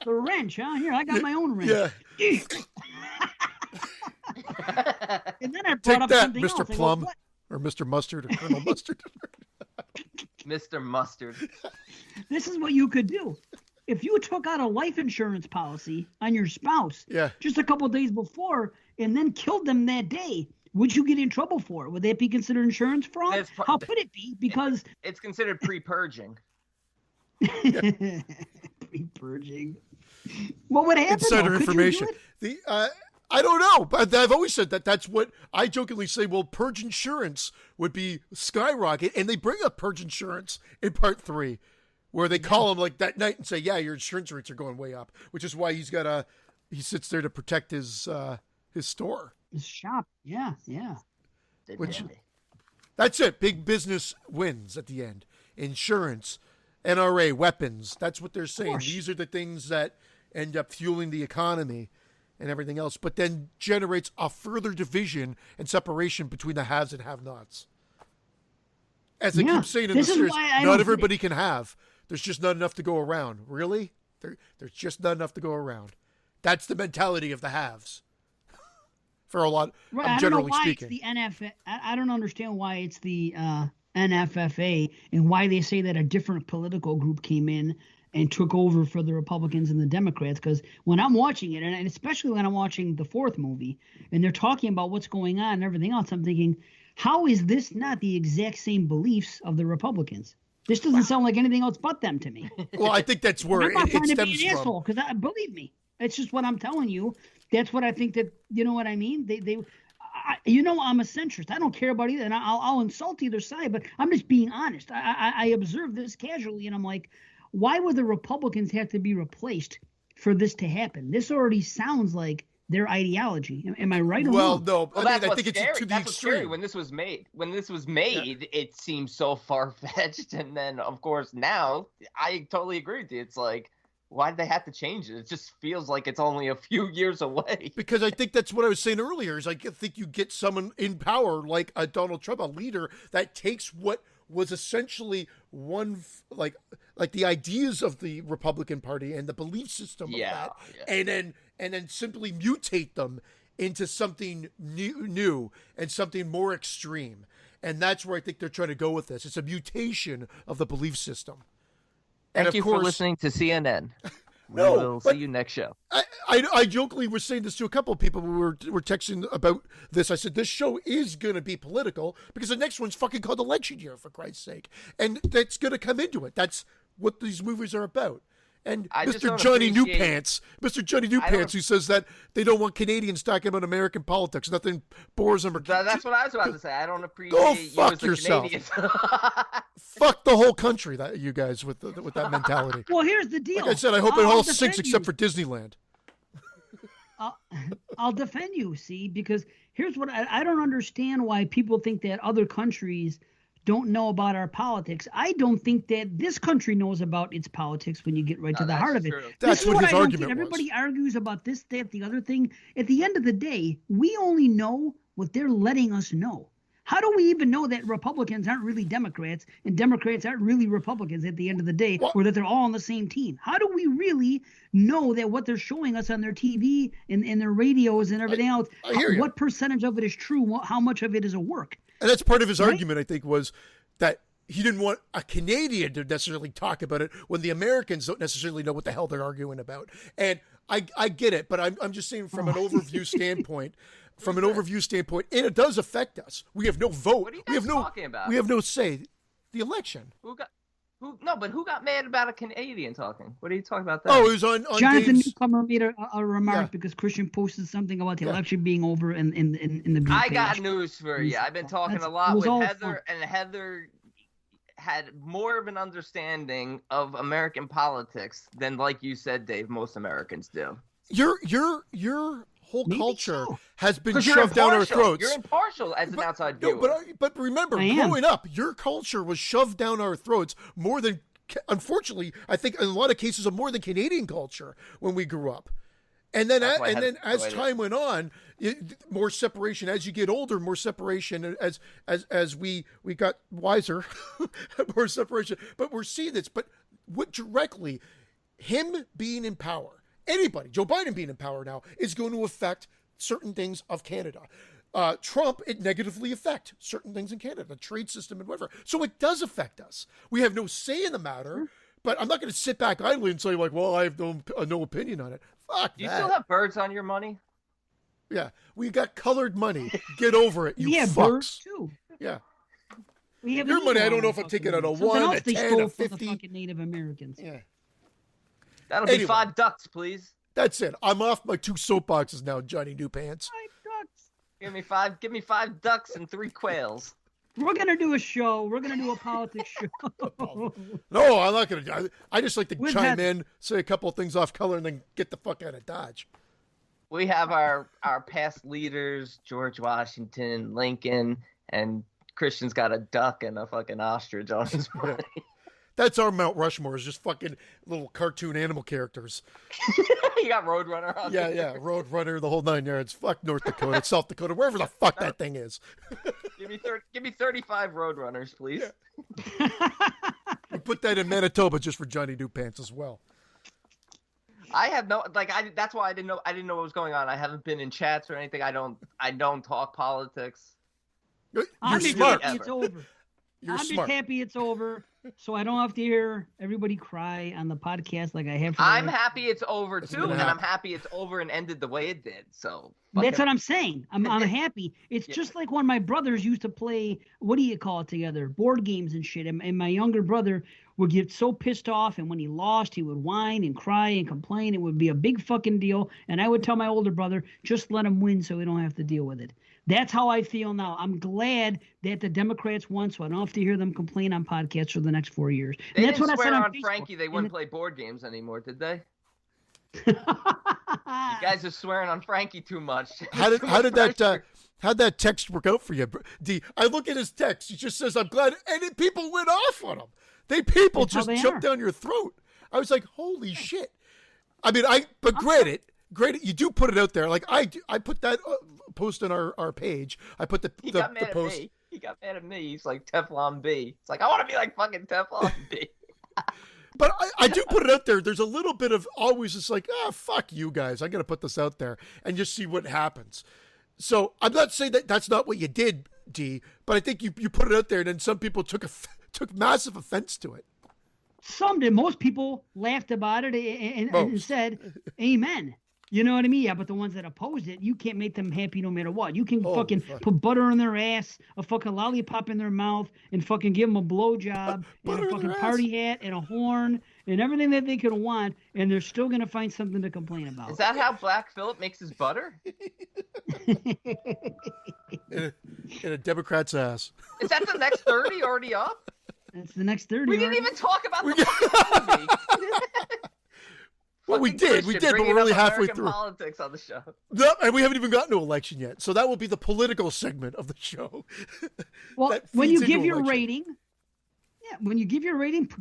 wrench, huh? Here, I got my own wrench. Yeah. And then I brought up something Mr. else. Plum, or Mr. Mustard, or Colonel Mustard. Mr. Mustard. This is what you could do. If you took out a life insurance policy on your spouse just a couple of days before and then killed them that day, would you get in trouble for it? Would that be considered insurance fraud? How could it be? Because it's considered pre-purging. Pre-purging. What would happen? Insider information. I don't know, but I've always said that's what I jokingly say. Well, Purge insurance would be skyrocket, and they bring up Purge insurance in part 3, where they call him like that night and say, "Yeah, your insurance rates are going way up," which is why he sits there to protect his store, his shop. Yeah. Which that's it. Big business wins at the end. Insurance, NRA, weapons. That's what they're saying. These are the things that end up fueling the economy and everything else, but then generates a further division and separation between the haves and have-nots. As I keep saying in the series, not everybody can have. There's just not enough to go around. Really? There's just not enough to go around. That's the mentality of the haves. For a lot, right, generally speaking. It's the NFA. I don't understand why it's the NFFA and why they say that a different political group came in and took over for the Republicans and the Democrats. Because when I'm watching it, and especially when I'm watching the 4th movie, and they're talking about what's going on and everything else, I'm thinking, how is this not the exact same beliefs of the Republicans? This doesn't sound like anything else but them to me. Well, I think that's where I'm not trying to be an from. asshole, because believe me, it's just what I'm telling you. That's what I think that, you know what I mean? I'm a centrist. I don't care about either, and I'll insult either side, but I'm just being honest. I observe this casually, and I'm like, why would the Republicans have to be replaced for this to happen? This already sounds like their ideology. Am I right or wrong? No. Well, I think it's to the that's extreme. Scary. When this was made, it seemed so far-fetched, and then, of course, now, I totally agree with you. It's like, why did they have to change it? It just feels like it's only a few years away. Because I think that's what I was saying earlier, is I think you get someone in power like a Donald Trump, a leader that takes what was essentially one, like the ideas of the Republican Party and the belief system of that, and then simply mutate them into something new and something more extreme. And that's where I think they're trying to go with this. It's a mutation of the belief system. Thank you for listening to CNN. We'll see you next show. I jokingly was saying this to a couple of people. We were texting about this. I said, this show is going to be political because the next one's fucking called Election Year, for Christ's sake. And that's going to come into it. That's what these movies are about. And Mr. Johnny Newpants, who says that they don't want Canadians talking about American politics. Nothing bores them. That's what I was about to say. I don't appreciate Go you fuck as a yourself. Canadian. Fuck the whole country, that you guys with that mentality. Well, here's the deal. Like I said, I hope it all sinks except for Disneyland. I'll defend you, see, because here's what I don't understand why people think that other countries don't know about our politics. I don't think that this country knows about its politics when you get right to the heart of it. That's what his argument was. Everybody argues about this, that, the other thing. At the end of the day, we only know what they're letting us know. How do we even know that Republicans aren't really Democrats and Democrats aren't really Republicans at the end of the day, or that they're all on the same team? How do we really know that what they're showing us on their TV and their radios and everything else, what percentage of it is true, how much of it is a work? And that's part of his argument, I think, was that he didn't want a Canadian to necessarily talk about it when the Americans don't necessarily know what the hell they're arguing about. And I get it, but I'm just saying from an overview standpoint, and it does affect us. We have no vote. What are you guys talking about? We have no say. The election. Who got mad about a Canadian talking? What are you talking about that? Oh, it was on Jonathan Dave's... Newcomer made a remark because Christian posted something about the election being over in the group I page. got news for you. I've been talking a lot with Heather, and Heather had more of an understanding of American politics than, like you said, Dave, most Americans do. Your whole culture has been shoved down our throats. You're impartial as an outside viewer. No, but remember, growing up, your culture was shoved down our throats more than, unfortunately, I think in a lot of cases, more than Canadian culture when we grew up. And then, as time went on, more separation. As you get older, more separation. As we got wiser, more separation. But we're seeing this. But what directly, him being in power, anybody, Joe Biden being in power now, is going to affect certain things of Canada. Trump, it negatively affect certain things in Canada, the trade system and whatever. So it does affect us. We have no say in the matter. But I'm not going to sit back idly and say, like, well, I have no opinion on it. Fuck Do you that. still have birds on your money? Yeah. We got colored money. Get over it, you fucks. Birds, too. Yeah. We have your money, I don't know if I'm taking it on a 1, a 10, a 50. The fucking Native Americans. Yeah. That'll be 5 ducks, please. That's it. I'm off my 2 soapboxes now, Johnny New Pants. 5 ducks. Give me 5 ducks and 3 quails. We're going to do a show. We're going to do a politics show. No, I'm not going to. I just like to chime in, say a couple of things off color, and then get the fuck out of Dodge. We have our past leaders, George Washington, Lincoln, and Christian's got a duck and a fucking ostrich on his money. That's our Mount Rushmore, is just fucking little cartoon animal characters. You got Roadrunner on there. Yeah, Roadrunner, the whole 9 yards. Fuck North Dakota, South Dakota, wherever the fuck that thing is. Give me 35 Roadrunners, please. Yeah. We put that in Manitoba just for Johnny New Pants as well. I have no that's why I didn't know what was going on. I haven't been in chats or anything. I don't talk politics. You're smart. It's over. I'm just happy it's over, so I don't have to hear everybody cry on the podcast like I have. I'm happy it's over too, and I'm happy it's over and ended the way it did. So that's what I'm saying. I'm happy. It's just like when my brothers used to play. What do you call it together? Board games and shit. And my younger brother would get so pissed off, and when he lost, he would whine and cry and complain. It would be a big fucking deal, and I would tell my older brother, just let him win, so we don't have to deal with it. That's how I feel now. I'm glad that the Democrats won, so I don't have to hear them complain on podcasts for the next 4 years. They and that's didn't what swear I said on Frankie they wouldn't play board games anymore, did they? You guys are swearing on Frankie too much. How'd that text work out for you, D? I look at his text. He just says, "I'm glad," and people went off on him. People just jumped down your throat. I was like, "Holy shit!" I mean, granted, you do put it out there. Like I put that post on our page. I put the post. He got mad at me. He's like Teflon B. It's like I want to be like fucking Teflon B. But I do put it out there. There's a little bit of always just like, fuck you guys. I'm going to put this out there and just see what happens. So I'm not saying that that's not what you did, D, but I think you put it out there and then some people took massive offense to it. Some did. Most people laughed about it and said, amen. You know what I mean? Yeah, but the ones that opposed it, you can't make them happy no matter what. You can put butter on their ass, a fucking lollipop in their mouth, and fucking give them a blowjob, and a fucking party hat, and a horn, and everything that they could want, and they're still going to find something to complain about. Is that how Black Phillip makes his butter? in a Democrat's ass. Is that the next 30 already up? That's the next 30. We didn't even talk about the fucking movie. Well, we did, but we're only halfway through. Politics on the show. No, and we haven't even gotten to election yet, so that will be the political segment of the show. Well, when you give your rating,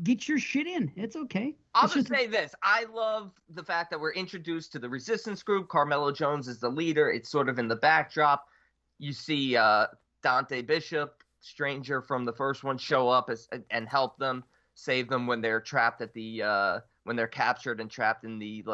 get your shit in. It's okay. I'll just say this: I love the fact that we're introduced to the resistance group. Carmelo Jones is the leader. It's sort of in the backdrop. You see Dante Bishop, stranger from the first one, show up and help them, save them when they're trapped at the when they're captured and trapped in the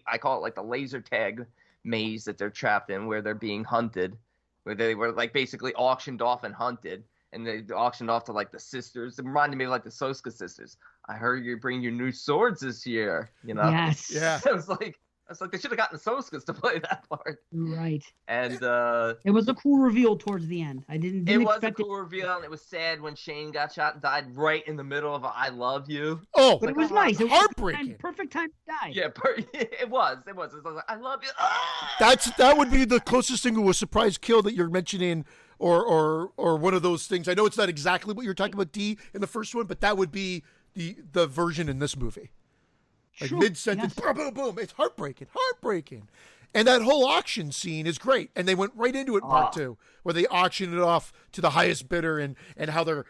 I call it like the laser tag maze that they're trapped in, where they're being hunted, where they were like basically auctioned off and hunted, and they auctioned off to like the sisters. It reminded me of like the Soska sisters. I heard you bring your new swords this year, you know? Yes. Yeah. I was like they should have gotten the Soskas to play that part. Right. And it was a cool reveal towards the end. I didn't it was a expect cool reveal, and it was sad when Shane got shot and died right in the middle of a "I love you." Oh, But it was nice. It was heartbreaking. perfect time to die. Yeah, it was. It was like, "I love you." Ah! That would be the closest thing to a surprise kill that you're mentioning, or one of those things. I know it's not exactly what you're talking about, D, in the first one, but that would be the version in this movie. Like Sure, mid-sentence, yes. boom, boom, boom. It's heartbreaking. And that whole auction scene is great. And they went right into it in part 2, where they auctioned it off to the highest bidder and how they're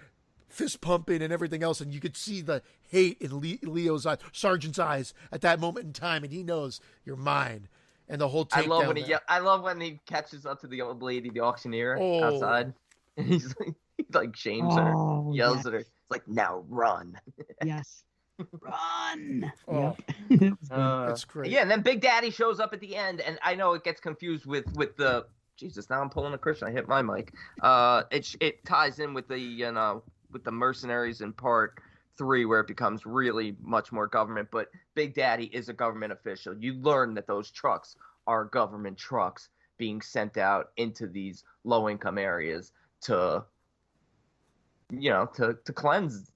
fist pumping and everything else. And you could see the hate in Leo's eyes, Sergeant's eyes at that moment in time. And he knows you're mine. And the whole takedown. I love when he catches up to the old lady, the auctioneer, Oh. outside. And he shames her, yells at her. It's like, "Now run." Yes. Run. Oh. Yep. It was good. That's great. Yeah, and then Big Daddy shows up at the end, and I know it gets confused with the Jesus. Now I'm pulling a Christian. I hit my mic. It ties in with the with the mercenaries in part 3, where it becomes really much more government. But Big Daddy is a government official. You learn that those trucks are government trucks being sent out into these low income areas to cleanse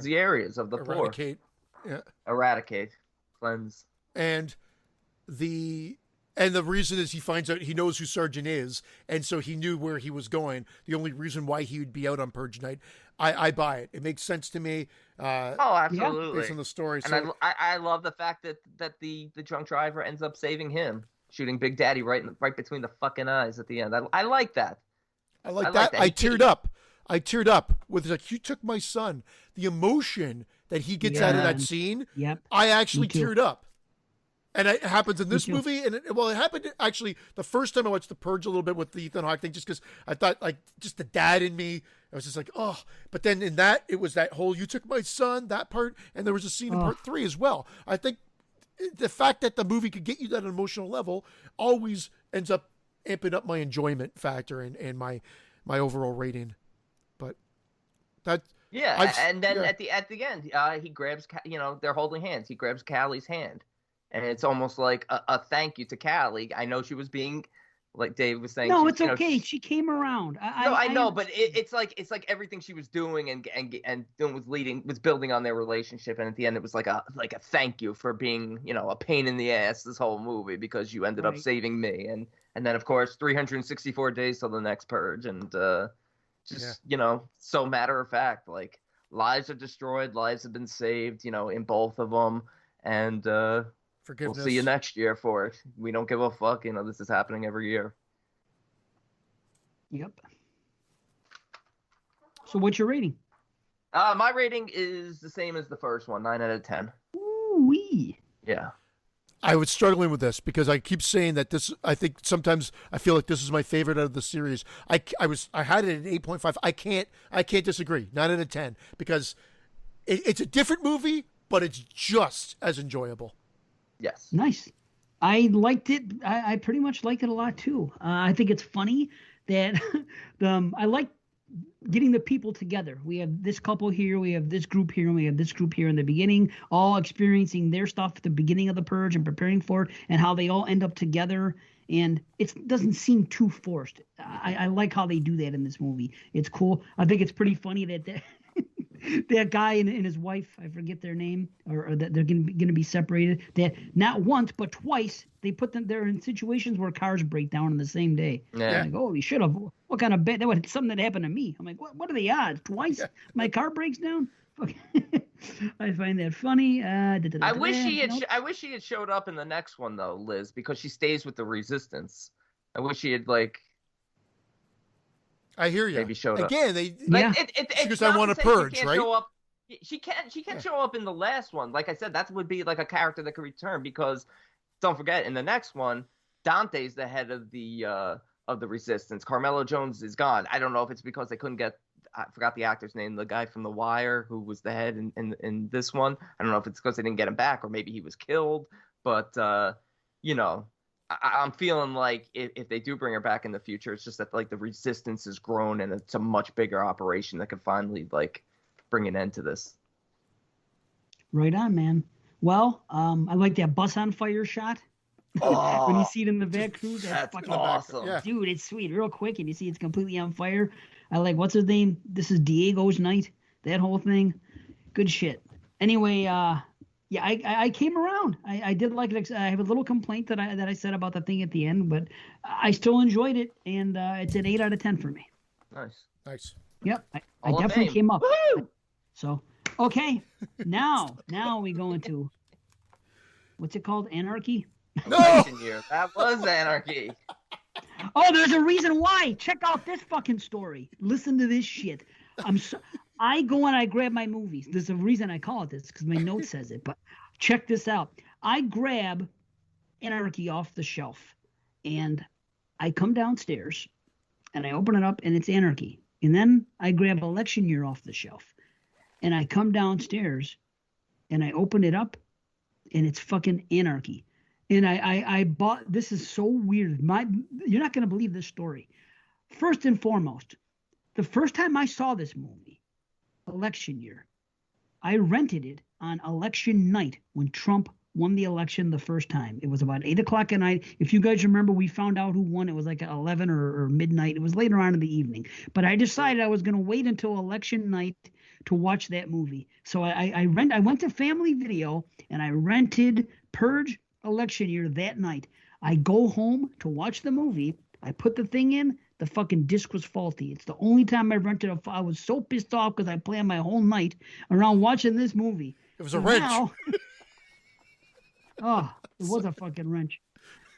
the areas of the poor. Eradicate, cleanse. And the reason is he finds out, he knows who Sergeant is, and so he knew where he was going. The only reason why he would be out on Purge Night, I buy it. It makes sense to me. Absolutely. Based on the story. And So I love the fact that the drunk driver ends up saving him, shooting Big Daddy right between the fucking eyes at the end. I like that. I like that. I teared up. With like, "You took my son." The emotion that he gets out of that scene. Yep. I actually Me too. teared up. And it happens in this too. movie. And it happened actually the first time I watched The Purge a little bit with the Ethan Hawke thing, just because I thought, like, just the dad in me. I was just like, oh. But then in that, it was that whole "you took my son," that part. And there was a scene in part 3 as well. I think the fact that the movie could get you that emotional level always ends up amping up my enjoyment factor and my overall rating. But that. Yeah, and then at the end, he grabs, they're holding hands. He grabs Callie's hand, and it's almost like a thank you to Callie. I know she was being, like Dave was saying. No, it's okay. She came around. I know, but it's like everything she was doing and doing was building on their relationship, and at the end, it was like a thank you for being, a pain in the ass this whole movie, because you ended up saving me, and then of course 364 days till the next purge, and so matter of fact, like, lives are destroyed, lives have been saved, in both of them, and Forgiveness. We'll see you next year for it. We don't give a fuck, this is happening every year. Yep. So what's your rating? My rating is the same as the first one, 9 out of 10. Ooh-wee. Yeah. I was struggling with this because I keep saying that this. I think sometimes I feel like this is my favorite out of the series. I had it at 8.5. I can't disagree. 9 out of 10 because it's a different movie, but it's just as enjoyable. Yes. Nice. I liked it. I pretty much liked it a lot too. I think it's funny that I like getting the people together. We have this couple here, we have this group here, and we have this group here in the beginning, all experiencing their stuff at the beginning of the purge and preparing for it, and how they all end up together. And it doesn't seem too forced. I like how they do that in this movie. It's cool. I think it's pretty funny that that guy and his wife, I forget their name, or that they're going to be separated. That not once but twice they put them. They're in situations where cars break down on the same day. Yeah. Like, oh, we should have. What kind of bet? That was something that happened to me. I'm like, what are the odds? Twice my car breaks down. I find that funny. I wish he had showed up in the next one though, Liz, because she stays with the resistance. I wish he had I hear you. Maybe showed up again. Because I want to purge, right? She can't show up in the last one. Like I said, that would be like a character that could return, because don't forget, in the next one, Dante's the head of the of the resistance. Carmelo Jones is gone. I don't know if it's because they couldn't get, I forgot the actor's name, the guy from The Wire who was the head in this one. I don't know if it's because they didn't get him back or maybe he was killed. But, you know, I'm feeling like if they do bring her back in the future, it's just that like the resistance has grown and it's a much bigger operation that could finally like bring an end to this. Right on, man. Well, I like that bus on fire shot. Oh, when you see it in the back cruise, that's fucking awesome. Yeah. Dude, it's sweet, real quick, and you see it's completely on fire. I like, what's his name? This is Diego's night. That whole thing, good shit. Anyway, yeah, I came around. I did like it. I have a little complaint that I said about the thing at the end, but I still enjoyed it, and it's an 8 out of 10 for me. Nice. Yep, I Hall of definitely Fame. came up. Woo! So, okay, now we go into what's it called? Anarchy. Election year. That was anarchy. Oh, there's a reason why. Check out this fucking story. Listen to this shit. I go and I grab my movies. There's a reason I call it this because my note says it. But check this out. I grab Anarchy off the shelf, and I come downstairs, and I open it up, and it's Anarchy. And then I grab Election Year off the shelf, and I come downstairs, and I open it up, and it's fucking Anarchy. And I bought, this is so weird. You're not going to believe this story. First and foremost, the first time I saw this movie, Election Year, I rented it on election night when Trump won the election the first time. It was about 8 o'clock at night. If you guys remember, we found out who won. It was like 11 or midnight. It was later on in the evening. But I decided I was going to wait until election night to watch that movie. So I went to Family Video and I rented Purge Election Year that night. I go home to watch the movie. I put the thing in. The fucking disc was faulty. It's the only time I rented a. I was so pissed off because I planned my whole night around watching this movie. It was a wrench. Oh, it was a fucking wrench.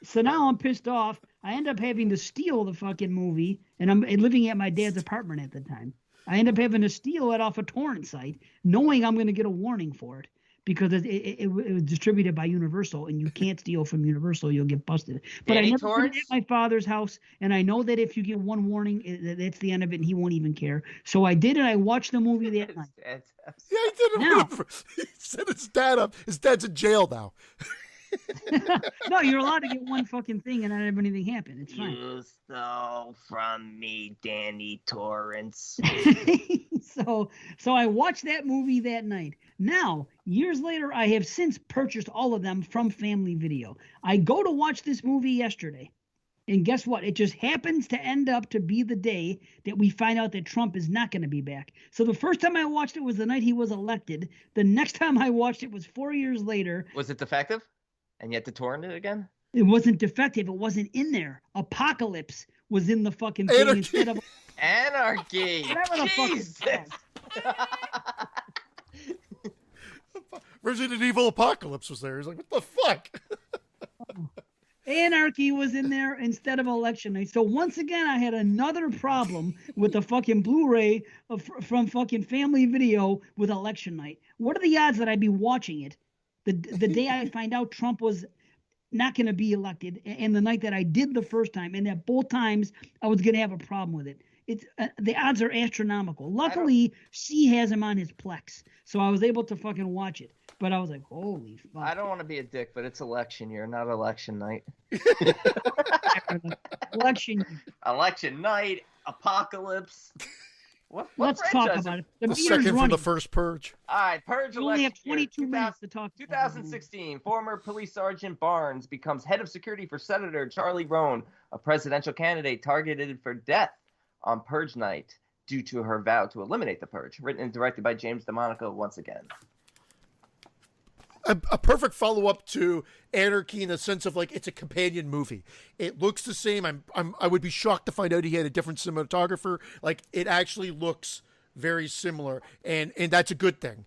So now I'm pissed off. I end up having to steal the fucking movie, and I'm living at my dad's apartment at the time. I end up having to steal it off a torrent site, knowing I'm going to get a warning for it. Because it was distributed by Universal, and you can't steal from Universal; you'll get busted. But I never put it at my father's house, and I know that if you get one warning, that's the end of it, and he won't even care. So I did it. I watched the movie that night. Yeah, he did it. Now- He set his dad up. His dad's in jail now. No, you're allowed to get one fucking thing and not have anything happen. It's fine. You stole from me, Danny Torrance. So I watched that movie that night. Now, years later, I have since purchased all of them from Family Video. I go to watch this movie yesterday, and guess what? It just happens to end up to be the day that we find out that Trump is not going to be back. So the first time I watched it was the night he was elected. The next time I watched it was 4 years later. Was it defective? And you had to torrent it again? It wasn't defective. It wasn't in there. Apocalypse was in the fucking thing Anarchy. instead of Anarchy! whatever the fuck it's Jesus! called. Resident Evil Apocalypse was there. He's like, what the fuck? Anarchy was in there instead of election night. So once again, I had another problem with the fucking Blu-ray from fucking Family Video with election night. What are the odds that I'd be watching it the day I find out Trump was not going to be elected, and the night that I did the first time, and that both times I was going to have a problem with it? It's the odds are astronomical. Luckily, C has him on his Plex, so I was able to fucking watch it. But I was like, holy fuck. I don't want to be a dick, but it's election year, not election night. Election year. Election night, apocalypse. What Let's talk franchise? about it. The meter's second from running. the first Purge. All right, Purge You only have election year, 22 minutes to talk. 2016, former police sergeant Barnes becomes head of security for Senator Charlie Roan, a presidential candidate targeted for death on Purge night due to her vow to eliminate the Purge. Written and directed by James DeMonaco once again. A perfect follow-up to Anarchy in the sense of like it's a companion movie. It looks the same. I would be shocked to find out he had a different cinematographer. Like it actually looks very similar, and that's a good thing.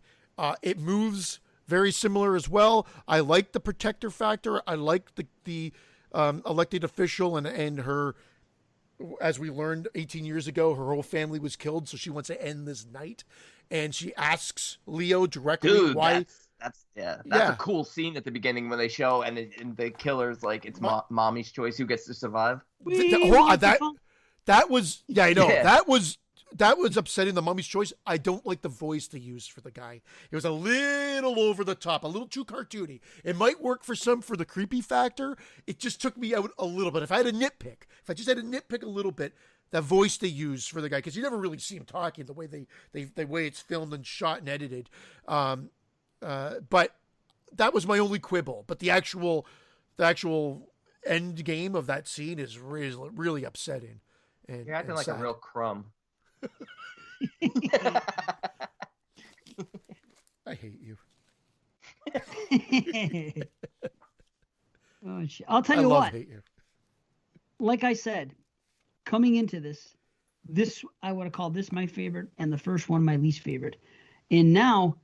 It moves very similar as well. I like the protector factor. I like the elected official and her. As we learned 18 years ago, her whole family was killed, so she wants to end this night, and she asks Leo directly Dude, why. That's a cool scene at the beginning when they show and the killer's like it's mommy's choice who gets to survive. That was I know Yeah. that was upsetting. The Mummy's choice. I don't like the voice they used for the guy. It was a little over the top, a little too cartoony. It might work for some for the creepy factor. It just took me out a little bit. If I just had to nitpick a little bit, that voice they used for the guy, because you never really see him talking the way the way it's filmed and shot and edited. But that was my only quibble. But the actual end game of that scene is really, really upsetting. And, You're acting like sad. a real crumb. I hate you. Oh, shit. I'll tell you what. Hate you. Like I said, coming into this I would have called this my favorite and the first one my least favorite. And now,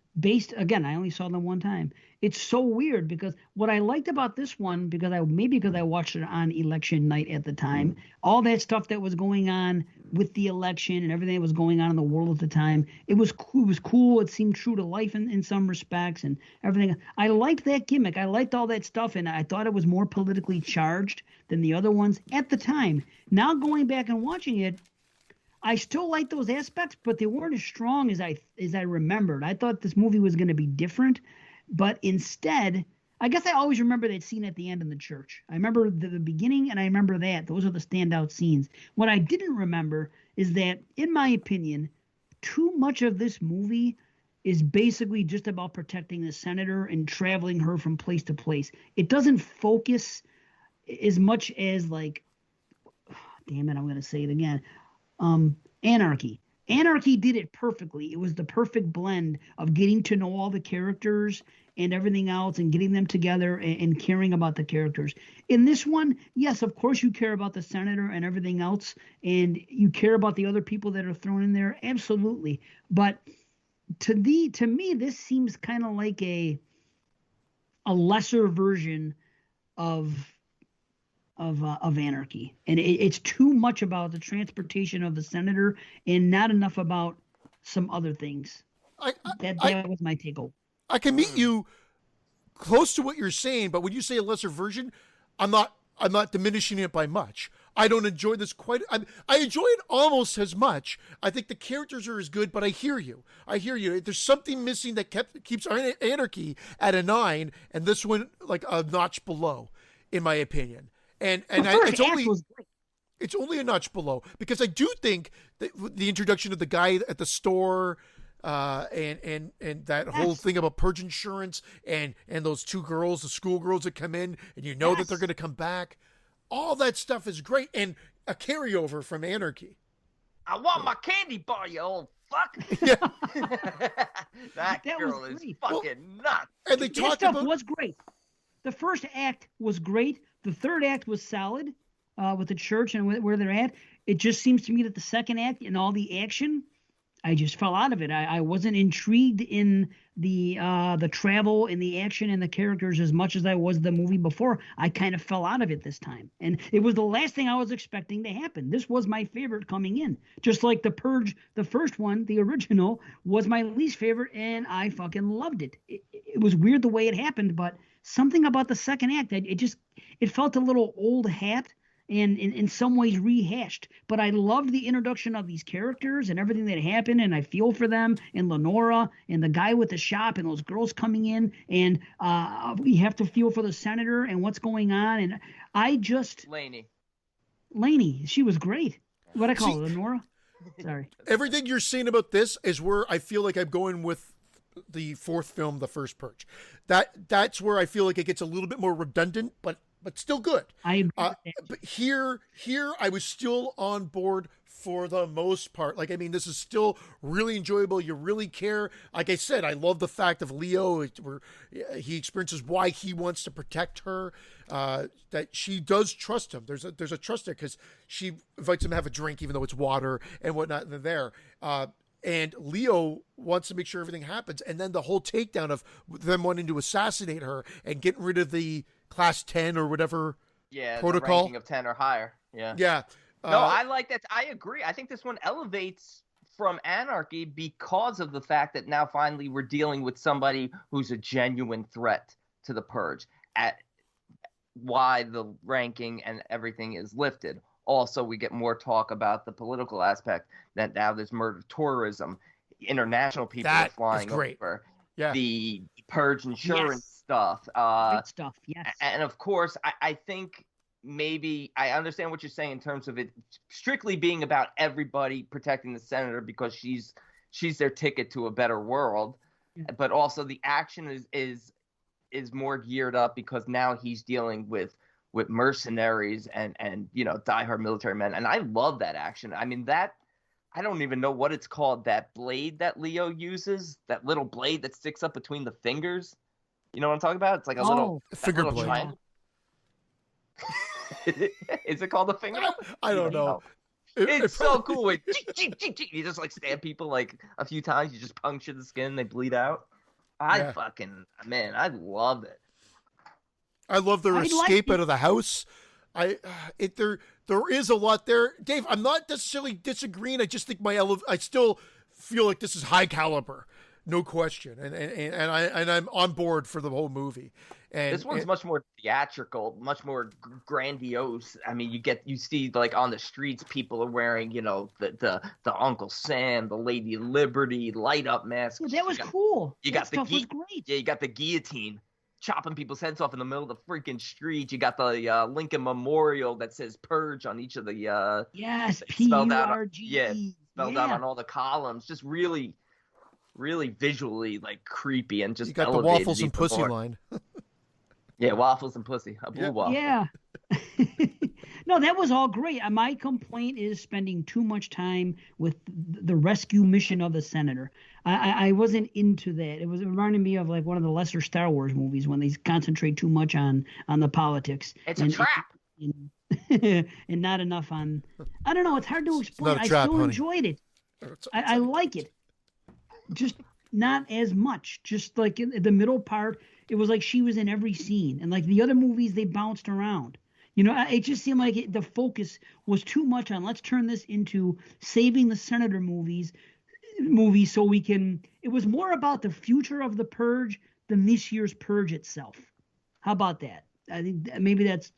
again, I only saw them one time. It's so weird because what I liked about this one, because I watched it on election night at the time, all that stuff that was going on with the election and everything that was going on in the world at the time, it was cool. It seemed true to life in some respects and everything. I liked that gimmick. I liked all that stuff, and I thought it was more politically charged than the other ones at the time. Now going back and watching it, I still like those aspects, but they weren't as strong as I remembered. I thought this movie was going to be different, but instead, I guess I always remember that scene at the end in the church. I remember the beginning, and I remember that. Those are the standout scenes. What I didn't remember is that, in my opinion, too much of this movie is basically just about protecting the senator and traveling her from place to place. It doesn't focus as much as, like, damn it, I'm going to say it again. Anarchy. Anarchy did it perfectly. It was the perfect blend of getting to know all the characters and everything else and getting them together and caring about the characters. In this one, yes, of course you care about the senator and everything else, and you care about the other people that are thrown in there. Absolutely. But to me, this seems kind of like a lesser version of Anarchy, and it's too much about the transportation of the senator and not enough about some other things. That was my takeaway. I can meet you close to what you're saying, but when you say a lesser version, I'm not diminishing it by much. I don't enjoy this quite. I enjoy it almost as much. I think the characters are as good, but I hear you. There's something missing that keeps Anarchy at a 9, and this one like a notch below, in my opinion. It's only a notch below, because I do think that the introduction of the guy at the store, and that whole thing about Purge insurance and those two girls, the schoolgirls that come in, and that they're going to come back, all that stuff is great, and a carryover from Anarchy. I want my candy bar, you old fuck. Yeah. that girl is fucking nuts. And that stuff was great. The first act was great. The third act was solid with the church and where they're at. It just seems to me that the second act and all the action, I just fell out of it. I wasn't intrigued in the travel and the action and the characters as much as I was the movie before. I kind of fell out of it this time. And it was the last thing I was expecting to happen. This was my favorite coming in. Just like The Purge, the first one, the original, was my least favorite, and I fucking loved it. It was weird the way it happened, but something about the second act, it felt a little old hat and in some ways rehashed. But I loved the introduction of these characters and everything that happened, and I feel for them, and Lenora and the guy with the shop and those girls coming in, and we have to feel for the senator and what's going on. And I just... Lainey, she was great. What I call her, Lenora? Sorry. Everything you're saying about this is where I feel like I'm going with the fourth film, The First Purge. That's where I feel like it gets a little bit more redundant, but still good. I agree with that. But here I was still on board for the most part. Like, I mean, this is still really enjoyable. You really care. Like I said, I love the fact of Leo, where he experiences why he wants to protect her, that she does trust him. There's a trust there, because she invites him to have a drink, even though it's water and whatnot, and they're there. And Leo wants to make sure everything happens. And then the whole takedown of them wanting to assassinate her and getting rid of the class 10 or whatever protocol. The ranking of 10 or higher. Yeah. Yeah. No, I like that. I agree. I think this one elevates from Anarchy because of the fact that now finally we're dealing with somebody who's a genuine threat to the Purge. At why the ranking and everything is lifted. Also, we get more talk about the political aspect that now there's murder tourism. International people are flying over. Yeah. The Purge insurance stuff. Great stuff, yes. And of course, I think maybe I understand what you're saying in terms of it strictly being about everybody protecting the senator because she's their ticket to a better world. Yeah. But also the action is more geared up because now he's dealing with mercenaries and diehard military men. And I love that action. I mean, that I don't even know what it's called. That blade that Leo uses, that little blade that sticks up between the fingers. You know what I'm talking about? It's like a little finger blade. Triangle. Is it called a finger? I don't know. It's so cool. You just like stab people like a few times. You just puncture the skin, they bleed out. I loved it. I love their escape out of the house. There is a lot there, Dave. I'm not necessarily disagreeing. I just think I still feel like this is high caliber, no question, and I'm on board for the whole movie. And this one's much more theatrical, much more grandiose. I mean, you see like on the streets, people are wearing, the Uncle Sam, the Lady Liberty light up masks. Yeah, that was cool. That stuff was great. Yeah, you got the guillotine chopping people's heads off in the middle of the freaking street. You got the Lincoln Memorial that says Purge on each of the P-U-R-G-E. Spelled out on all the columns. Just really, really visually like creepy and just you got the waffles and pussy line. Yeah, waffles and pussy. A blue waffle. Yeah. No, that was all great. My complaint is spending too much time with the rescue mission of the senator. I wasn't into that. It reminded me of like one of the lesser Star Wars movies when they concentrate too much on the politics. It's a trap. And not enough on. I don't know. It's hard to explain. I still enjoyed it. I like it. Just not as much. Just like in the middle part. It was like she was in every scene. And like the other movies, they bounced around. It just seemed like the focus was too much on let's turn this into saving the senator movies so we can – it was more about the future of the Purge than this year's Purge itself. How about that? I think maybe that's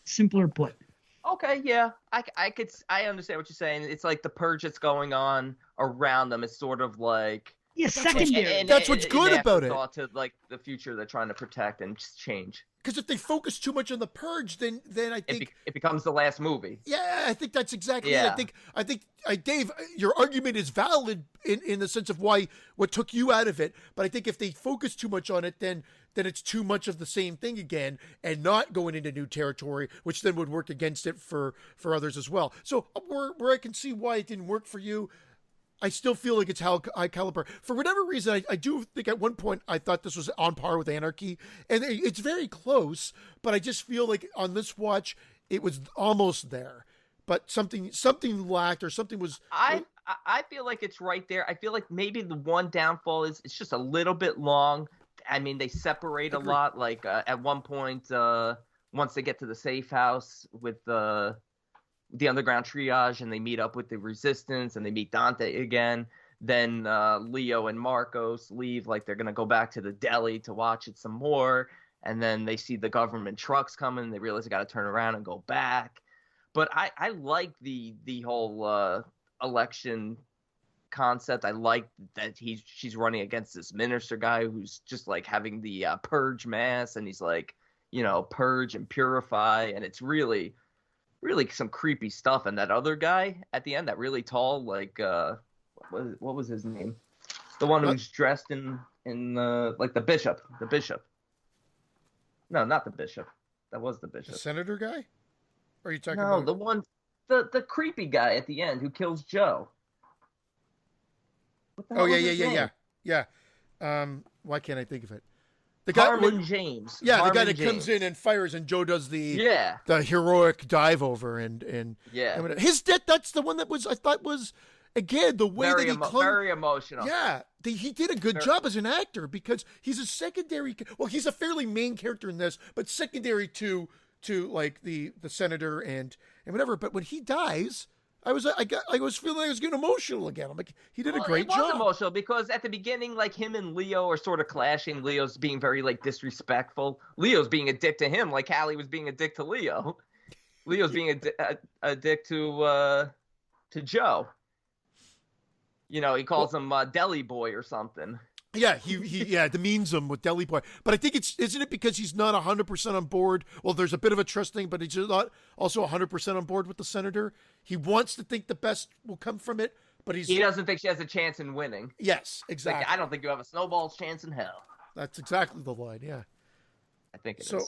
simpler put. Okay, yeah. I understand what you're saying. It's like the Purge that's going on around them is sort of like – yeah, secondary. That's what's good about it. To like the future they're trying to protect and change. Because if they focus too much on the Purge, then I think it becomes the last movie. Yeah, I think that's exactly it. I think Dave, your argument is valid in the sense of what took you out of it. But I think if they focus too much on it, then it's too much of the same thing again, and not going into new territory, which then would work against it for others as well. So where I can see why it didn't work for you. I still feel like it's high caliber. For whatever reason, I do think at one point I thought this was on par with Anarchy. And it's very close, but I just feel like on this watch, it was almost there. But something lacked or something was... I feel like it's right there. I feel like maybe the one downfall is it's just a little bit long. I mean, they separate a lot. Like at one point, once they get to the safe house with the underground triage and they meet up with the resistance and they meet Dante again, then Leo and Marcos leave, like they're gonna go back to the deli to watch it some more, and then they see the government trucks coming, they realize they got to turn around and go back. But I like the whole election concept. I like that she's running against this minister guy who's just like having the purge mass, and he's like, purge and purify, and it's really some creepy stuff. And that other guy at the end, that really tall, like what was his name? The one who's dressed in like the bishop. No, not the bishop. That was the bishop. The senator guy? Or are you talking about? No, the one, the creepy guy at the end who kills Joe. What the hell was his name? Yeah. Why can't I think of it? The guy, Harmon James. Yeah, Harmon the guy that James. comes in and fires, and Joe does the heroic dive over, and his death. That's the one that I thought was again the way that he clung. Very emotional. Yeah, he did a good job as an actor because he's a secondary. Well, he's a fairly main character in this, but secondary to like the senator and whatever. But when he dies, I was feeling like I was getting emotional again. I'm like, he did a great it was job. emotional because at the beginning, like him and Leo are sort of clashing. Leo's being very like disrespectful. Leo's being a dick to him, like Hallie was being a dick to Leo. Leo's being a dick to Joe. You know, he calls him Deli Boy or something. Yeah, he demeans him with Deli Boy. But I think isn't it because he's not 100% on board? Well, there's a bit of a trust thing, but he's not also 100% on board with the senator. He wants to think the best will come from it, but he doesn't think she has a chance in winning. Yes, exactly. Like, I don't think you have a snowball's chance in hell. That's exactly the line, yeah. I think it is. So,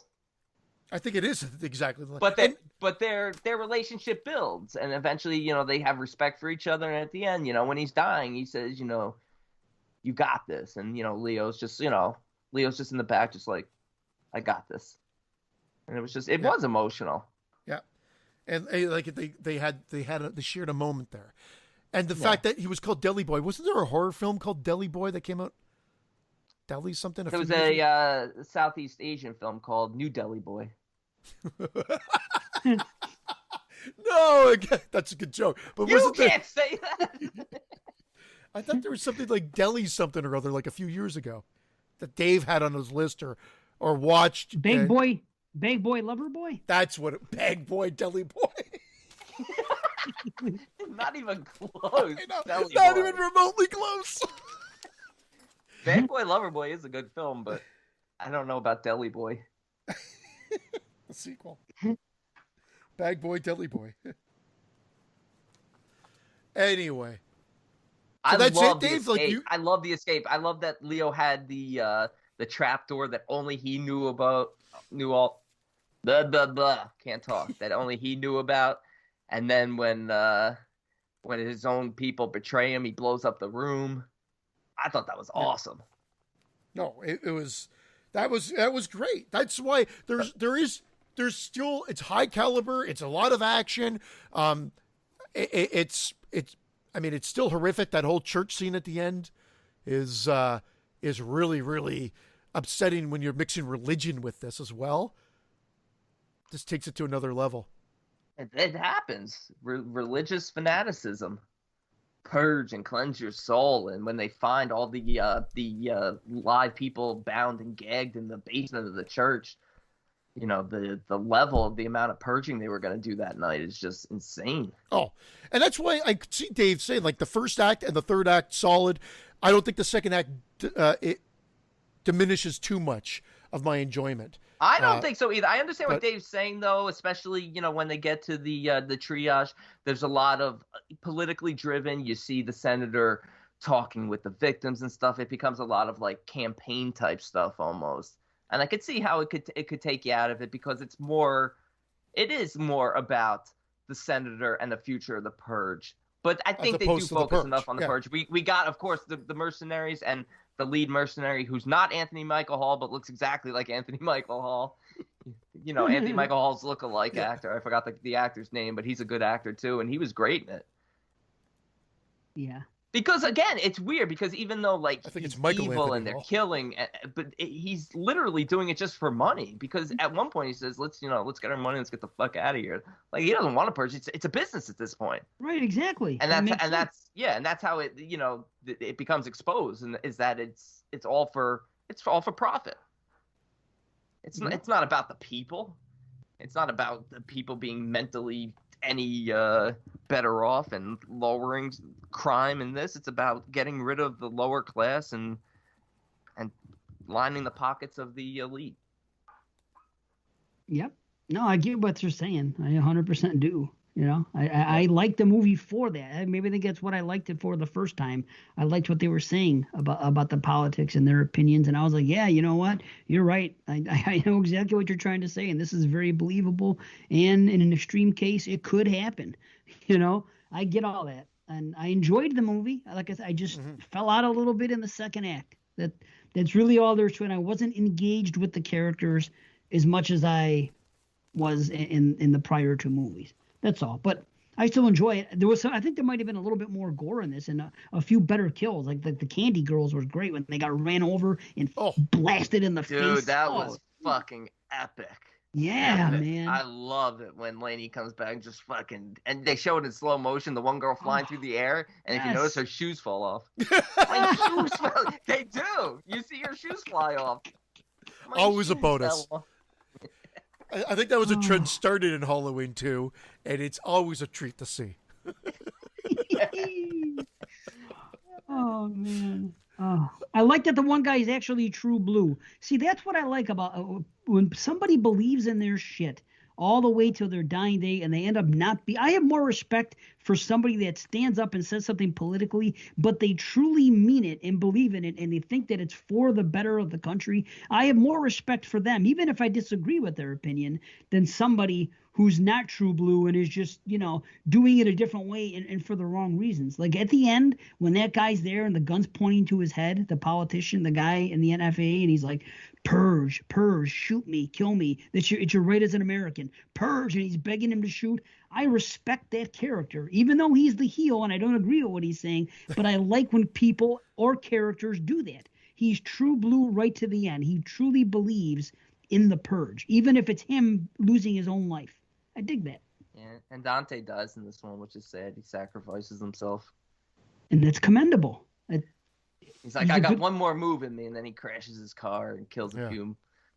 I think it is exactly the line. But their relationship builds, and eventually, you know, they have respect for each other. And at the end, you know, when he's dying, he says, you know, you got this. And, you know, Leo's just in the back, just like, I got this. And it was was emotional. Yeah. And like they shared a moment there. And the fact that he was called Deli Boy, wasn't there a horror film called Deli Boy that came out? Deli something? There was a Southeast Asian film called New Deli Boy. No, that's a good joke. But you can't say that. I thought there was something like Deli something or other like a few years ago that Dave had on his list or watched. Bag Boy, Lover Boy? That's what Bag Boy, Deli Boy. Not even close. Not even remotely close. Bag Boy, Lover Boy is a good film, but I don't know about Deli Boy. The sequel. Bag Boy, Deli Boy. Anyway. So that's it, Dave. I love the escape. I love that Leo had the trap door that only he knew about. Can't talk. That only he knew about. And then when his own people betray him, he blows up the room. I thought that was awesome. No, that was great. That's why there's still, it's high caliber. It's a lot of action. It's still horrific. That whole church scene at the end is really, really upsetting when you're mixing religion with this as well. This takes it to another level. It happens. Religious fanaticism. Purge and cleanse your soul. And when they find all the live people bound and gagged in the basement of the church, you know, the level of the amount of purging they were going to do that night is just insane. Oh, and that's why I see Dave saying, like, the first act and the third act solid. I don't think the second act it diminishes too much of my enjoyment. I don't think so either. I understand what Dave's saying, though, especially, you know, when they get to the triage. There's a lot of politically driven. You see the senator talking with the victims and stuff. It becomes a lot of, like, campaign type stuff almost. And I could see how it could take you out of it because it is more about the senator and the future of the purge. But I think they do focus enough on the purge. We got, of course, the mercenaries and the lead mercenary who's not Anthony Michael Hall but looks exactly like Anthony Michael Hall. You know, Anthony Michael Hall's look-alike actor. I forgot the actor's name, but he's a good actor too, and he was great in it. Yeah. Because, again, it's weird because even though, like, I think he's it's evil and they're killing, but he's literally doing it just for money. Because at one point he says, let's get our money, let's get the fuck out of here. Like, he doesn't want to purge. It's a business at this point. Right, exactly. And that's how it, you know, it becomes exposed, and is that it's all for profit. It's not about the people. It's not about the people being mentally any better off and lowering crime in this. It's about getting rid of the lower class and lining the pockets of the elite. Yep. No, I get what you're saying. I 100% do. You know, I like the movie for that. Maybe I think that's what I liked it for the first time. I liked what they were saying about the politics and their opinions. And I was like, yeah, you know what? You're right. I know exactly what you're trying to say. And this is very believable. And in an extreme case, it could happen. You know, I get all that. And I enjoyed the movie. Like I said, I just fell out a little bit in the second act. That's really all there's to it. I wasn't engaged with the characters as much as I was in the prior two movies. That's all. But I still enjoy it. I think there might have been a little bit more gore in this and a few better kills. Like the Candy Girls was great when they got ran over and blasted in the face. Dude, that was fucking epic. Yeah, man. I love it when Lainey comes back and just fucking, and they show it in slow motion. The one girl flying through the air, and if you notice, her shoes fall off. My shoes fall. They do. You see her shoes fly off. My Always a shoes bonus. fell off. I think that was a trend started in Halloween too, and it's always a treat to see. Oh man. Oh, I like that the one guy is actually true blue. See, that's what I like about when somebody believes in their shit all the way till their dying day and they end up not be. I have more respect for somebody that stands up and says something politically, but they truly mean it and believe in it and they think that it's for the better of the country. I have more respect for them, even if I disagree with their opinion, than somebody who's not true blue and is just, doing it a different way and for the wrong reasons. Like at the end, when that guy's there and the gun's pointing to his head, the politician, the guy in the NFA, and he's like, purge, shoot me, kill me. It's your right as an American. Purge, and he's begging him to shoot. I respect that character, even though he's the heel and I don't agree with what he's saying, but I like when people or characters do that. He's true blue right to the end. He truly believes in the purge, even if it's him losing his own life. I dig that. Yeah, and Dante does in this one, which is sad. He sacrifices himself. And that's commendable. He's like, I got one more move in me, and then he crashes his car and kills a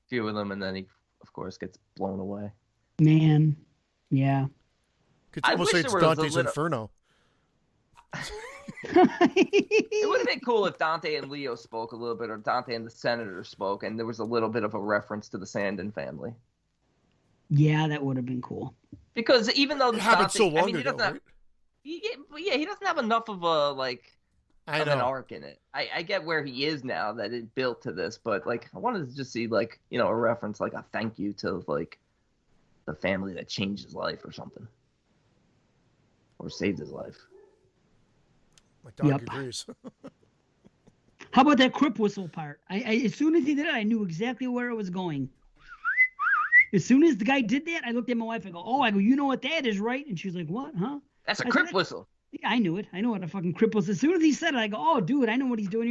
few of them, and then he, of course, gets blown away. Man, yeah. Could almost say it's Dante's Inferno. It would have been cool if Dante and Leo spoke a little bit, or Dante and the Senator spoke, and there was a little bit of a reference to the Sandin family. Yeah, that would have been cool. Because even though it happened so long ago, right? He doesn't have enough of a an arc in it. I get where he is now that it built to this, but I wanted to just see a reference, a thank you to the family that changed his life or something, or saved his life. My dog agrees. How about that crip whistle part? I as soon as he did it, I knew exactly where it was going. As soon as the guy did that, I looked at my wife. I go, you know what that is, right? And she's like, what, huh? That's a crip whistle. Yeah, I knew it. I know what a fucking crip was. As soon as he said it, I go, oh, dude, I know what he's doing.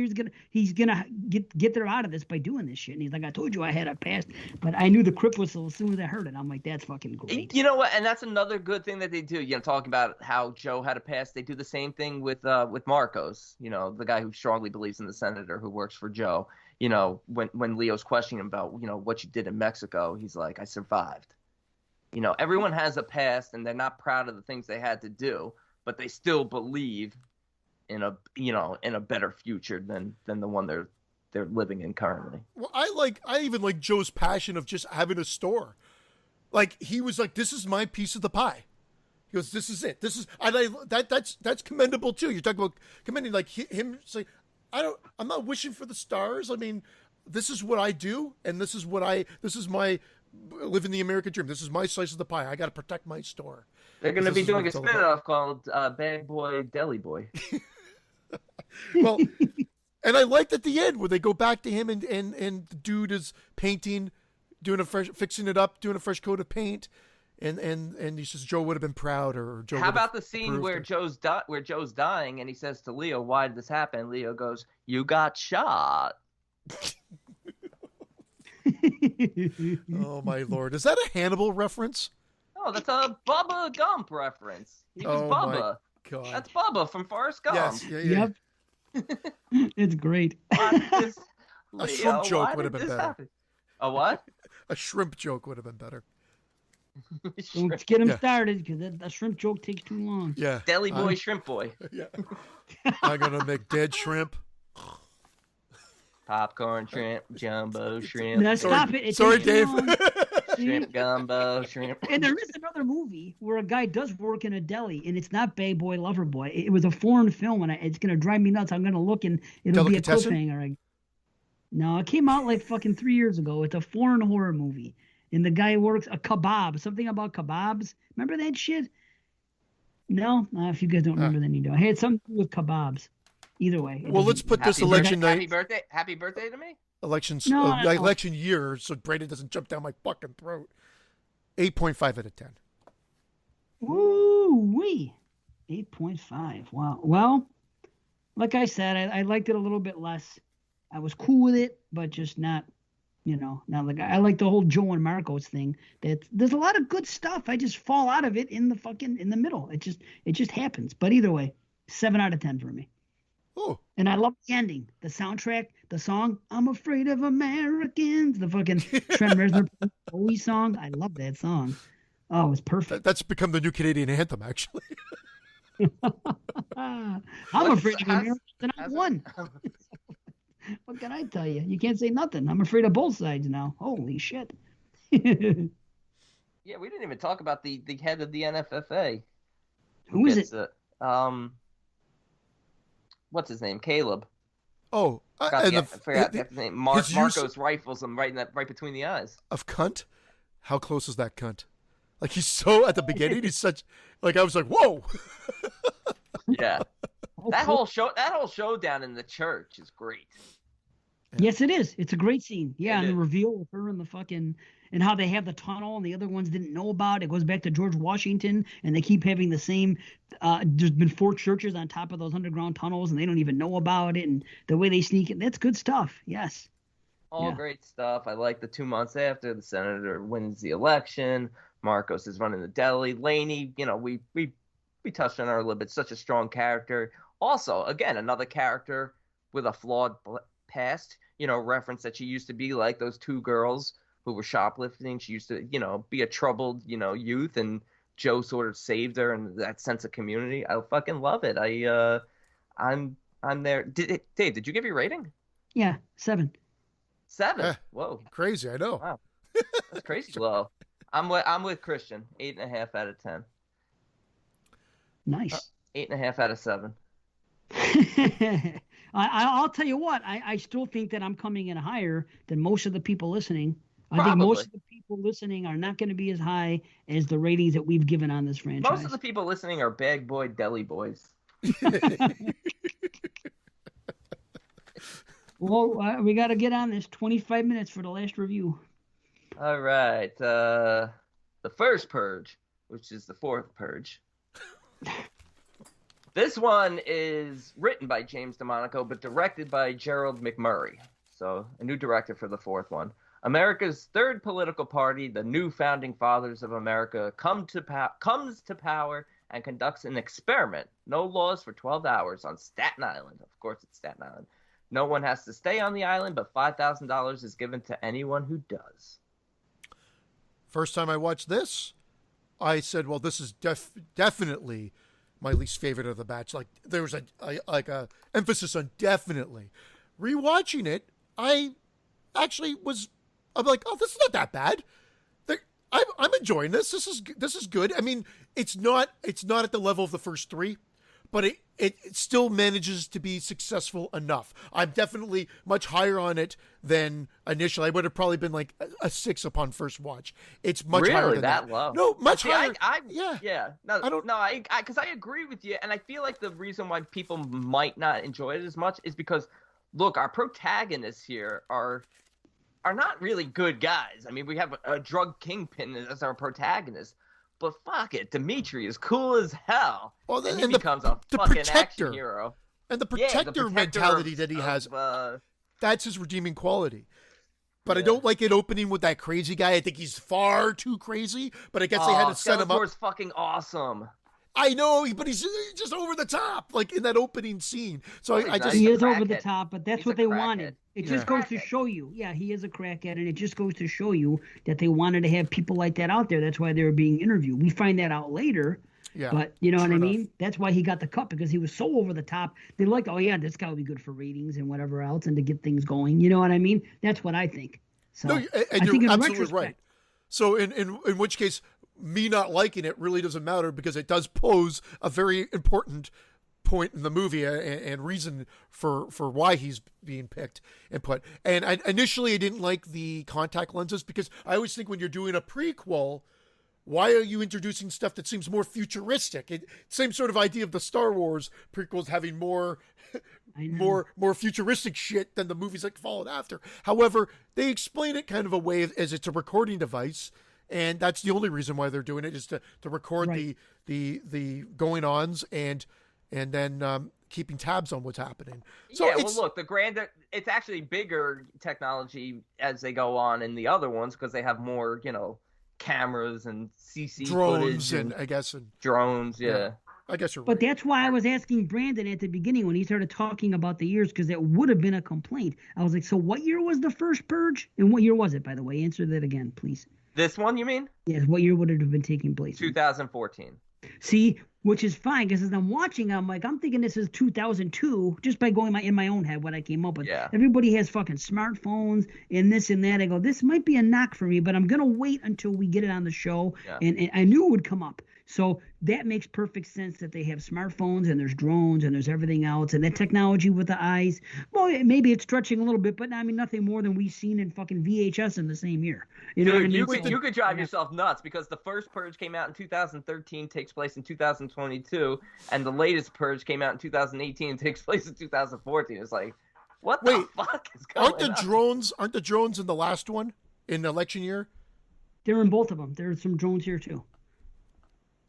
He's gonna get there out of this by doing this shit. And he's like, I told you I had a past, but I knew the crip whistle as soon as I heard it. I'm like, that's fucking great. You know what? And that's another good thing that they do. Talking about how Joe had a past, they do the same thing with Marcos. The guy who strongly believes in the senator who works for Joe. When Leo's questioning him about what you did in Mexico, he's like, I survived. Everyone has a past, and they're not proud of the things they had to do, but they still believe in a better future than the one they're living in currently. Well, I even like Joe's passion of just having a store. He was like, this is my piece of the pie. He goes, this is it. This is that's commendable too. You're talking about commending him saying, I'm not wishing for the stars. I mean, this is what I do, and this is my living the American dream. This is my slice of the pie. I got to protect my store. They're going to be doing a spin-off called Bad Boy Deli Boy. Well, and I liked at the end where they go back to him and the dude is painting, fixing it up, doing a fresh coat of paint. And he says Joe would have been proud, or Joe. How about the scene where Joe's dying, and he says to Leo, "Why did this happen?" Leo goes, "You got shot." Oh my lord! Is that a Hannibal reference? No, that's a Bubba Gump reference. He was Bubba. My God. That's Bubba from Forrest Gump. Yes, yeah. Yep. It's great. A shrimp joke would have been better. Happen? A what? A shrimp joke would have been better. Don't get him started, because that shrimp joke takes too long. Yeah. Deli boy, shrimp boy. Yeah. I'm gonna make dead shrimp. Popcorn shrimp, jumbo shrimp. Now stop it. Sorry, Dave. Shrimp gumbo shrimp. And there is another movie where a guy does work in a deli, and it's not Bay Boy Lover Boy. It was a foreign film, and it's gonna drive me nuts. I'm gonna look, and it'll be a cliffhanger. No, it came out fucking 3 years ago. It's a foreign horror movie. And the guy works a kebab, something about kebabs. Remember that shit? No? If you guys don't remember, then you don't. Hey, it's something to do with kebabs. Either way. Well, let's put this election night. Happy birthday to me? Election year, so Brandon doesn't jump down my fucking throat. 8.5 out of 10. Woo-wee. 8.5. Wow. Well, like I said, I liked it a little bit less. I was cool with it, but just not You know, now like I like the whole Joe and Marcos thing. That there's a lot of good stuff. I just fall out of it in the middle. It just happens. But either way, 7 out of 10 for me. Oh, And I love the ending, the soundtrack, the song "I'm Afraid of Americans," the fucking Trent Reznor Bowie song. I love that song. Oh, it was perfect. that's become the new Canadian anthem, actually. I'm What's- afraid of has- Americans, and I has- won. What can I tell you? You can't say nothing. I'm afraid of both sides now. Holy shit. Yeah, we didn't even talk about the head of the NFFA. Who is it? What's his name? Caleb. Oh, I and forgot his name. his use Marcos rifles him right between the eyes. of cunt. How close is that cunt? Like he's so at the beginning, he's such like I was like, whoa. Yeah, Oh, that cool. whole showdown in the church is great. Yes, it is. It's a great scene. Yeah, It and the is. reveal of her and the fucking and how they have the tunnel and the other ones didn't know about it. It goes back to George Washington, and they keep having the same. There's been 4 churches on top of those underground tunnels, and they don't even know about it. And the way they sneak it, that's good stuff. Yes. All Yeah. great stuff. I like the 2 months after the senator wins the election. Marcos is running the deli. Laney, we touched on her a little bit. Such a strong character. Also, again, another character with a flawed past. Reference that she used to be like those 2 girls who were shoplifting. She used to, be a troubled, youth, and Joe sort of saved her and that sense of community. I fucking love it. I'm there. Dave, did you give your rating? Yeah. 7. 7. Eh. Whoa. Crazy, I know. Wow. That's crazy low. I'm with Christian. 8.5 out of 10. Nice. 8.5 out of 7. I'll tell you what. I still think that I'm coming in higher than most of the people listening. I think most Probably. of the people listening are not going to be as high as the ratings that we've given on this franchise. Most of the people listening are bag boy deli boys. Well, we got to get on this. 25 minutes for the last review. All right. The First Purge, which is the 4th Purge. This one is written by James DeMonaco, but directed by Gerald McMurray. So a new director for the 4th one. America's 3rd political party, the new founding fathers of America, comes to power and conducts an experiment. No laws for 12 hours on Staten Island. Of course, it's Staten Island. No one has to stay on the island, but $5,000 is given to anyone who does. First time I watched this, I said, well, this is definitely my least favorite of the batch. Like there was a emphasis on definitely. Rewatching it, I'm like, oh, this is not that bad. I'm enjoying this. This is good. I mean, it's not at the level of the first 3, but it still manages to be successful enough. I'm definitely much higher on it than initially. I would have probably been like a 6 upon first watch. It's much higher Really, than that low? No, much See, higher. Yeah. No, I don't- because I agree with you, and I feel like the reason why people might not enjoy it as much is because, look, our protagonists here are not really good guys. I mean, we have a drug kingpin as our protagonist, but fuck it, Dimitri is cool as hell. Well, and he and the- becomes a the fucking protector. action hero. And the Yeah, protector, mentality that he has, that's his redeeming quality. But I Yeah. don't like it opening with that crazy guy. I think he's far too crazy, but I guess they had to set him up. Skeletor's fucking awesome. I know, but he's just over the top, like in that opening scene. So I just, He He's a is over the crackhead. top, but that's He's what a they crackhead. wanted. It He's just a goes to crackhead. show you. Yeah, he is a crackhead, and it just goes to show you that they wanted to have people like that out there. That's why they were being interviewed. We find that out later. yeah. But you know what true I enough. mean? That's why he got the cut, because he was so over the top. They liked, oh yeah, this guy will be good for ratings and whatever else, and to get things going. You know what I mean? That's what I think. So No, I and think you're in absolutely retrospect, right. So in which case, me not liking it really doesn't matter because it does pose a very important point in the movie and reason for why he's being picked and put. And I didn't like the contact lenses because I always think when you're doing a prequel, why are you introducing stuff that seems more futuristic? Same sort of idea of the Star Wars prequels having more I know. more futuristic shit than the movies that followed after. However, they explain it kind of a way as it's a recording device, and that's the only reason why they're doing it is to record Right. the going ons and then keeping tabs on what's happening. So yeah, well, look, it's actually bigger technology as they go on in the other ones because they have more, cameras and CC drones footage and I guess drones. Yeah. I guess you're But right. that's why I was asking Brandon at the beginning when he started talking about the years, because that would have been a complaint. I was like, so what year was the first Purge? And what year was it, by the way? Answer that again, please. This one, you mean? Yes, what year would it have been taking place? 2014. See, which is fine, because as I'm watching, I'm thinking this is 2002, just by going in my own head what I came up with. Yeah. Everybody has fucking smartphones and this and that. I go, this might be a knock for me, but I'm gonna wait until we get it on the show. Yeah. And I knew it would come up. So that makes perfect sense that they have smartphones and there's drones and there's everything else and that technology with the eyes. Well, maybe it's stretching a little bit, but I mean nothing more than we've seen in fucking VHS in the same year. You know what I mean? You could drive yourself nuts because the first Purge came out in 2013, takes place in 2022, and the latest Purge came out in 2018 and takes place in 2014. It's like, what the fuck is going on? Aren't the drones in the last one in the election year? They're in both of them. There's some drones here too.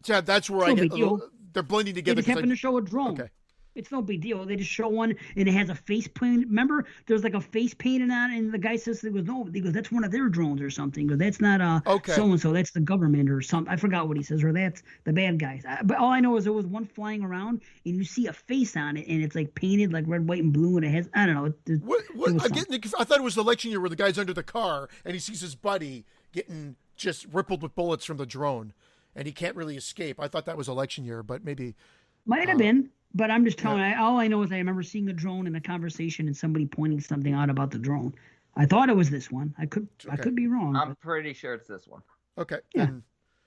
Yeah, that's where they're blending together. They just happen to show a drone. Okay. It's no big deal. They just show one, and it has a face paint. Remember, there's like a face painted on it, and the guy says, no, he goes, that's one of their drones or something. He goes, that's not so-and-so, that's the government or something. I forgot what he says, or that's the bad guys. But all I know is there was one flying around, and you see a face on it, and it's like painted like red, white, and blue, and it has, I don't know. I thought it was the election year where the guy's under the car, and he sees his buddy getting just rippled with bullets from the drone, and he can't really escape. I thought that was election year, but maybe... Might have been. But I'm just telling you, all I know is I remember seeing a drone in a conversation and somebody pointing something out about the drone. I thought it was this one. I could be wrong. I'm pretty sure it's this one. Okay. Yeah.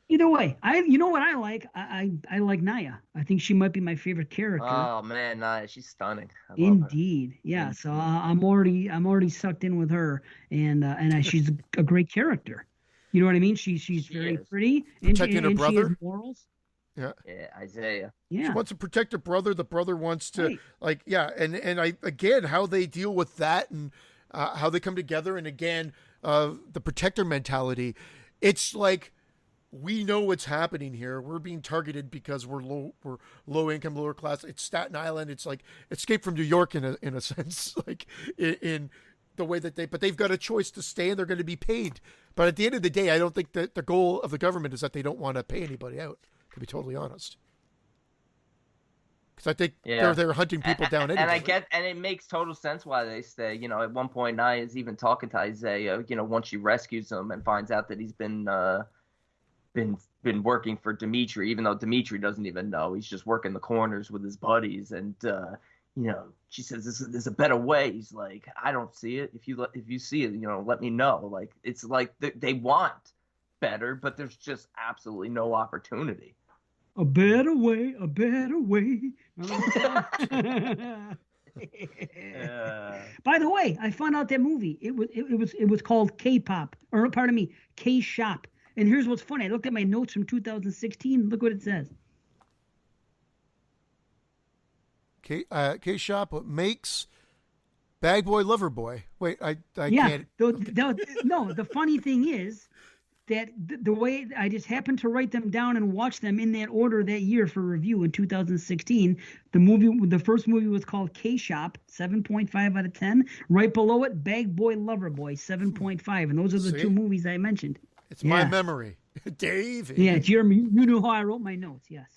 Either way, you know what I like? I like Naya. I think she might be my favorite character. Oh man, Naya, she's stunning. Indeed. Her. Yeah. So I'm already sucked in with her, and she's a great character. You know what I mean? She's very pretty and her brother. She has morals. Yeah, Isaiah. Yeah, she wants to protect her brother. The brother wants to, and I again how they deal with that and how they come together, and again the protector mentality. It's like we know what's happening here. We're being targeted because we're low income, lower class. It's Staten Island. It's like Escape from New York in a sense, like in the way that but they've got a choice to stay and they're going to be paid. But at the end of the day, I don't think that the goal of the government is that they don't want to pay anybody out. To be totally honest, because I think they're hunting people down anyway. And it makes total sense why they stay. At one point, Naya is even talking to Isaiah. Once she rescues him and finds out that he's been working for Dimitri, even though Dimitri doesn't even know. He's just working the corners with his buddies, and she says there's a better way. He's like, I don't see it. If you see it, let me know. Like it's like they want better, but there's just absolutely no opportunity. A better way. By the way, I found out that movie. It was called K-pop, or pardon me, K-shop. And here's what's funny. I looked at my notes from 2016. Look what it says. K-shop makes Bag Boy Lover Boy. Wait, I can't. No, the funny thing is that the way I just happened to write them down and watch them in that order that year for review in 2016. The first movie was called K-Shop, 7.5 out of 10. Right below it, Bag Boy Lover Boy, 7.5. And those are the two movies I mentioned. It's my memory, Dave. Yeah, it's you knew how I wrote my notes. Yes.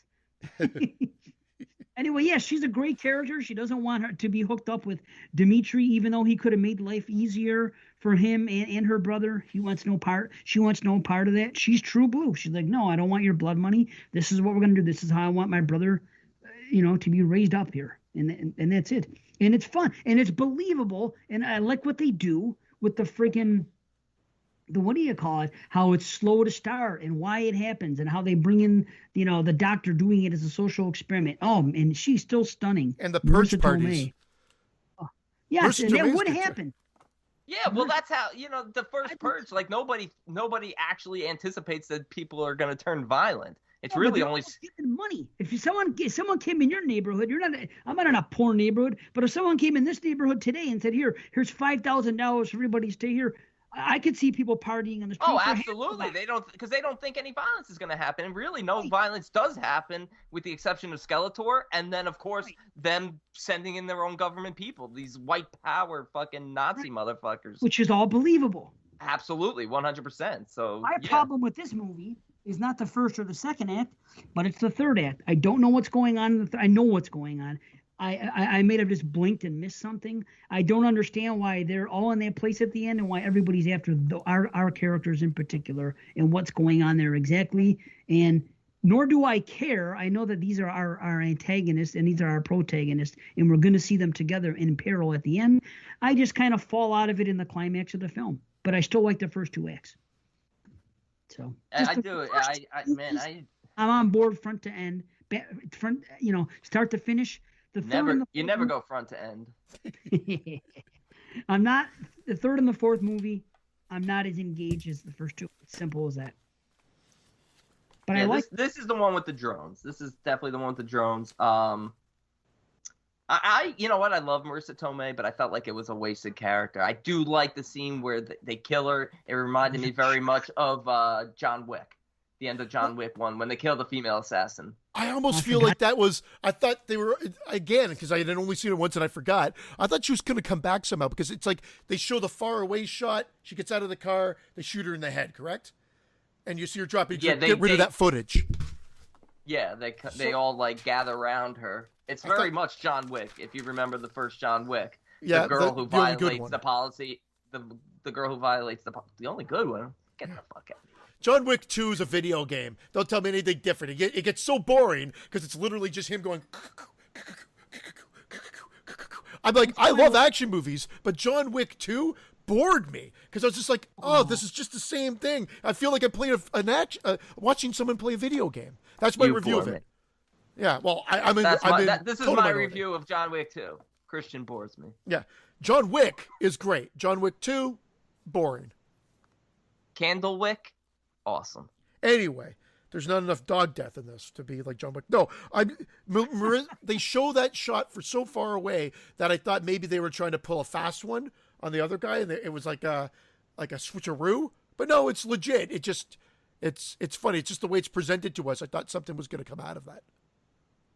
Anyway, she's a great character. She doesn't want her to be hooked up with Dimitri, even though he could have made life easier for him and her brother. She wants no part of that. She's true blue. She's like, no, I don't want your blood money. This is what we're going to do. This is how I want my brother, to be raised up here. And that's it. And it's fun. And it's believable. And I like what they do with the freaking... what do you call it? How it's slow to start and why it happens and how they bring in, the doctor doing it as a social experiment. Oh, and she's still stunning. And the Purge parties. Oh, yes, and that would happen. Yeah, well, that's how, the first Purge, like nobody actually anticipates that people are going to turn violent. It's really only giving money. If someone came in your neighborhood, I'm not in a poor neighborhood, but if someone came in this neighborhood today and said, here's $5,000 for everybody to stay here, I could see people partying on the street. Oh, absolutely. They don't think any violence is going to happen. And really, no violence does happen, with the exception of Skeletor. And then, of course, them sending in their own government people, these white power fucking Nazi motherfuckers. Which is all believable. Absolutely, 100%. So my problem with this movie is not the first or the second act, but it's the third act. I don't know what's going on. I know what's going on. I may have just blinked and missed something. I don't understand why they're all in their place at the end and why everybody's after our characters in particular and what's going on there exactly. And nor do I care. I know that these are our antagonists and these are our protagonists, and we're going to see them together in peril at the end. I just kind of fall out of it in the climax of the film, but I still like the first two acts. So I do. I'm on board front to end, start to finish. You never go front to end. I'm not the third and the fourth movie. I'm not as engaged as the first two. It's simple as that. But I like this is the one with the drones. This is definitely the one with the drones. You know what? I love Marissa Tomei, but I felt like it was a wasted character. I do like the scene where they kill her. It reminded me very much of John Wick, the end of John Wick 1, when they kill the female assassin. I almost feel like that was, I thought they were, again, because I had only seen it once and I forgot, I thought she was going to come back somehow, because it's like they show the far away shot, she gets out of the car, they shoot her in the head, correct? And you see her drop, get rid of that footage. Yeah, they all like gather around her. It's very much John Wick, if you remember the first John Wick. Yeah, the girl who violates the policy, the girl who violates the only good one. Get the fuck out. John Wick 2 is a video game. Don't tell me anything different. It gets so boring because it's literally just him going. I'm like, I love action movies, but John Wick 2 bored me because I was just like, oh, this is just the same thing. I feel like I'm playing watching someone play a video game. That's my review of it. Yeah, well, this is my review of John Wick 2. Christian bores me. Yeah, John Wick is great. John Wick 2, boring. Candlewick, awesome. Anyway, there's not enough dog death in this to be like John Wick. No, they show that shot for so far away that I thought maybe they were trying to pull a fast one on the other guy, and it was like a switcheroo. But no, it's legit. It's funny. It's just the way it's presented to us. I thought something was going to come out of that.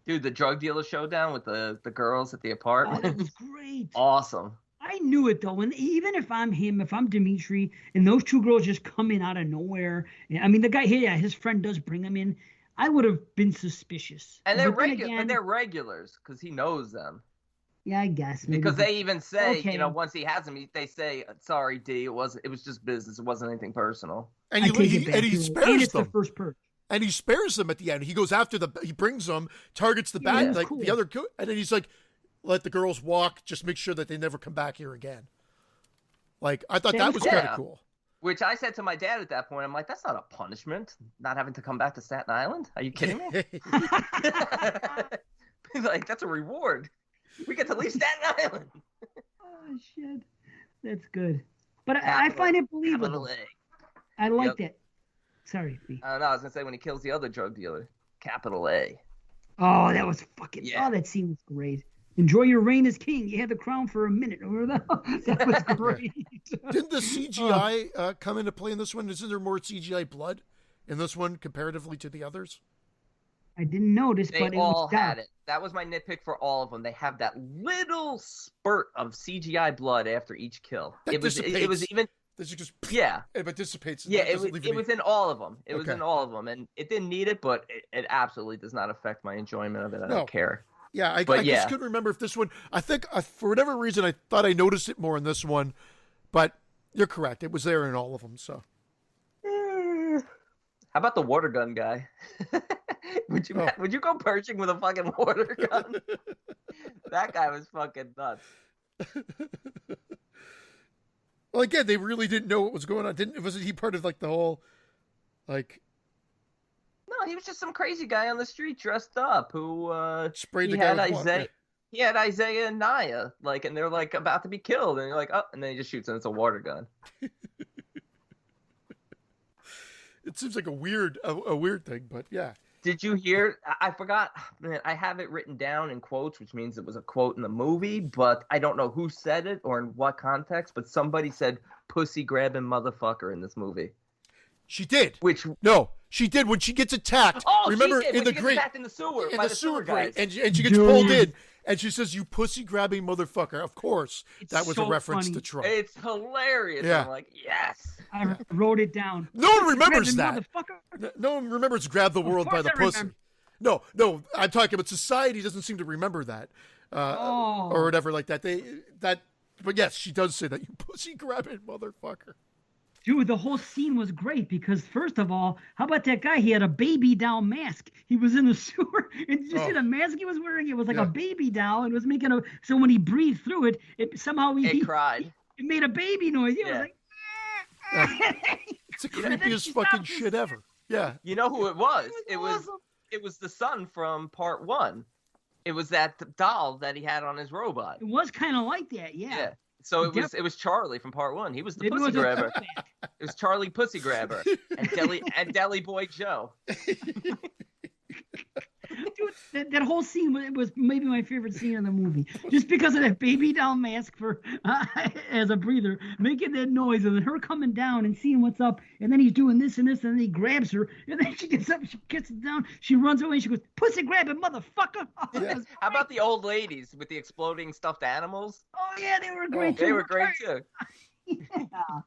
Dude, the drug dealer showdown with the girls at the apartment. Oh, that was great. Awesome. I knew it though, and even if I'm him, if I'm Dimitri, and those two girls just come in out of nowhere, I mean, the guy here, his friend does bring him in. I would have been suspicious. And they're regulars because he knows them. Yeah, I guess. Maybe. Because they even say, once he has them, they say, "Sorry, D, it was just business. It wasn't anything personal." And he spares them. It's the first Purge. And he spares them at the end. He goes after he brings them, targets the back, cool. The other, and then he's like, let the girls walk, just make sure that they never come back here again. Like, I thought that was kind of cool. Which I said to my dad at that point, I'm like, that's not a punishment, not having to come back to Staten Island. Are you kidding me? Like, that's a reward. We get to leave Staten Island. Oh, shit. That's good. But I find it believable. I like that. Sorry. I was going to say when he kills the other drug dealer. Capital A. Oh, that was fucking... Yeah. Oh, that scene was great. Enjoy your reign as king. You had the crown for a minute. That was great. Didn't the CGI come into play in this one? Isn't there more CGI blood in this one comparatively to the others? I didn't notice, but it all had it. That was my nitpick for all of them. They have that little spurt of CGI blood after each kill. It was even... This is just it dissipates. Yeah, it was in all of them. It was in all of them, and it didn't need it, but it absolutely does not affect my enjoyment of it. I don't care. Yeah, I just couldn't remember if this one. I think for whatever reason I thought I noticed it more in this one, but you're correct. It was there in all of them. So, how about the water gun guy? Would you go purging with a fucking water gun? That guy was fucking nuts. Well, again, they really didn't know what was going on. Wasn't he part of like the whole, like? No, he was just some crazy guy on the street dressed up who sprayed the guy with Isaiah. He had Isaiah and Naya, and they're like about to be killed, and you're like, oh, and then he just shoots, and it's a water gun. It seems like a weird thing, but yeah. Did you hear? I forgot. Man, I have it written down in quotes, which means it was a quote in the movie, but I don't know who said it or in what context. But somebody said "pussy grabbing motherfucker" in this movie. She did. Which No, she did when she gets attacked. oh, remember she did, in when the she gets grate, attacked in the sewer in by the sewer grate, guys. and she gets pulled in, and she says, "You pussy grabbing motherfucker." Of course, that was so a reference funny. to Trump. It's hilarious. Yeah. I'm like, yes. I wrote it down. No one remembers Grabbing that. motherfucker. No one remembers "grab the world by course the I pussy." remember. No, I'm talking about society doesn't seem to remember that, or whatever like that. But yes, she does say that, "You pussy grabbing motherfucker." Dude, the whole scene was great because, first of all, how about that guy? He had a baby doll mask. He was in the sewer, and did you see the mask he was wearing? It was like a baby doll, and it was making a. So when he breathed through it, somehow he cried. It made a baby noise. It was like. It's the creepiest fucking shit ever. Yeah. You know who it was? Awesome. It was the son from part 1. It was that doll that he had on his robot. It was kind of like that, Yeah. So it was Charlie from part 1. He was the It pussy was a grabber. throwback. It was Charlie Pussy Grabber and Deli Boy Joe. Dude, that whole scene was maybe my favorite scene in the movie, just because of that baby doll mask for as a breather, making that noise, and then her coming down and seeing what's up, and then he's doing this and this, and then he grabs her, and then she gets up, she gets down, she runs away, and she goes, "Pussy grabbing motherfucker!" Oh, Yeah. How about the old ladies with the exploding stuffed animals? Oh yeah, they were great too. They were great too. Yeah.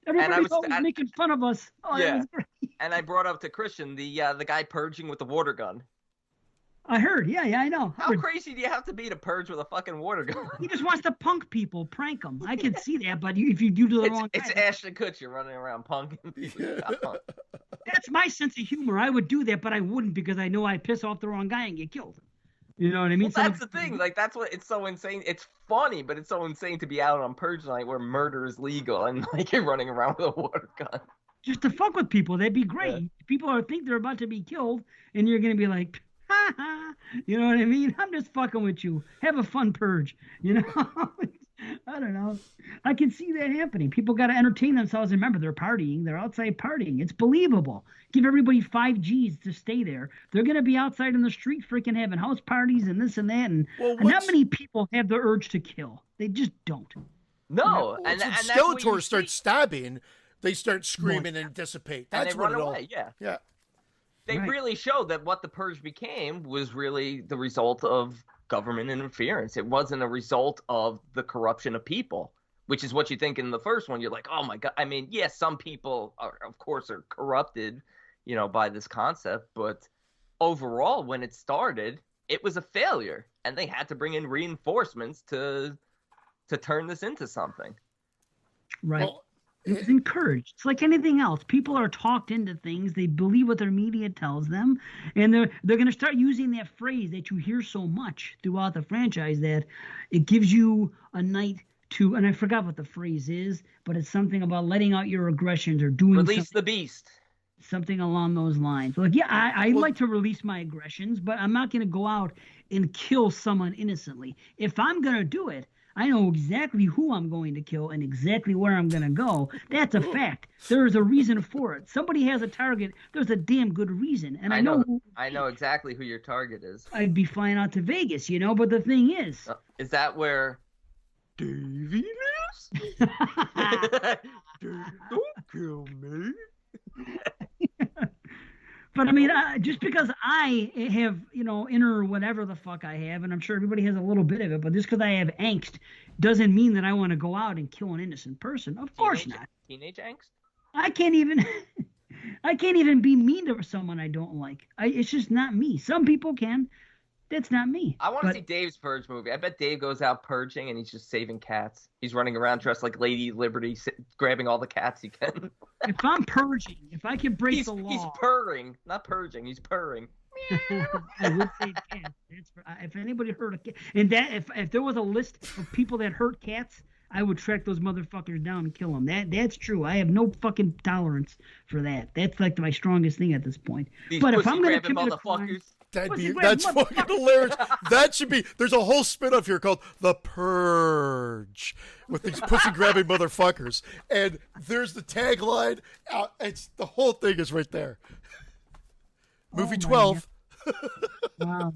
Everybody's always making fun of us. Oh, yeah. That was great. And I brought up to Christian the guy purging with the water gun. I heard. Yeah, I know. How crazy do you have to be to purge with a fucking water gun? He just wants to punk people, prank them. I can see that, but if you do to the wrong guy, it's Ashton Kutcher running around punking people. that's my sense of humor. I would do that, but I wouldn't because I know I'd piss off the wrong guy and get killed. You know what I mean? Well, that's the thing. Like, that's what it's so insane. It's funny, but it's so insane to be out on Purge night where murder is legal and like you're running around with a water gun. Just to fuck with people, that'd be great. Yeah. People think they're about to be killed, and you're gonna be like, ha ha. You know what I mean? I'm just fucking with you. Have a fun purge. You know? I don't know. I can see that happening. People got to entertain themselves. Remember, they're partying. They're outside partying. It's believable. Give everybody 5 G's to stay there. They're going to be outside in the street freaking having house parties and this and that. And not many people have the urge to kill. They just don't. No. And Skeletor starts stabbing. They start screaming and dissipate. That's and they what run away. Yeah. They really showed that what the Purge became was really the result of government interference. It wasn't a result of the corruption of people, which is what you think in the first one. You're like, oh my God. I mean, yes, some people are, of course, are corrupted, by this concept, but overall, when it started, it was a failure, and they had to bring in reinforcements to turn this into something. Right. Well, it's encouraged. It's like anything else. People are talked into things. They believe what their media tells them, and they're going to start using that phrase that you hear so much throughout the franchise, that it gives you a night to, and I forgot what the phrase is, but it's something about letting out your aggressions or doing release the beast. Something along those lines. Like, yeah, I like to release my aggressions, but I'm not going to go out and kill someone innocently. If I'm going to do it, I know exactly who I'm going to kill and exactly where I'm going to go. That's a fact. There is a reason for it. Somebody has a target. There's a damn good reason. And I know exactly who your target is. I'd be flying out to Vegas, but the thing is that where Davey lives? Don't kill me. But I mean, just because I have, inner whatever the fuck I have, and I'm sure everybody has a little bit of it, but just because I have angst doesn't mean that I want to go out and kill an innocent person. Of course not. Teenage angst? I can't even be mean to someone I don't like. It's just not me. Some people can. That's not me. I want to see Dave's Purge movie. I bet Dave goes out purging and he's just saving cats. He's running around dressed like Lady Liberty, grabbing all the cats he can. If I'm purging, if I can break the law. He's purring, not purging. He's purring. I would say cats. If anybody hurt a cat, and that if there was a list of people that hurt cats, I would track those motherfuckers down and kill them. That's true. I have no fucking tolerance for that. That's like my strongest thing at this point. But if I'm going to commit a crime, that's fucking hilarious. That should be. There's a whole spin-off here called The Purge with these pussy-grabbing motherfuckers, and there's the tagline. It's the whole thing is right there. Movie my 12. Wow.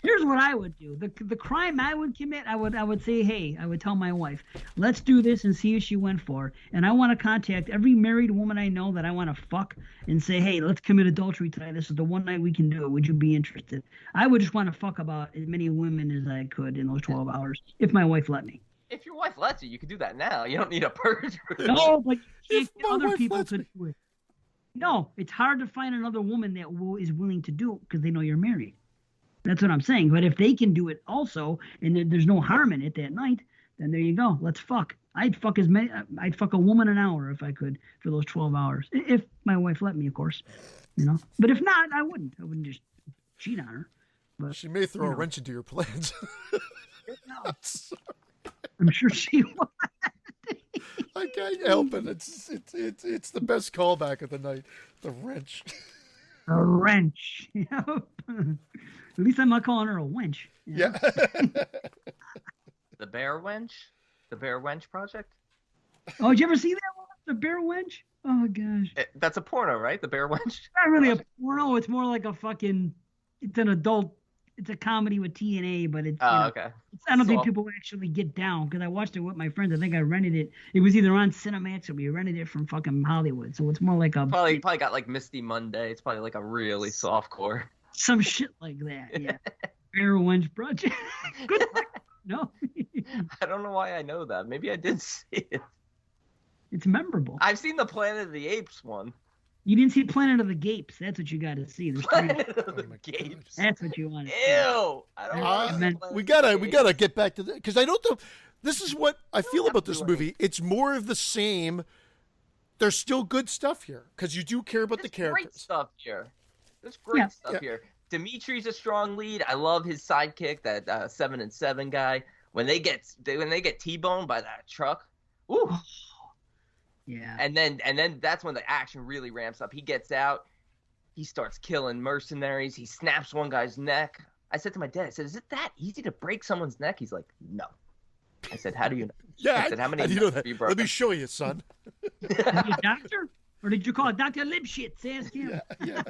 Here's what I would do. The crime I would commit, I would say, hey, I would tell my wife, let's do this and see if she went for. And I want to contact every married woman I know that I want to fuck and say, hey, let's commit adultery tonight. This is the one night we can do it. Would you be interested? I would just want to fuck about as many women as I could in those 12 hours, if my wife let me. If your wife lets you, you can do that now. You don't need a purge. No, but If my other wife people lets could do it. No, it's hard to find another woman that is willing to do it because they know you're married. That's what I'm saying. But if they can do it also, and there's no harm in it that night, then there you go. Let's fuck. I'd fuck a woman an hour if I could for those 12 hours. If my wife let me, of course. You know. But if not, I wouldn't. I wouldn't just cheat on her. But She may throw a wrench into your plans. no. I'm sure she would. I can't help it. It's the best callback of the night. The wrench. A wrench. Yep. At least I'm not calling her a wench. You know? Yeah. The Bear Wench? The Bear Wench Project? Oh, did you ever see that one? The bear wench? Oh, gosh. That's a porno, right? The Bear Wench? It's not really a porno. It's more like a fucking. It's an adult. It's a comedy with TNA, but it's. Okay. I don't think people actually get down because I watched it with my friends. I think I rented it. It was either on Cinemax or we rented it from fucking Hollywood. So it's more like a. Probably got like Misty Monday. It's probably like a really soft core. Some shit like that. Yeah. Bear wench project. Good. No. I don't know why I know that. Maybe I did see it. It's memorable. I've seen the Planet of the Apes one. You didn't see Planet of the Gapes. That's what you got to see. Planet of the my Apes. That's what you want. Ew. I don't know. We gotta get back to that because I don't know. This is what I feel about this movie. It's more of the same. There's still good stuff here because you do care about the characters. Great stuff here. There's great stuff here. Dimitri's a strong lead. I love his sidekick, that 7 and 7 guy. When they get T-boned by that truck, ooh. Yeah. And then that's when the action really ramps up. He gets out. He starts killing mercenaries. He snaps one guy's neck. I said to my dad, I said, is it that easy to break someone's neck? He's like, no. I said, how do you know? Yeah, I said, how many do you know that? you Let me show you, son. Are you a doctor? Or did you call it Dr. Lipschitz? Ask him. Yeah.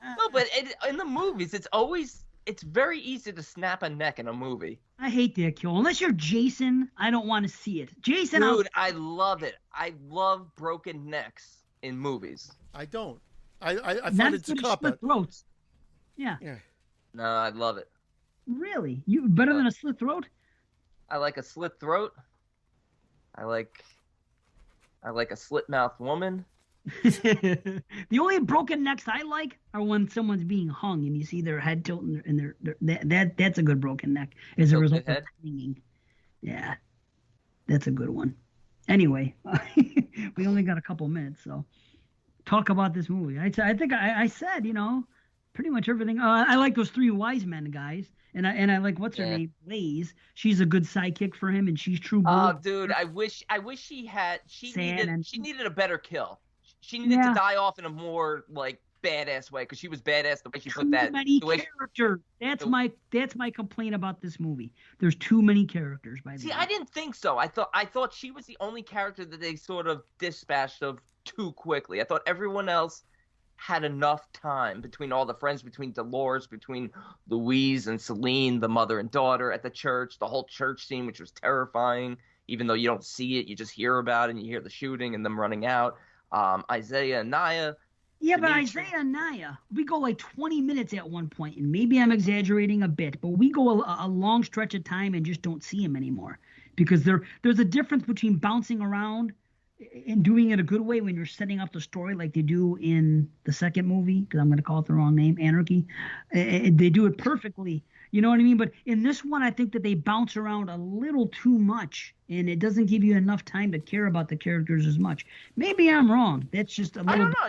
No, but in the movies, it's very easy to snap a neck in a movie. I hate that kill. Unless you're Jason, I don't want to see it. Jason, dude, I love it. I love broken necks in movies. I don't. I find it's a cop out. Throats. Yeah. No, I love it. Really? You better than a slit throat? I like a slit throat. I like a slit mouth woman. The only broken necks I like are when someone's being hung and you see their head tilting and that's a good broken neck as a result of hanging. Yeah, that's a good one. Anyway, we only got a couple minutes, so talk about this movie. I think I said, pretty much everything. I like those three wise men guys, and I like what's her name, Blaze. She's a good sidekick for him, and she's true blue. Oh, dude, I wish she needed a better kill. She needed to die off in a more like badass way because she was badass the way she put that. Too many characters. That's my complaint about this movie. There's too many characters. I didn't think so. I thought she was the only character that they sort of dispatched of too quickly. I thought everyone else had enough time between all the friends, between Dolores, between Louise and Celine, the mother and daughter at the church, the whole church scene, which was terrifying. Even though you don't see it, you just hear about it and you hear the shooting and them running out. Isaiah and Naya. Yeah, but Isaiah and Naya, we go like 20 minutes at one point, and maybe I'm exaggerating a bit, but we go a long stretch of time and just don't see him anymore because there's a difference between bouncing around and doing it a good way when you're setting up the story like they do in the second movie, because I'm going to call it the wrong name, Anarchy. They do it perfectly. You know what I mean? But in this one, I think that they bounce around a little too much, and it doesn't give you enough time to care about the characters as much. Maybe I'm wrong. That's just a little. I don't know.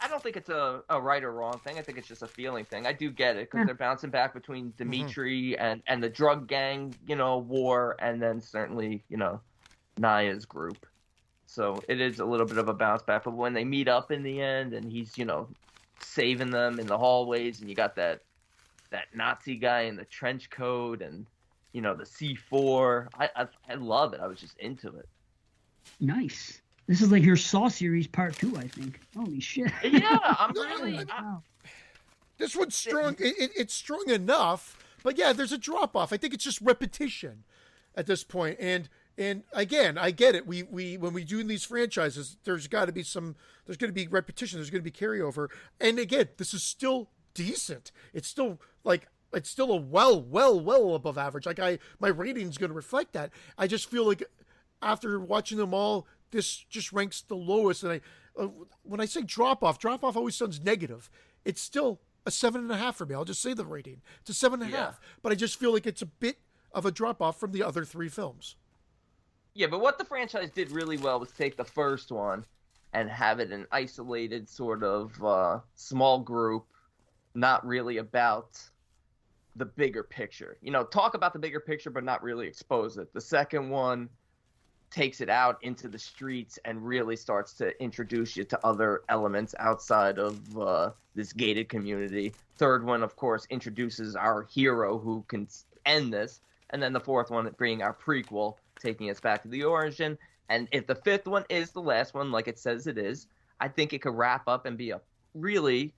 I don't think it's a right or wrong thing. I think it's just a feeling thing. I do get it because they're bouncing back between Dimitri and the drug gang, war, and then certainly, Naya's group. So it is a little bit of a bounce back. But when they meet up in the end, and he's, saving them in the hallways, and you got that Nazi guy in the trench coat and the C4. I love it. I was just into it. Nice. This is like your Saw series part 2, I think. Holy shit. Yeah, I'm really. This one's strong. It's strong enough, but yeah, there's a drop off. I think it's just repetition at this point. And again, I get it. We when we do these franchises, there's got to be there's going to be repetition. There's going to be carryover. And again, this is still decent. It's still a well above average. My rating's going to reflect that. I just feel like after watching them all, this just ranks the lowest. And when I say drop off always sounds negative. It's still a 7.5 for me. I'll just say the rating. It's a 7.5. Yeah. But I just feel like it's a bit of a drop off from the other 3 films. Yeah, but what the franchise did really well was take the first one and have it an isolated sort of small group, not really about the bigger picture. Talk about the bigger picture, but not really expose it. The second one takes it out into the streets and really starts to introduce you to other elements outside of this gated community. Third one, of course, introduces our hero who can end this. And then the fourth one being our prequel, taking us back to the origin. And if the fifth one is the last one, like it says it is, I think it could wrap up and be a really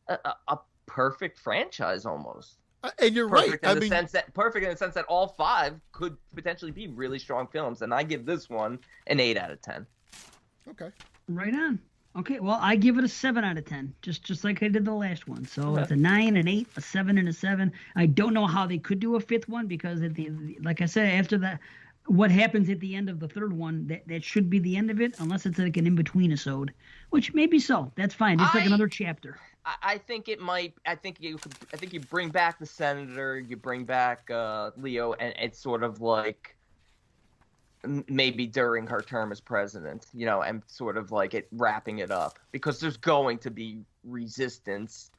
a perfect franchise almost. And you're perfect right. Perfect in the sense that all 5 could potentially be really strong films, and I give this one an 8 out of 10. Okay. Right on. Okay, well, I give it a 7 out of 10, just like I did the last one. So It's a 9, an 8, a 7, and a 7. I don't know how they could do a 5th one because, like I said, after that, what happens at the end of the 3rd one, that should be the end of it, unless it's like an in-between episode, which maybe so. That's fine. It's like another chapter. I think it might. I think you bring back the senator, you bring back Leo, and it's sort of like maybe during her term as president, and sort of like it wrapping it up, because there's going to be resistance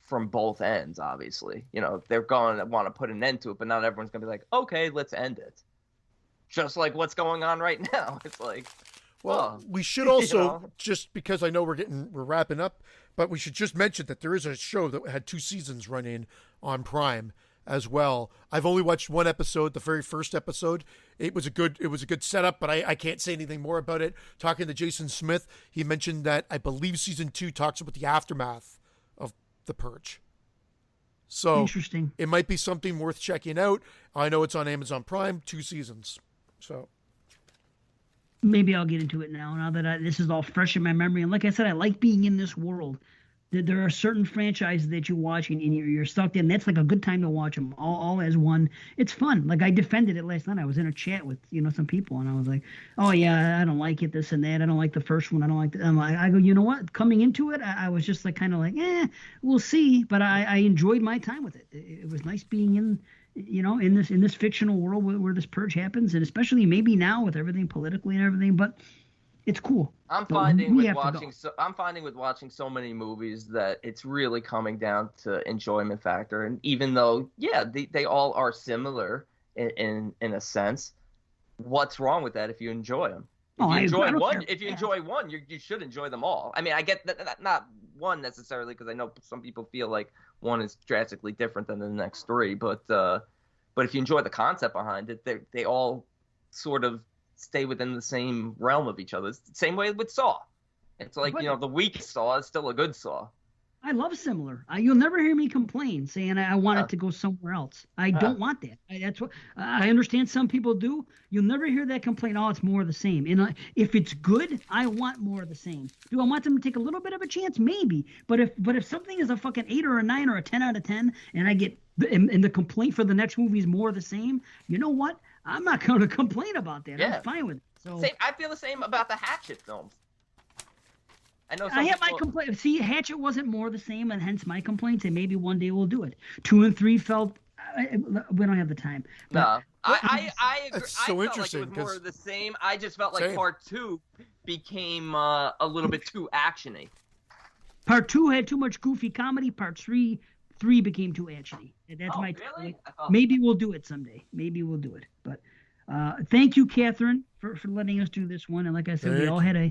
from both ends. Obviously, they're going to want to put an end to it, but not everyone's going to be like, okay, let's end it. Just like what's going on right now. It's like, well, we should also just because I know we're wrapping up. But we should just mention that there is a show that had 2 seasons running on Prime as well. I've only watched 1 episode, the very first episode. It was a good setup, but I can't say anything more about it. Talking to Jason Smith, he mentioned that I believe season 2 talks about the aftermath of the Purge. So interesting. It might be something worth checking out. I know it's on Amazon Prime, 2 seasons. So maybe I'll get into it now that this is all fresh in my memory. And like I said, I like being in this world. There are certain franchises that you watch and you're stuck in. That's like a good time to watch them all as one. It's fun. Like I defended it last night. I was in a chat with some people, and I was like, "Oh yeah, I don't like it, this and that. I don't like the first one. I don't like." I go, you know what? Coming into it, I was just like kind of like, we'll see. But I enjoyed my time with it. It was nice being in this fictional world where this purge happens, and especially maybe now with everything politically and everything, but it's cool. I'm finding with watching so many movies that it's really coming down to enjoyment factor. And even though, they all are similar in a sense, what's wrong with that if you enjoy them? If you enjoy one, you should enjoy them all. I mean, I get that not one necessarily, because I know some people feel like one is drastically different than the next 3, but if you enjoy the concept behind it, they all sort of stay within the same realm of each other. It's the same way with Saw. It's like, the weakest Saw is still a good Saw. I love similar. You'll never hear me complain saying I want it to go somewhere else. I don't want that. That's what I understand. Some people do. You'll never hear that complaint. Oh, it's more of the same. And if it's good, I want more of the same. Do I want them to take a little bit of a chance? Maybe. But if something is a fucking 8 or a 9 or a 10 out of 10, and I get and the complaint for the next movie is more of the same, you know what? I'm not going to complain about that. Yeah. I'm fine with it. So I feel the same about the Hatchet films. I have my complaint. See, Hatchet wasn't more the same, and hence my complaints. And maybe one day we'll do it. 2 and 3 felt we don't have the time. No, I agree. It's so I interesting. Felt like it was more of the same. I just felt like part 2 became a little bit too actiony. Part 2 had too much goofy comedy. Part 3 became too actiony. That's my. Really? Maybe we'll do it someday. Maybe we'll do it. But thank you, Catherine, for letting us do this one. And like I said, we all had a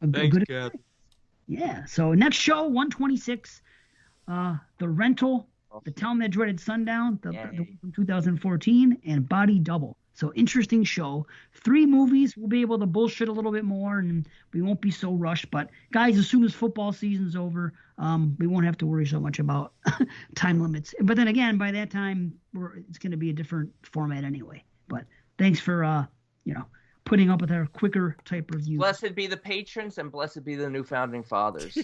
good. Kath. Yeah. So next show, 126, The Rental, The Town That Dreaded Sundown, the one from 2014, and Body Double. So interesting show. 3 movies. We'll be able to bullshit a little bit more, and we won't be so rushed. But guys, as soon as football season's over, we won't have to worry so much about time limits. But then again, by that time, it's going to be a different format anyway. But thanks for putting up with our quicker type reviews. Blessed be the patrons and blessed be the new founding fathers.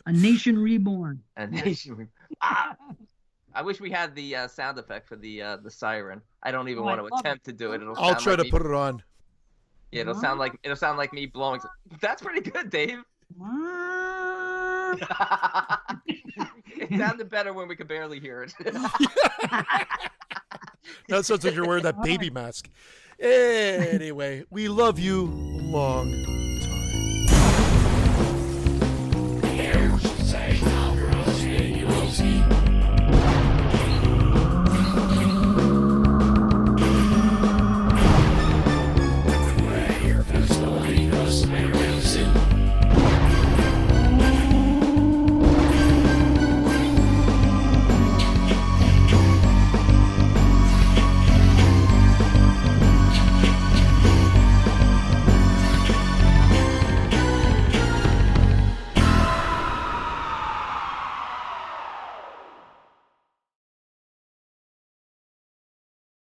A nation reborn. A nation. I wish we had the sound effect for the siren. I don't even want to attempt to do it. I'll try to put it on. Yeah, it'll sound like me blowing. That's pretty good, Dave. It sounded better when we could barely hear it. That sounds like you're wearing that baby mask. Anyway, we love you long.